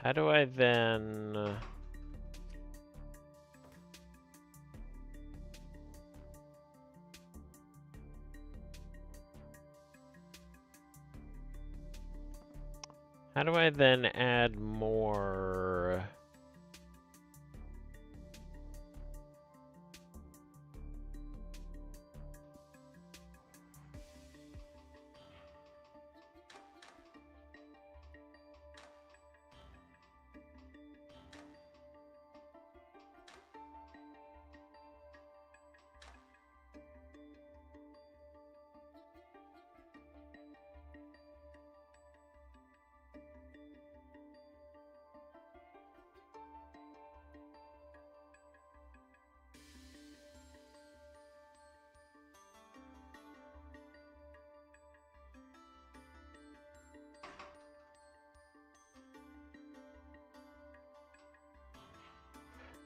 then... How do I then add more?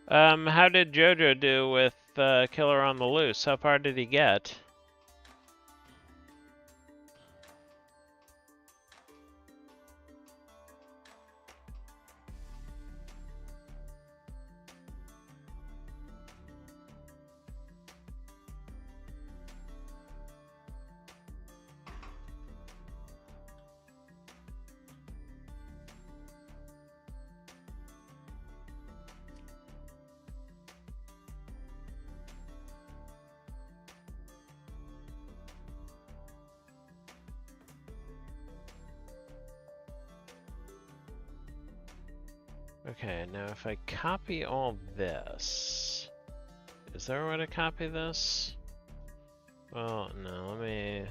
How did Jojo do with Killer on the Loose? How far did he get? Okay, now if I copy all this, is there a way to copy this? Well, no, let me...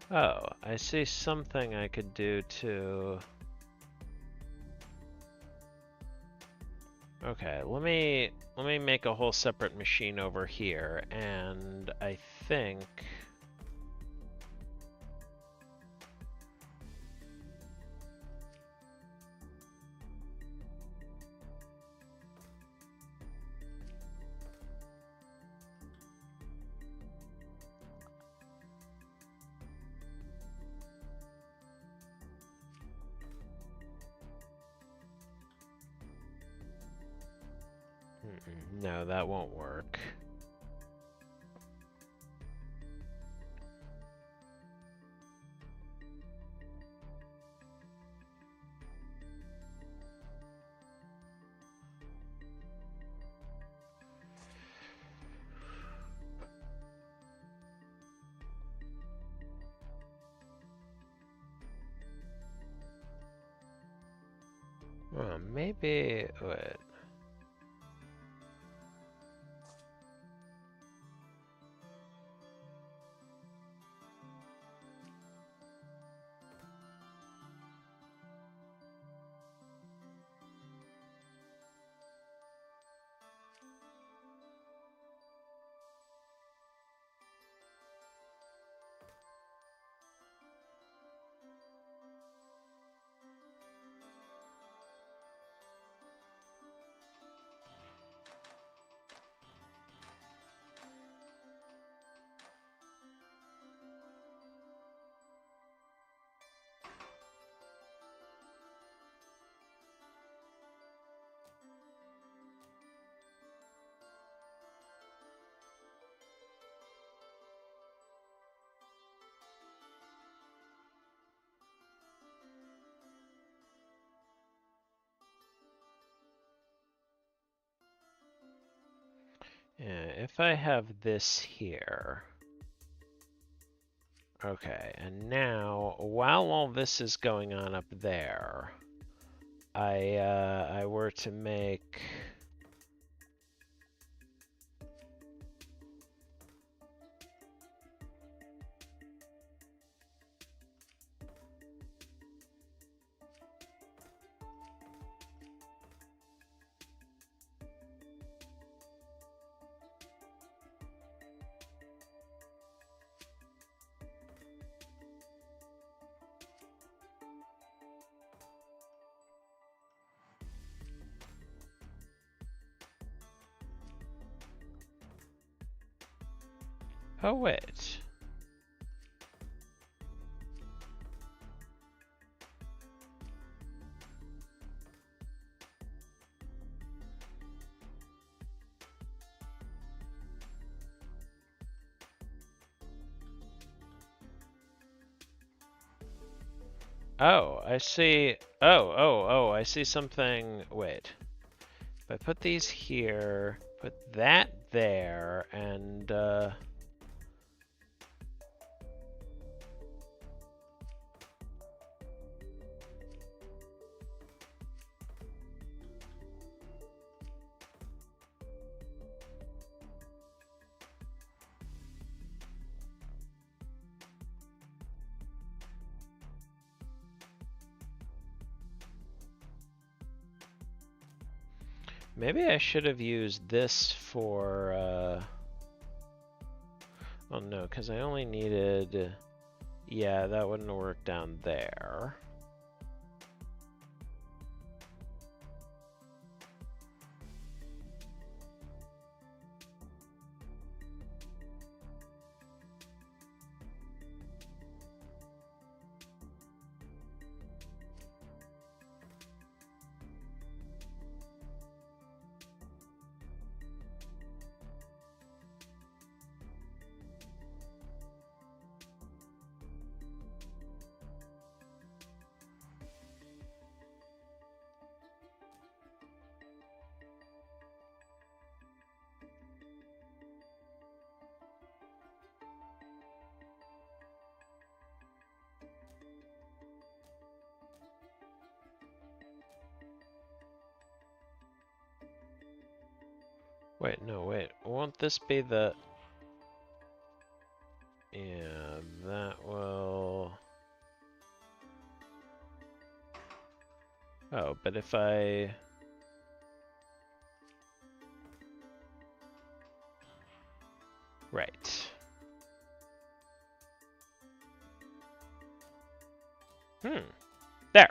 Oh, I see something I could do to... Okay, let me make a whole separate machine over here, and I think... No, that won't work. Oh, maybe... Wait. Yeah, if I have this here... Okay, and now, while all this is going on up there, I were to make... Oh, wait. Oh, I see. Oh, I see something. Wait. If I put these here, put that there, and, maybe I should have used this for, oh no, because I only needed, yeah, that wouldn't work down there. Wait, no, wait. Won't this be the... Yeah, that will... Oh, but if I... Right. There.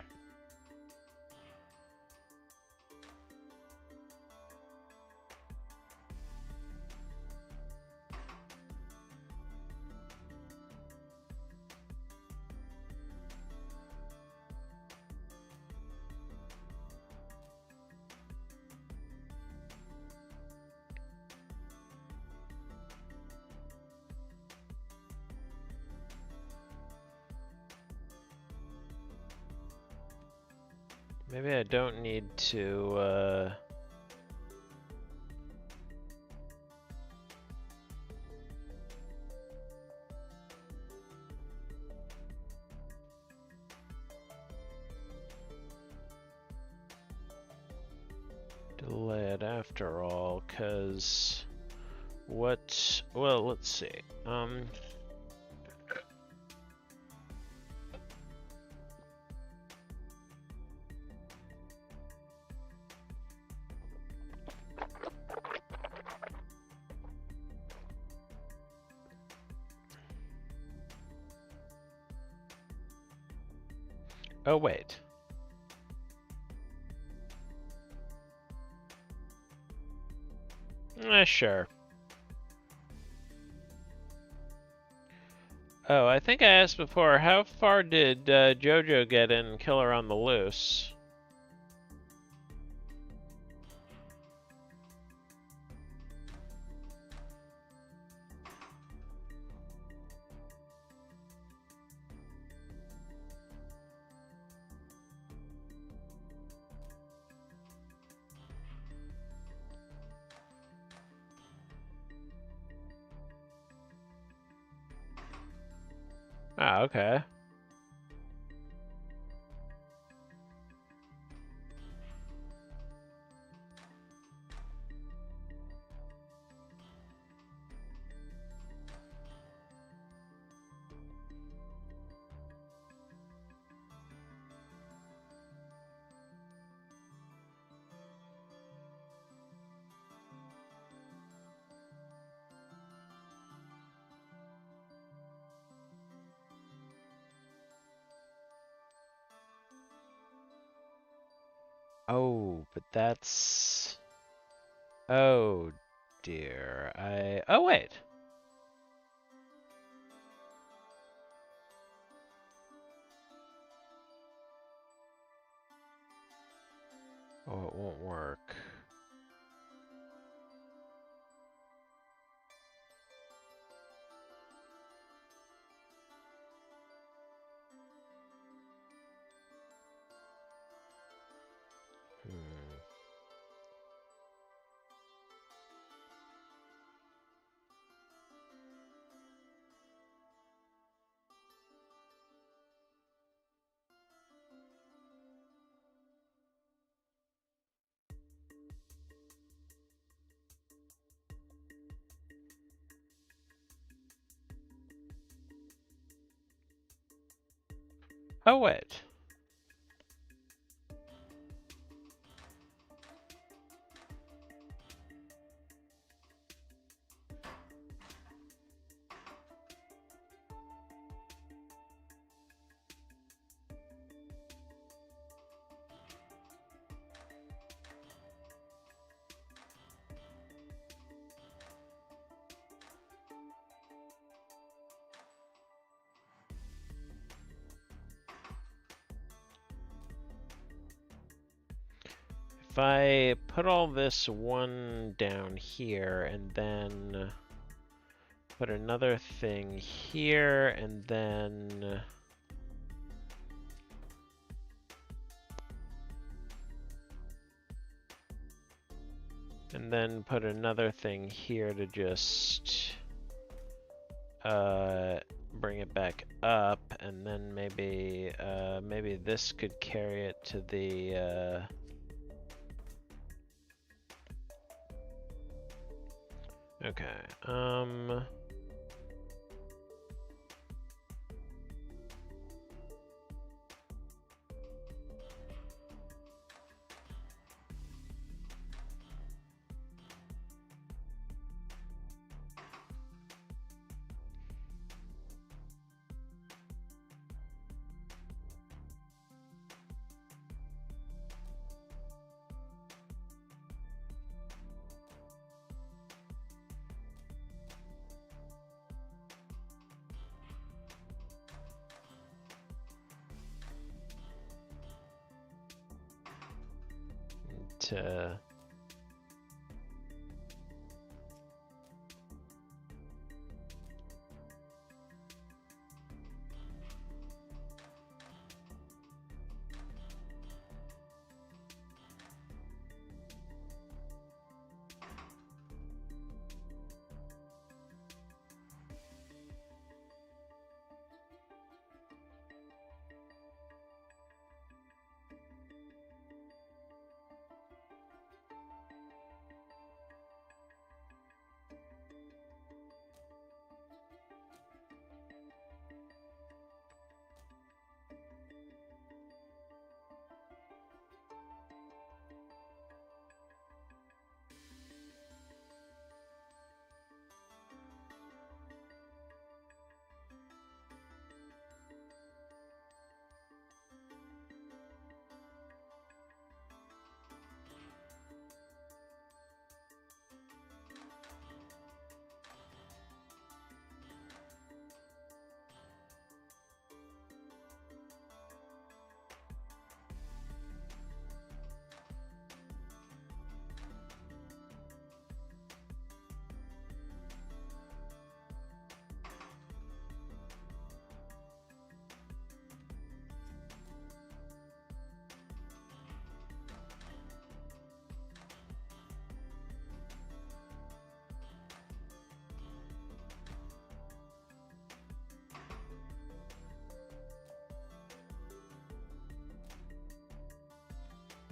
Maybe I don't need to, delay it after all, because... What... Well, let's see. Oh, wait. Sure. Oh, I think I asked before, how far did JoJo get in Killer on the Loose? Ah, okay. Oh, but that's... Oh, dear. Oh, wait. Oh, it won't work. Oh, wait. If I put all this one down here and then put another thing here and then put another thing here to just bring it back up, and then maybe maybe this could carry it to the okay. To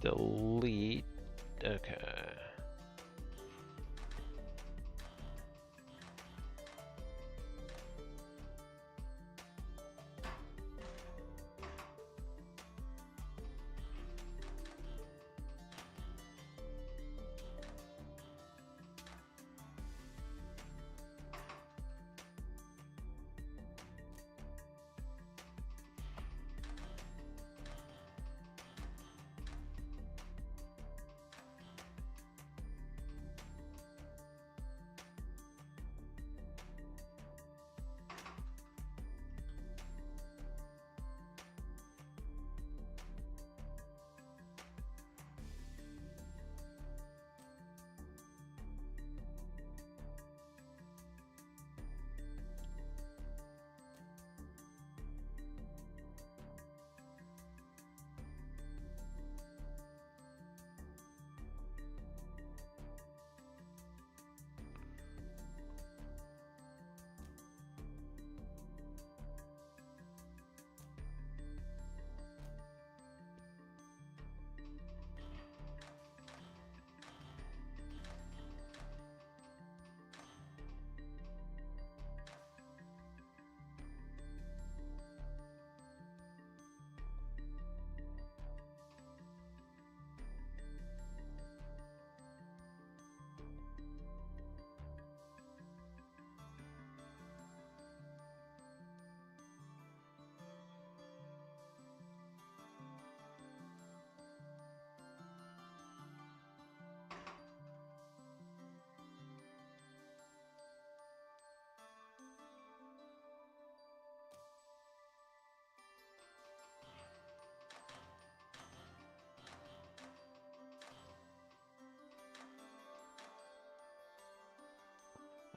delete. Okay.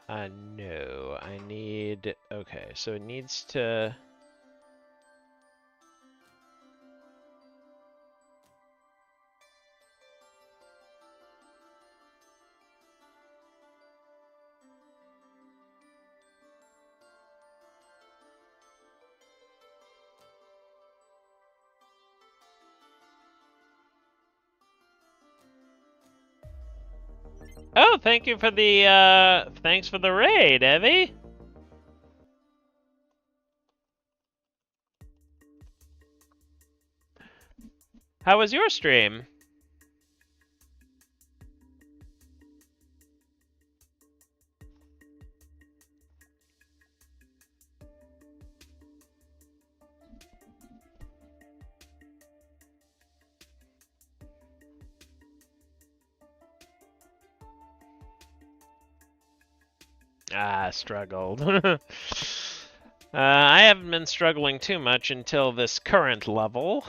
No, I need... Okay, so it needs to... Oh, thank you for the, thanks for the raid, Evie! How was your stream? Ah, struggled. I haven't been struggling too much until this current level.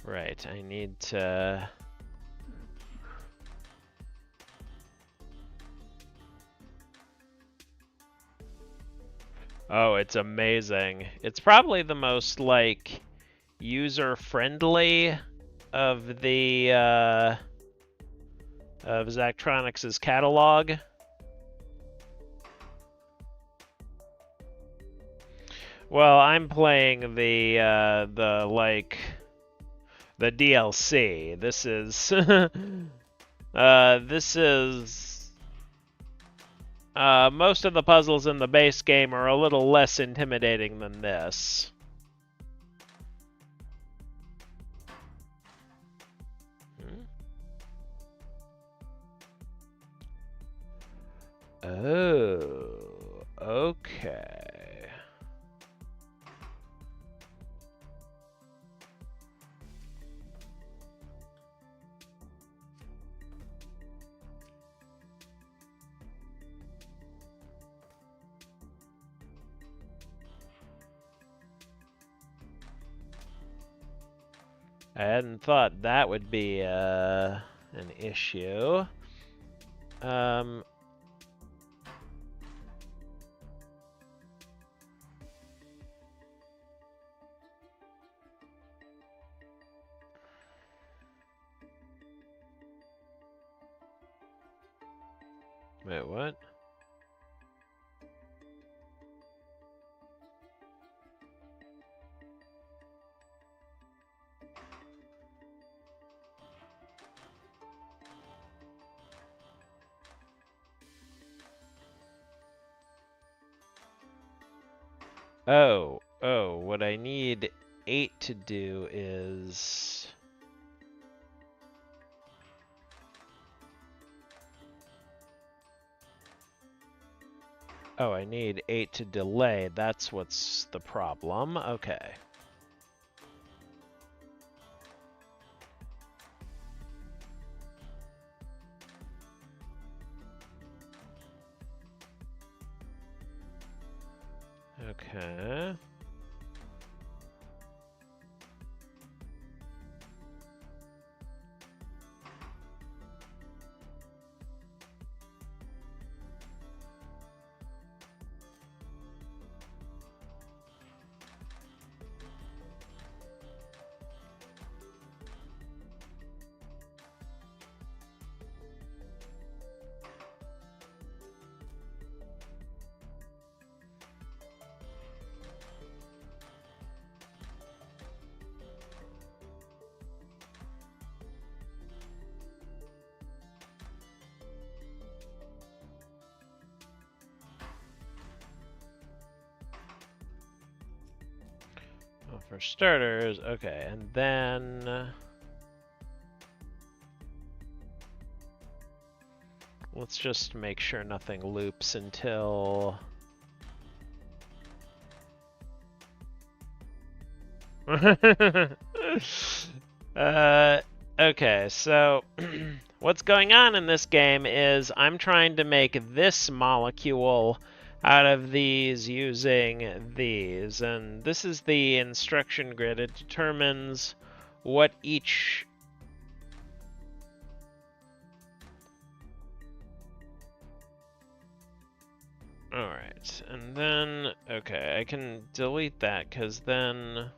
Right, I need to... Oh, it's amazing. It's probably the most, like, user-friendly of the, of Zachtronics' catalog. Well, I'm playing the, like... the DLC. This is most of the puzzles in the base game are a little less intimidating than this. Oh, okay. I hadn't thought that would be an issue. Wait, what? Oh, what I need 8 to do is... Oh, I need 8 to delay. That's what's the problem. Okay. Okay. Well, for starters, okay, and then... let's just make sure nothing loops until... Okay, so what's going on in this game is I'm trying to make this molecule out of these using these, and this is the instruction grid. It determines what each... Alright, and then, okay, I can delete that, because then...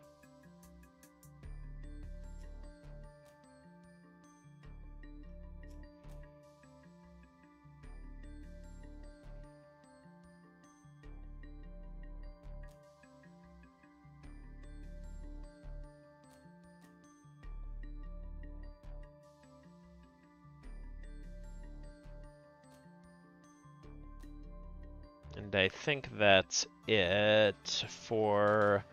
And I think that's it for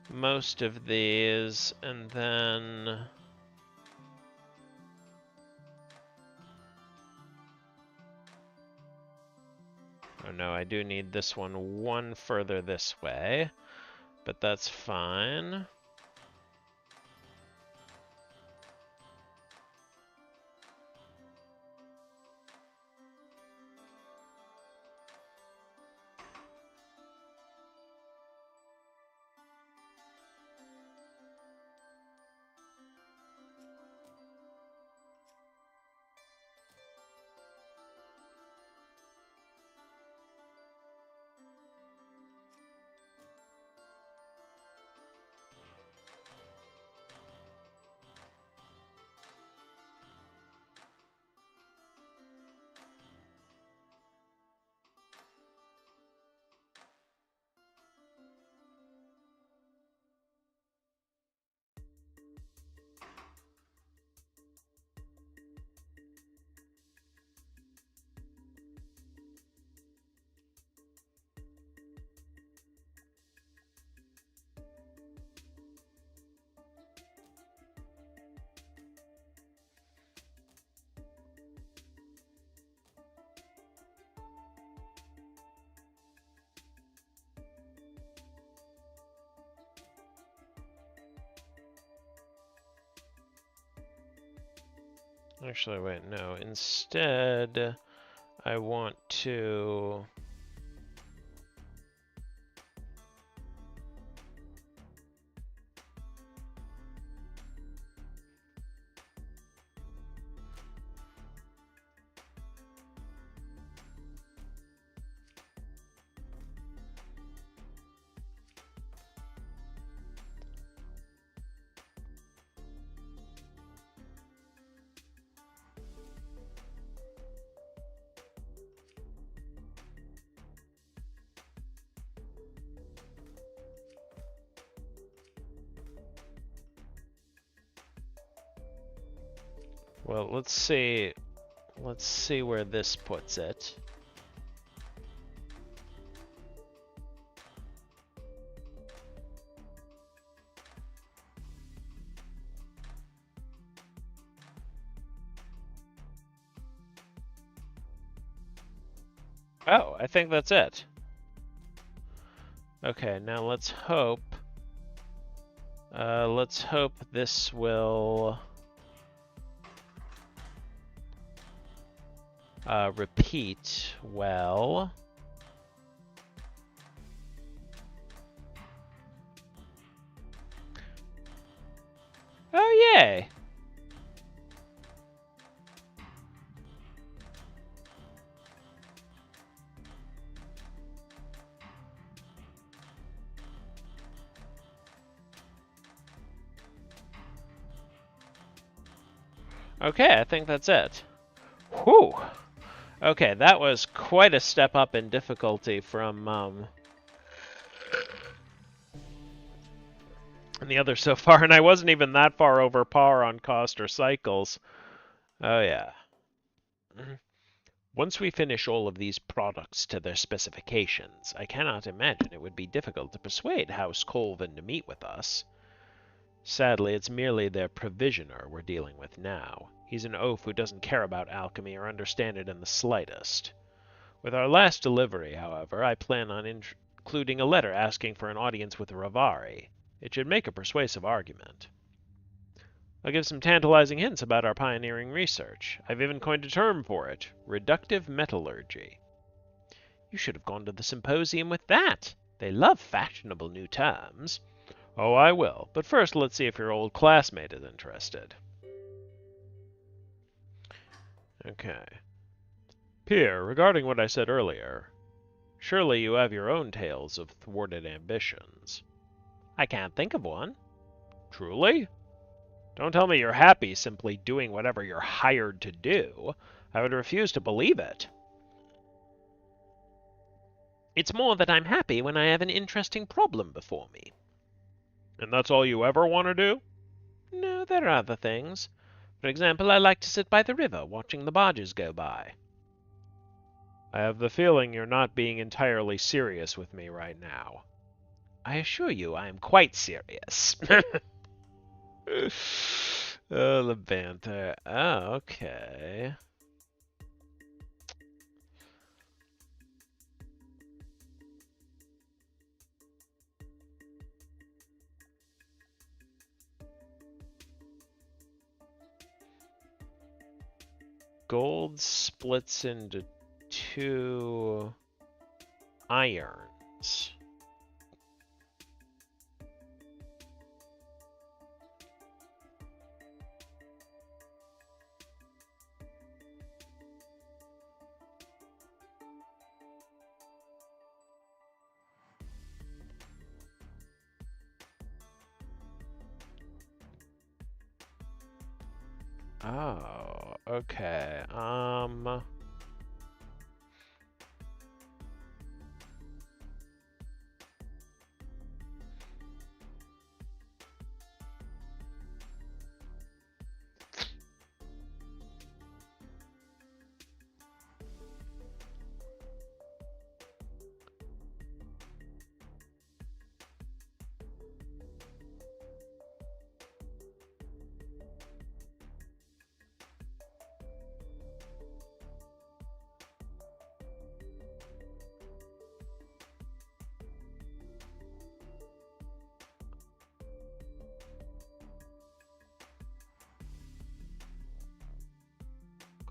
most of these, and then... Oh no, I do need this one further this way, but that's fine. Actually, wait, no. Instead, I want to... Well, let's see. Let's see where this puts it. Oh, I think that's it. Okay, now let's hope this will repeat well. Oh, yay! Okay, I think that's it. Whew! Okay, that was quite a step up in difficulty from the other so far, and I wasn't even that far over par on cost or cycles. Oh yeah. Once we finish all of these products to their specifications, I cannot imagine it would be difficult to persuade House Colvin to meet with us. Sadly, it's merely their provisioner we're dealing with now. He's an oaf who doesn't care about alchemy or understand it in the slightest. With our last delivery, however, I plan on including a letter asking for an audience with Ravari. It should make a persuasive argument. I'll give some tantalizing hints about our pioneering research. I've even coined a term for it, reductive metallurgy. You should have gone to the symposium with that. They love fashionable new terms. Oh, I will, but first let's see if your old classmate is interested. Okay. Pierre, regarding what I said earlier, surely you have your own tales of thwarted ambitions. I can't think of one. Truly? Don't tell me you're happy simply doing whatever you're hired to do. I would refuse to believe it. It's more that I'm happy when I have an interesting problem before me. And that's all you ever want to do? No, there are other things. For example, I like to sit by the river watching the barges go by. I have the feeling you're not being entirely serious with me right now. I assure you I am quite serious. Oh, the banter. Oh, okay. Gold splits into 2 irons. Oh, okay.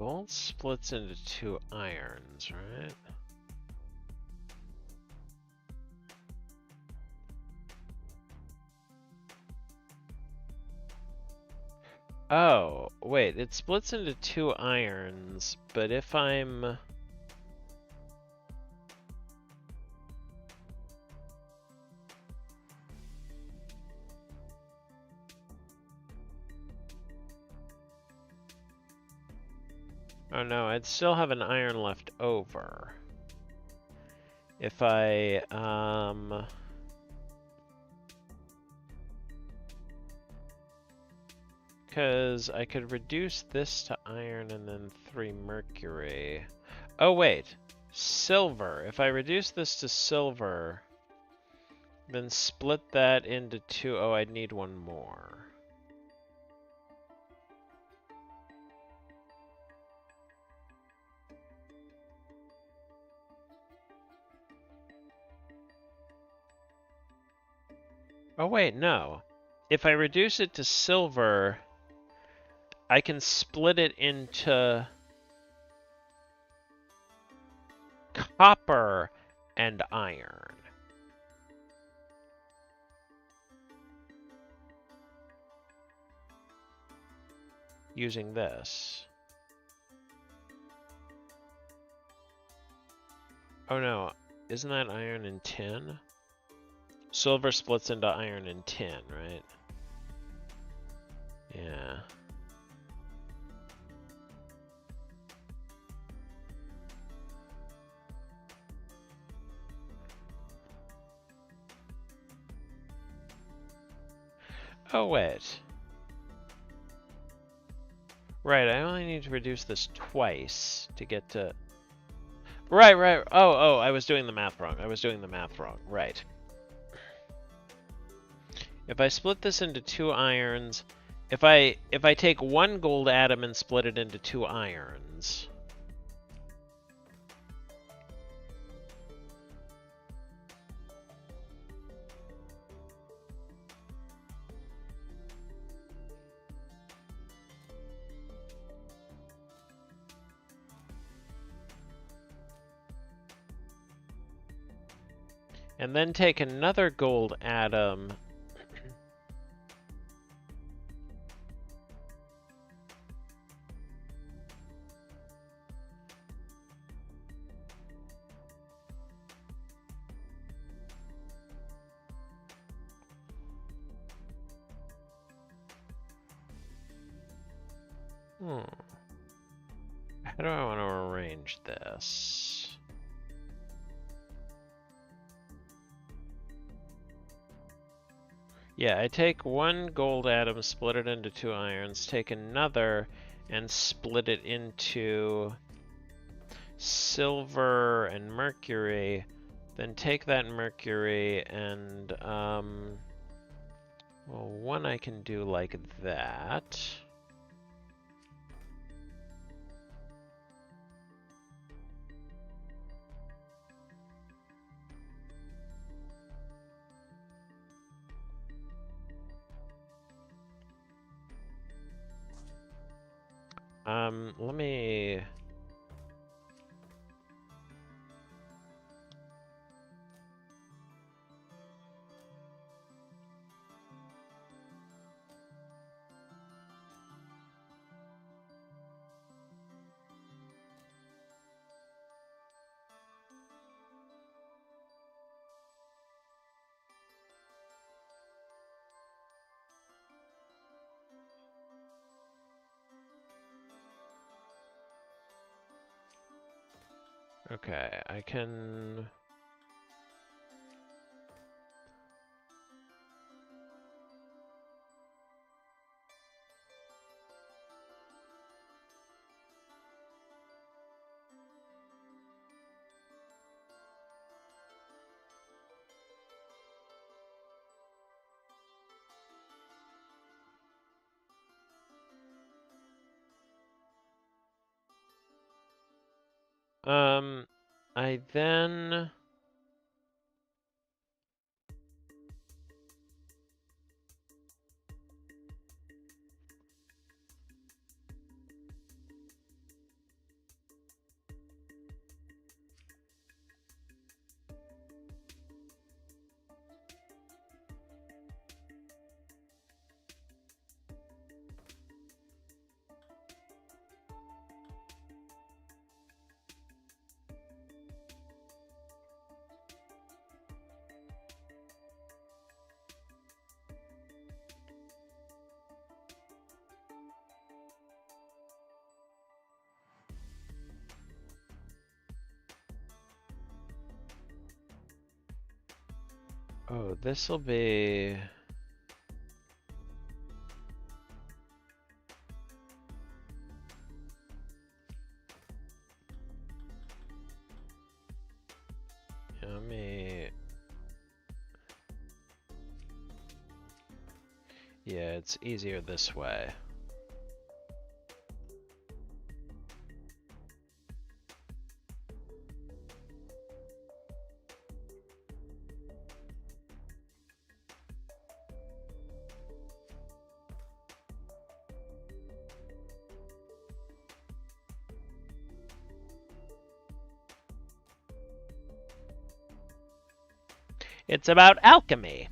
Gold splits into 2 irons, right? Oh, wait, it splits into 2 irons, but if I'm... Oh no, I'd still have an iron left over. If I, because I could reduce this to iron and then 3 mercury. Oh wait, silver. If I reduce this to silver, then split that into 2. Oh, I'd need 1 more. Oh wait, no. If I reduce it to silver, I can split it into copper and iron. Using this. Oh no, isn't that iron and tin? Silver splits into iron and tin, right? Yeah. Oh, wait. Right, I only need to reduce this twice to get to... Right. Oh, I was doing the math wrong. Right. If I split this into 2 irons, if I take 1 gold atom and split it into 2 irons... And then take another gold atom. How do I want to arrange this? Yeah, I take one gold atom, split it into 2 irons, take another and split it into silver and mercury, then take that mercury and, well, one I can do like that. Let me... Okay, I can... I then... Oh, this'll be... Let me... Yeah, it's easier this way. It's about alchemy.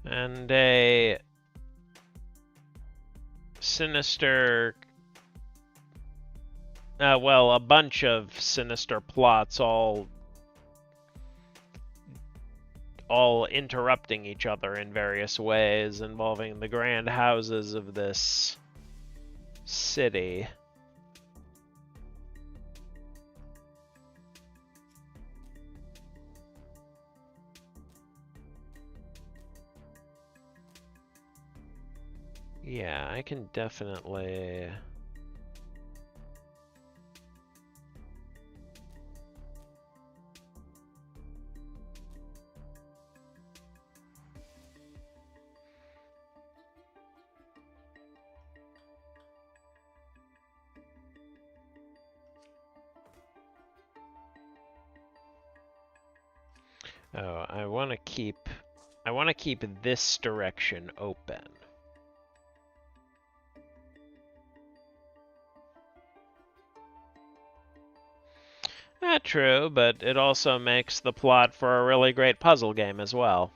And a sinister, well, a bunch of sinister plots all interrupting each other in various ways, involving the grand houses of this city. Yeah, I can definitely... Oh, I want to keep this direction open. True, but it also makes the plot for a really great puzzle game as well.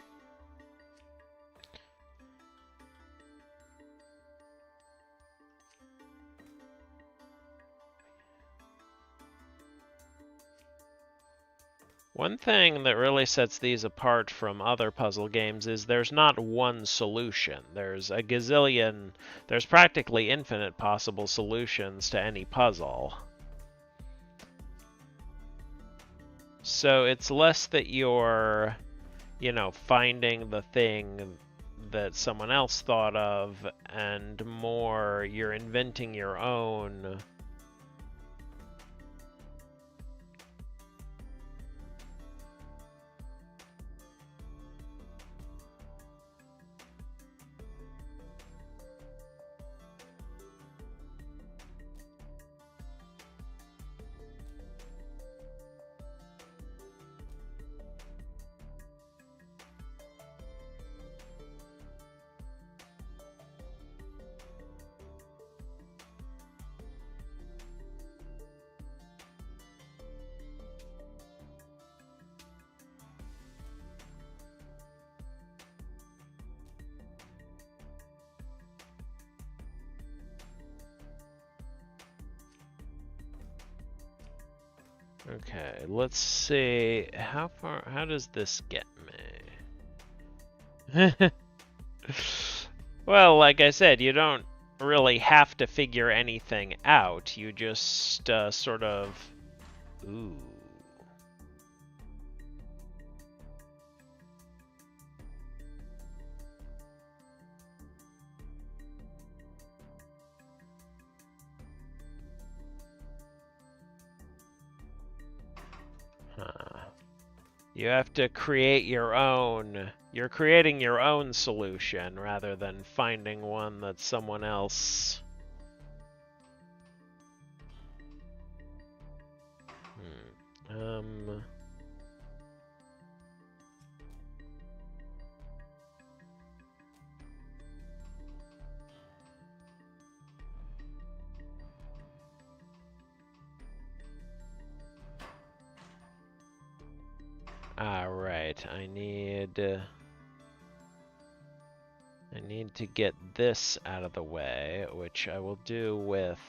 One thing that really sets these apart from other puzzle games is there's not one solution. There's a gazillion, there's practically infinite possible solutions to any puzzle. So it's less that you're, finding the thing that someone else thought of, and more you're inventing your own. Okay, let's see. How does this get me? Well, like I said, you don't really have to figure anything out. You just sort of... Ooh. You have to create your own. You're creating your own solution rather than finding one that someone else. Hmm. Right. I need to get this out of the way, which I will do with...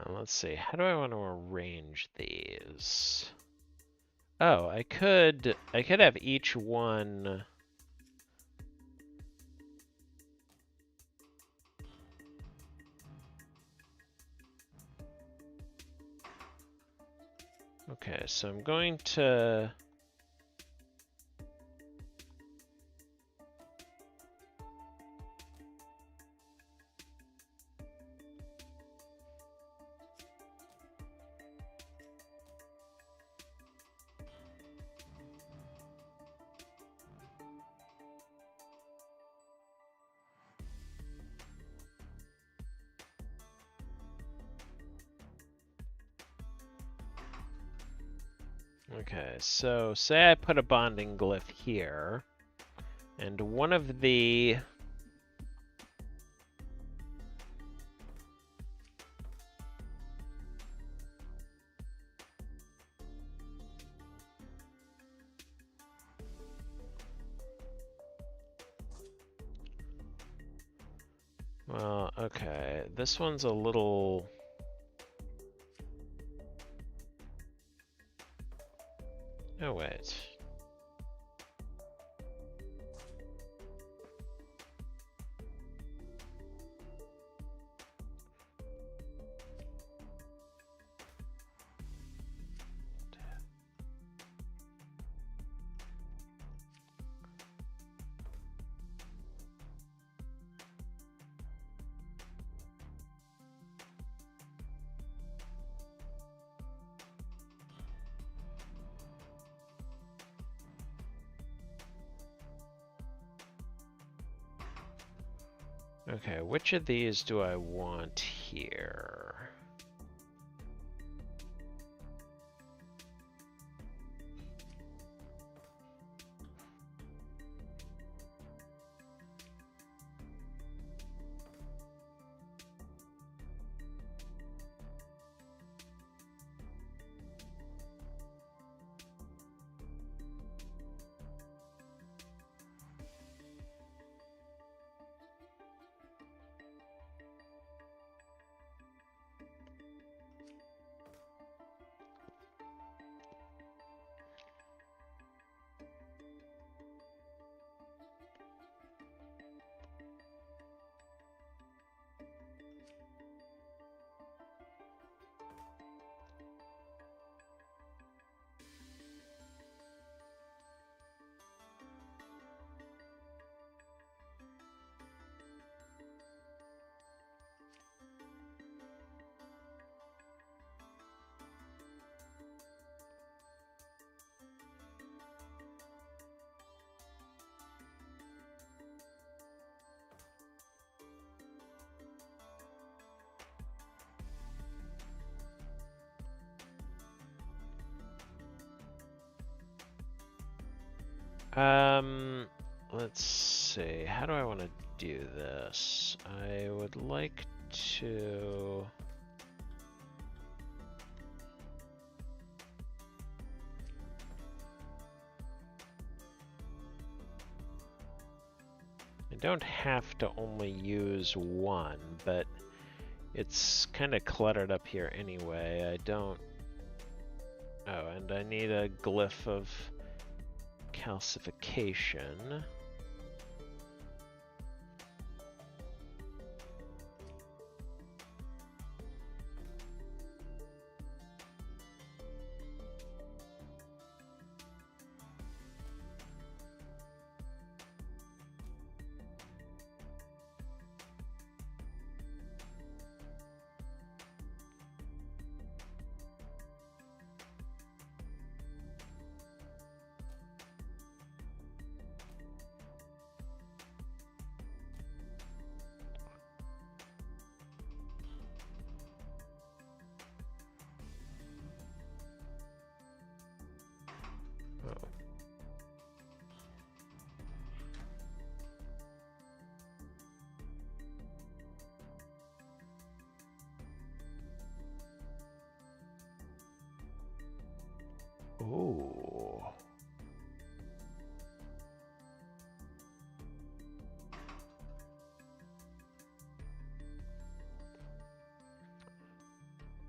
let's see. How do I want to arrange these? Oh, I could have each one... Okay, so I'm going to... Okay, so say I put a bonding glyph here, and one of the... Well, okay, this one's a little... Oh, wait. Okay, which of these do I want here? Let's see. How do I want to do this? I would like to... I don't have to only use one, but it's kind of cluttered up here anyway. I don't... Oh, and I need a glyph of calcification. Ooh.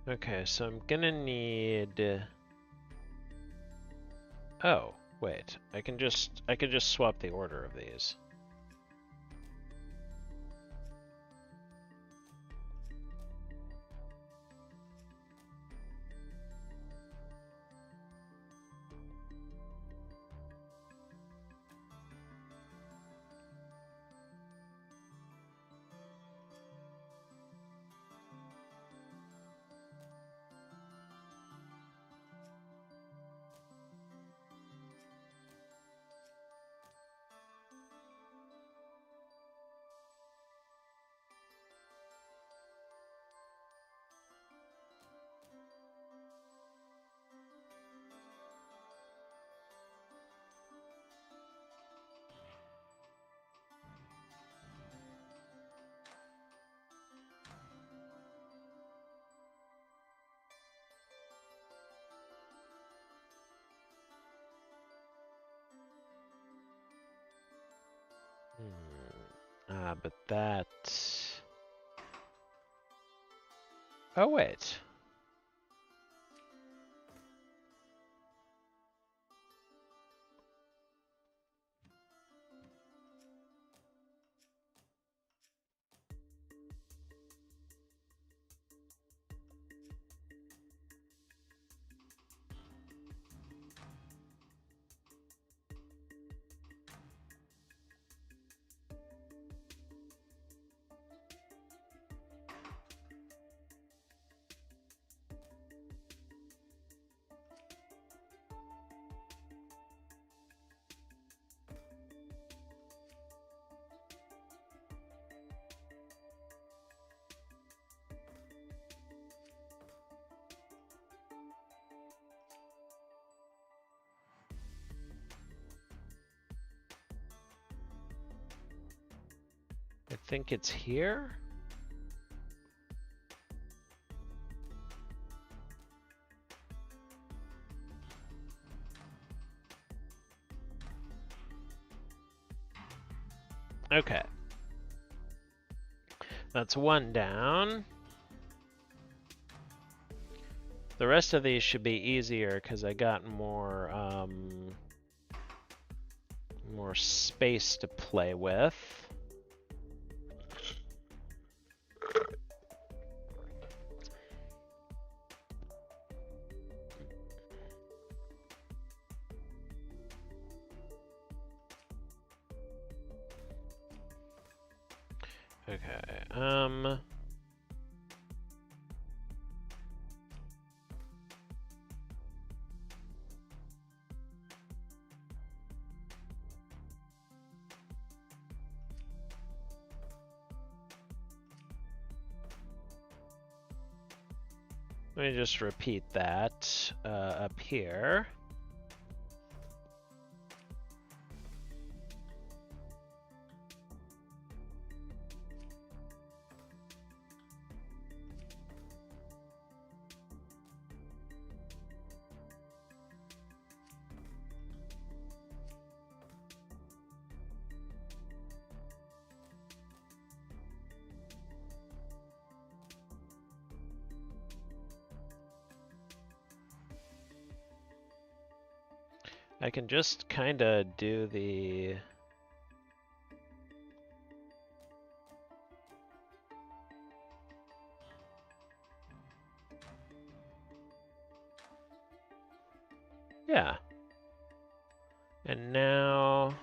Okay, so I'm gonna need... Oh, wait. I can just swap the order of these. But that... Oh, wait. think it's here? Okay. That's one down. The rest of these should be easier because I got more more space to play with. Okay, let me just repeat that up here. I can just kind of do the... Yeah. And now...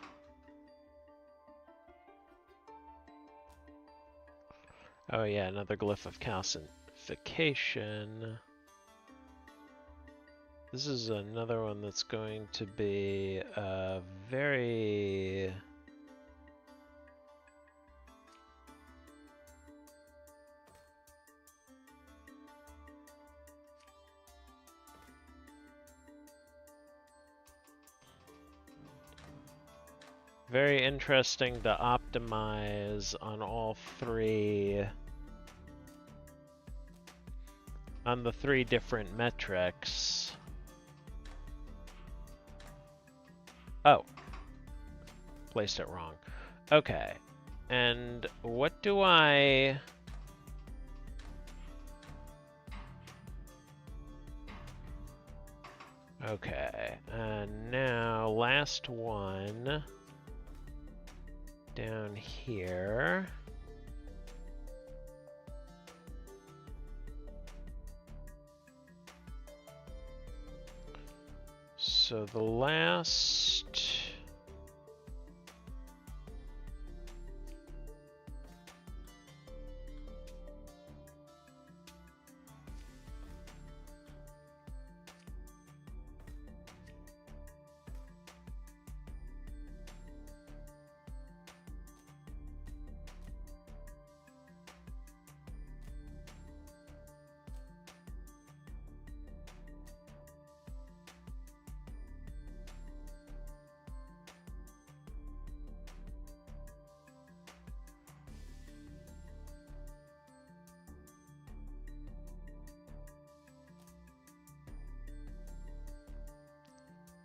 Oh yeah, another glyph of calcification. This is another one that's going to be very... very interesting to optimize on all three... on the three different metrics. Oh. Placed it wrong. Okay. And what do I... Okay. And now, last one. Down here. So the last...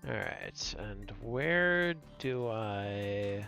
Alright, and where do I...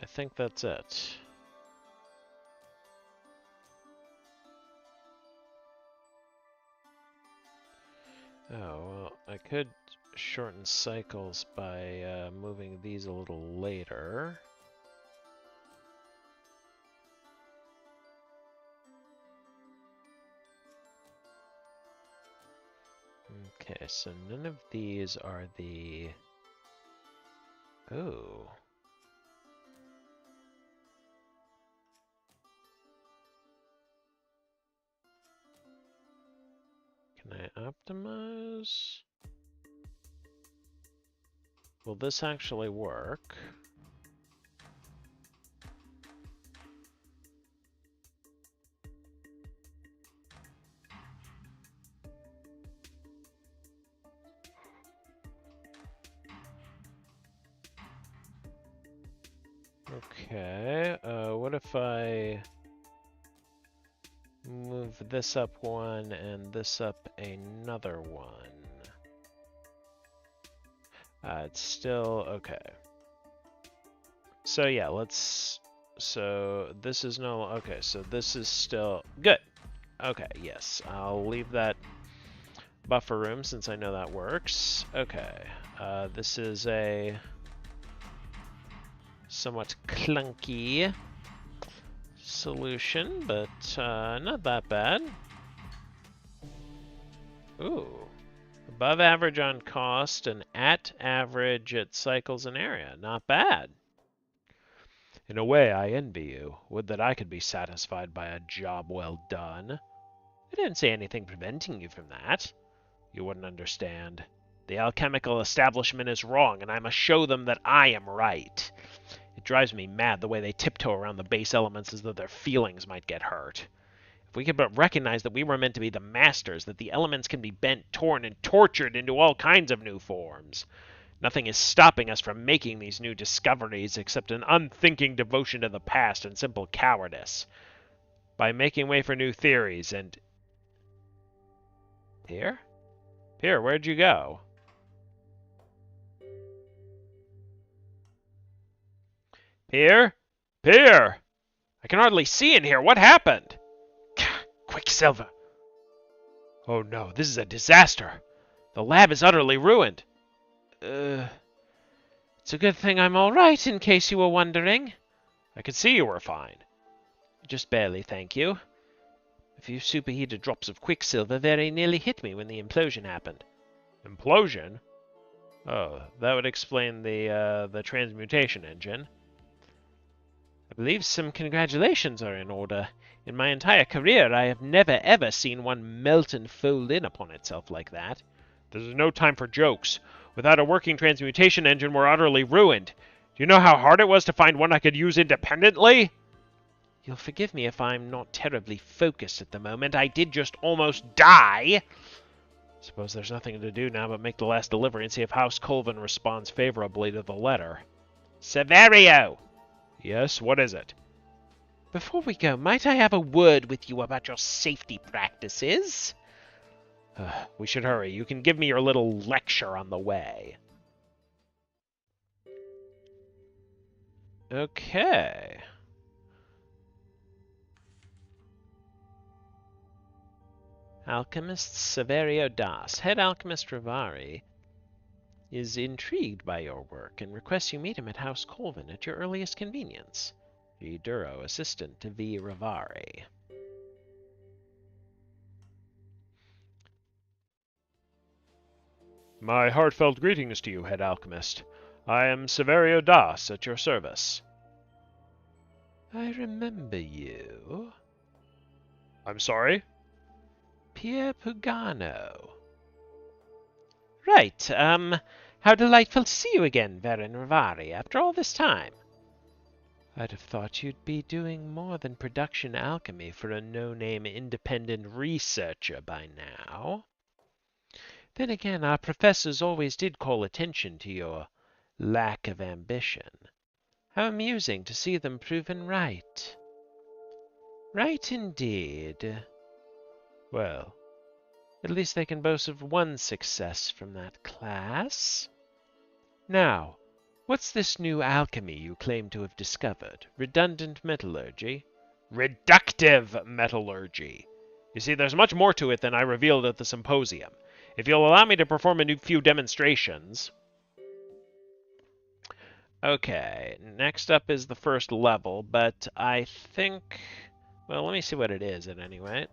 I think that's it. Oh, well, I could shorten cycles by moving these a little later. Okay, so none of these are the... Oh. Can I optimize? Will this actually work? Okay, what if I move this up one and this up another one? It's still okay. So yeah, let's... So this is no... Okay, so this is still... Good! Okay, yes. I'll leave that buffer room since I know that works. Okay. This is a somewhat clunky solution, but not that bad. Ooh. Above average on cost and at average at cycles and area. Not bad. In a way, I envy you. Would that I could be satisfied by a job well done. I didn't say anything preventing you from that. You wouldn't understand. The alchemical establishment is wrong, and I must show them that I am right. It drives me mad the way they tiptoe around the base elements as though their feelings might get hurt. If we could but recognize that we were meant to be the masters, that the elements can be bent, torn, and tortured into all kinds of new forms. Nothing is stopping us from making these new discoveries except an unthinking devotion to the past and simple cowardice. By making way for new theories and... Here? Here, where'd you go? Here? Here! I can hardly see in here. What happened? Quicksilver. Oh no, this is a disaster. The lab is utterly ruined. It's a good thing I'm all right, in case you were wondering. I could see you were fine. Just barely, thank you. A few superheated drops of quicksilver very nearly hit me when the implosion happened. Implosion? Oh, that would explain the transmutation engine. I believe some congratulations are in order. In my entire career, I have never ever seen one melt and fold in upon itself like that. There's no time for jokes. Without a working transmutation engine, we're utterly ruined. Do you know how hard it was to find one I could use independently? You'll forgive me if I'm not terribly focused at the moment. I did just almost die. Suppose there's nothing to do now but make the last delivery and see if House Colvin responds favorably to the letter. Severio! Yes, what is it? Before we go, might I have a word with you about your safety practices? We should hurry. You can give me your little lecture on the way. Okay. Alchemist Severio Das, head alchemist Rivari, is intrigued by your work and requests you meet him at House Colvin at your earliest convenience. G. Duro, assistant to V. Rivari. My heartfelt greetings to you, head alchemist. I am Severio Das, at your service. I remember you. I'm sorry? Pier Pugano. Right, how delightful to see you again, Baron Rivari, after all this time. I'd have thought you'd be doing more than production alchemy for a no-name independent researcher by now. Then again, our professors always did call attention to your lack of ambition. How amusing to see them proven right. Right indeed. Well, at least they can boast of one success from that class. Now, What's this new alchemy you claim to have discovered? Redundant metallurgy? Reductive metallurgy. You see, there's much more to it than I revealed at the symposium. If you'll allow me to perform a few demonstrations... Okay, next up is the first level, but I think... Well, let me see what it is at any rate.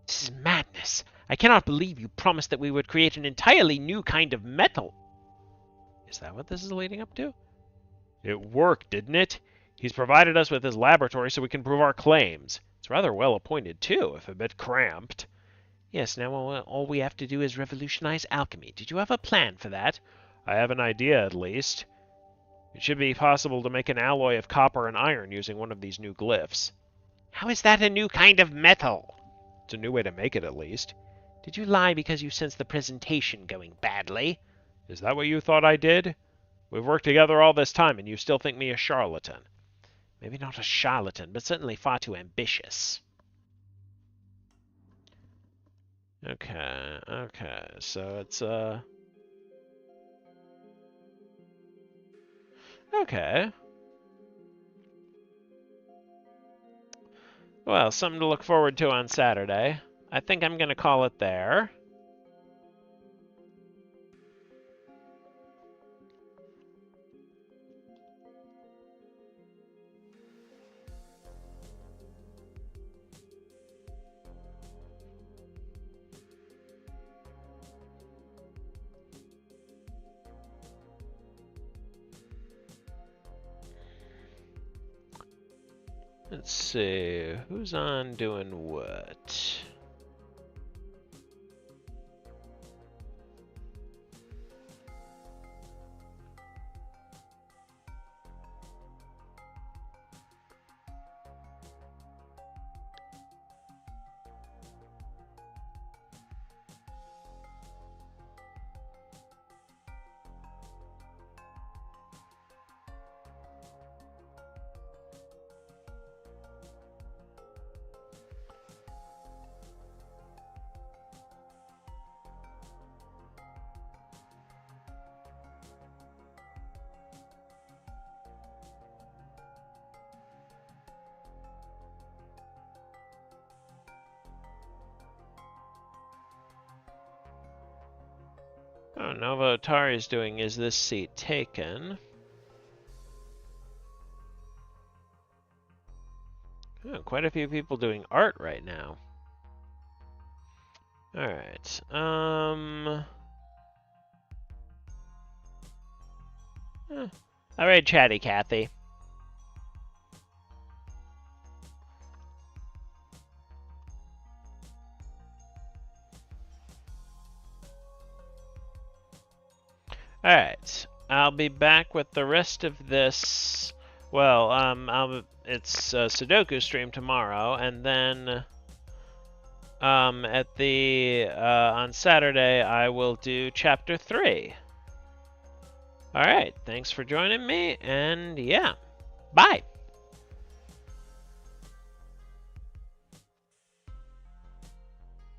This is madness. I cannot believe you promised that we would create an entirely new kind of metal. Is that what this is leading up to? It worked, didn't it? He's provided us with his laboratory so we can prove our claims. It's rather well appointed, too, if a bit cramped. Yes, now all we have to do is revolutionize alchemy. Did you have a plan for that? I have an idea, at least. It should be possible to make an alloy of copper and iron using one of these new glyphs. How is that a new kind of metal? It's a new way to make it, at least. Did you lie because you sensed the presentation going badly? Is that what you thought I did? We've worked together all this time, and you still think me a charlatan. Maybe not a charlatan, but certainly far too ambitious. Okay, so it's, Okay. Well, something to look forward to on Saturday. I think I'm going to call it there. Let's see, who's on doing what? Oh, Nova Atari is doing Is This Seat Taken? Oh, quite a few people doing art right now. Alright, Alright, Chatty Cathy. Alright, I'll be back with the rest of this. Well, it's a Sudoku stream tomorrow, and then on Saturday I will do Chapter 3. Alright, thanks for joining me, and yeah, bye!